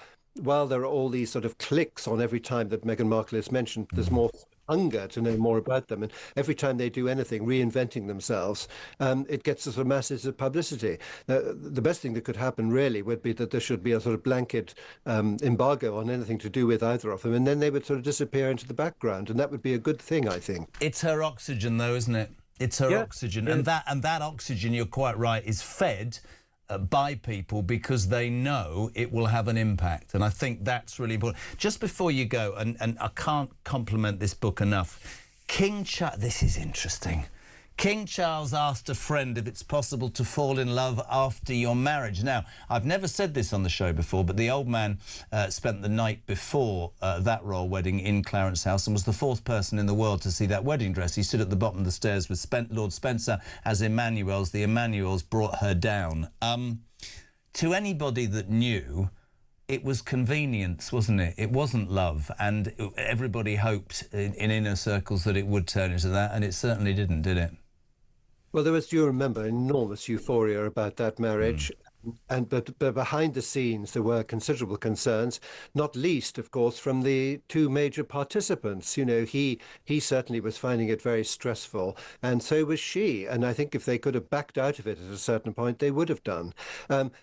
there are all these sort of clicks on every time that Meghan Markle is mentioned, there's more hunger to know more about them, and every time they do anything, reinventing themselves, it gets sort of masses of publicity. The best thing that could happen really would be that there should be a sort of blanket embargo on anything to do with either of them, and then they would sort of disappear into the background, and that would be a good thing, I think. It's her oxygen, though, isn't it? It's her oxygen, and that oxygen, you're quite right, is fed by people because they know it will have an impact, and I think that's really important. Just before you go, and I can't compliment this book enough, this is interesting. King Charles asked a friend if it's possible to fall in love after your marriage. Now, I've never said this on the show before, but the old man spent the night before that royal wedding in Clarence House and was the fourth person in the world to see that wedding dress. He stood at the bottom of the stairs with Lord Spencer as Emmanuel's. The Emmanuels brought her down. To anybody that knew, it was convenience, wasn't it? It wasn't love, and everybody hoped in inner circles that it would turn into that, and it certainly didn't, did it? Well, there was, do you remember, enormous euphoria about that marriage. But behind the scenes, there were considerable concerns, not least, of course, from the two major participants. He certainly was finding it very stressful, and so was she. And I think if they could have backed out of it at a certain point, they would have done.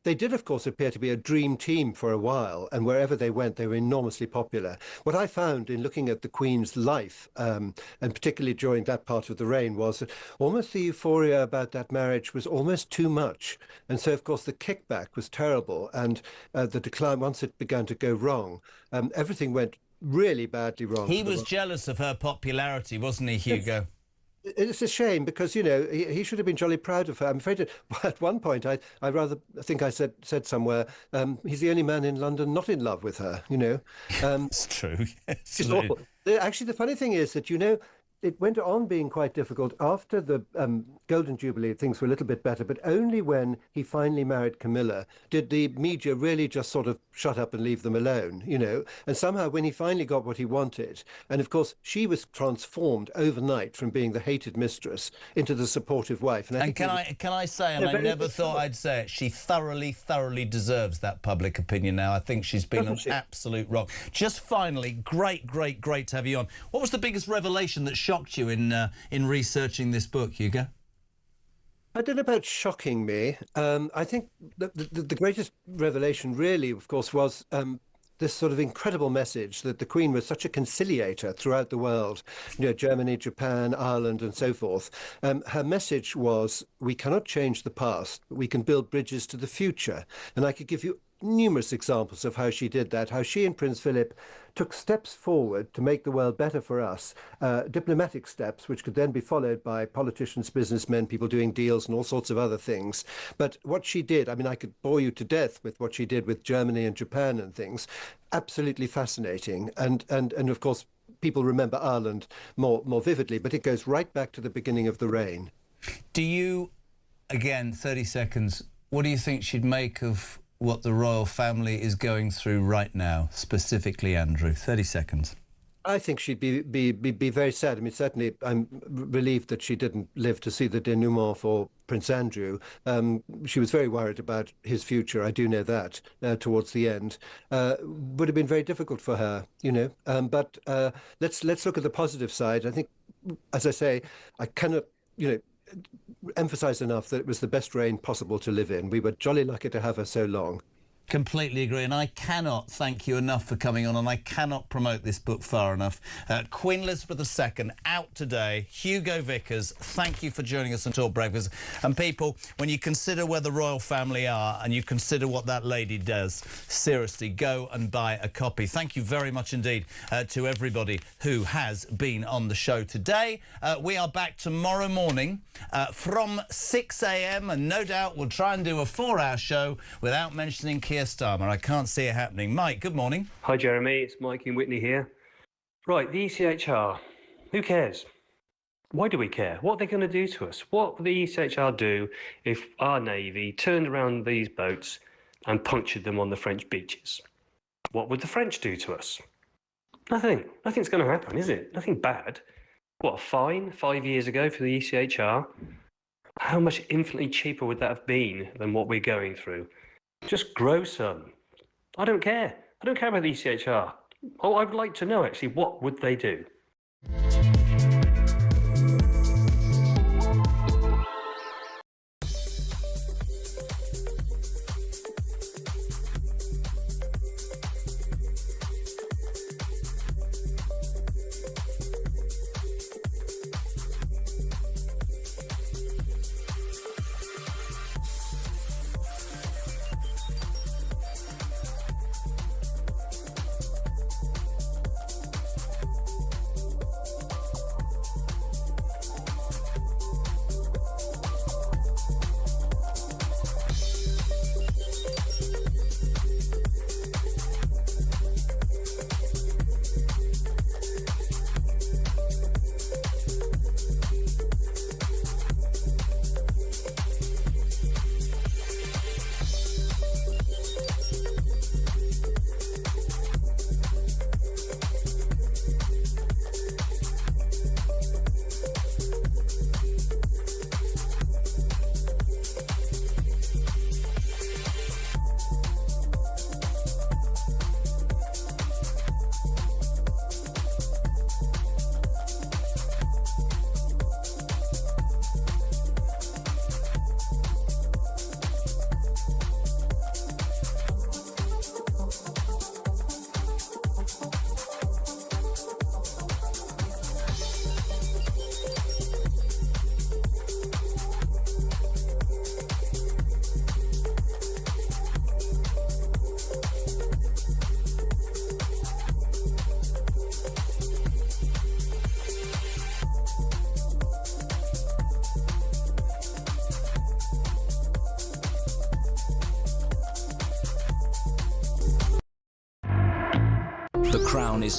They did, of course, appear to be a dream team for a while, and wherever they went, they were enormously popular. What I found in looking at the Queen's life, and particularly during that part of the reign, was that almost the euphoria about that marriage was almost too much. And so, of course, the kickback was terrible, and the decline, once it began to go wrong, everything went really badly wrong. He was jealous of her popularity, wasn't he, Hugo? It's a shame because, he should have been jolly proud of her. I'm afraid at one point, I rather think I said somewhere, he's the only man in London not in love with her, It's true. Actually, the funny thing is that, it went on being quite difficult after the Golden Jubilee. Things were a little bit better, but only when he finally married Camilla did the media really just sort of shut up and leave them alone, And somehow when he finally got what he wanted, and of course she was transformed overnight from being the hated mistress into the supportive wife. And can I say, and I never thought I'd say it, she thoroughly deserves that public opinion now. I think she's been an absolute rock. Just finally, great to have you on. What was the biggest revelation that shocked you in researching this book, Hugo? I don't know about shocking me. I think the greatest revelation really, of course, was this sort of incredible message that the Queen was such a conciliator throughout the world, Germany, Japan, Ireland, and so forth. Her message was, we cannot change the past, but we can build bridges to the future. And I could give you numerous examples of how she did that, how she and Prince Philip took steps forward to make the world better for us, diplomatic steps, which could then be followed by politicians, businessmen, people doing deals and all sorts of other things. But what she did, I mean, I could bore you to death with what she did with Germany and Japan and things. Absolutely fascinating. And of course, people remember Ireland more vividly, but it goes right back to the beginning of the reign. Do you, again, 30 seconds, what do you think she'd make of what the royal family is going through right now, specifically Andrew? 30 seconds. I think she'd be very sad. I mean, certainly I'm relieved that she didn't live to see the denouement for Prince Andrew. She was very worried about his future. I do know that towards the end. Would have been very difficult for her, But let's look at the positive side. I think, as I say, I cannot, emphasize enough that it was the best reign possible to live in. We were jolly lucky to have her so long. Completely agree, and I cannot thank you enough for coming on, and I cannot promote this book far enough. Queen Elizabeth II, out today. Hugo Vickers, thank you for joining us on Talk Breakfast. And people, when you consider where the royal family are and you consider what that lady does, seriously, go and buy a copy. Thank you very much indeed to everybody who has been on the show today. We are back tomorrow morning from 6 a.m, and no doubt we'll try and do a 4-hour show without mentioning Keir Starmer. I can't see it happening. Mike, good morning. Hi, Jeremy. It's Mike in Whitney here. Right, the ECHR. Who cares? Why do we care? What are they going to do to us? What would the ECHR do if our Navy turned around these boats and punctured them on the French beaches? What would the French do to us? Nothing. Nothing's going to happen, is it? Nothing bad. What, a fine 5 years ago for the ECHR? How much infinitely cheaper would that have been than what we're going through? Just grow some. I don't care. I don't care about the ECHR. Oh, I would like to know, actually, what would they do? The Crown is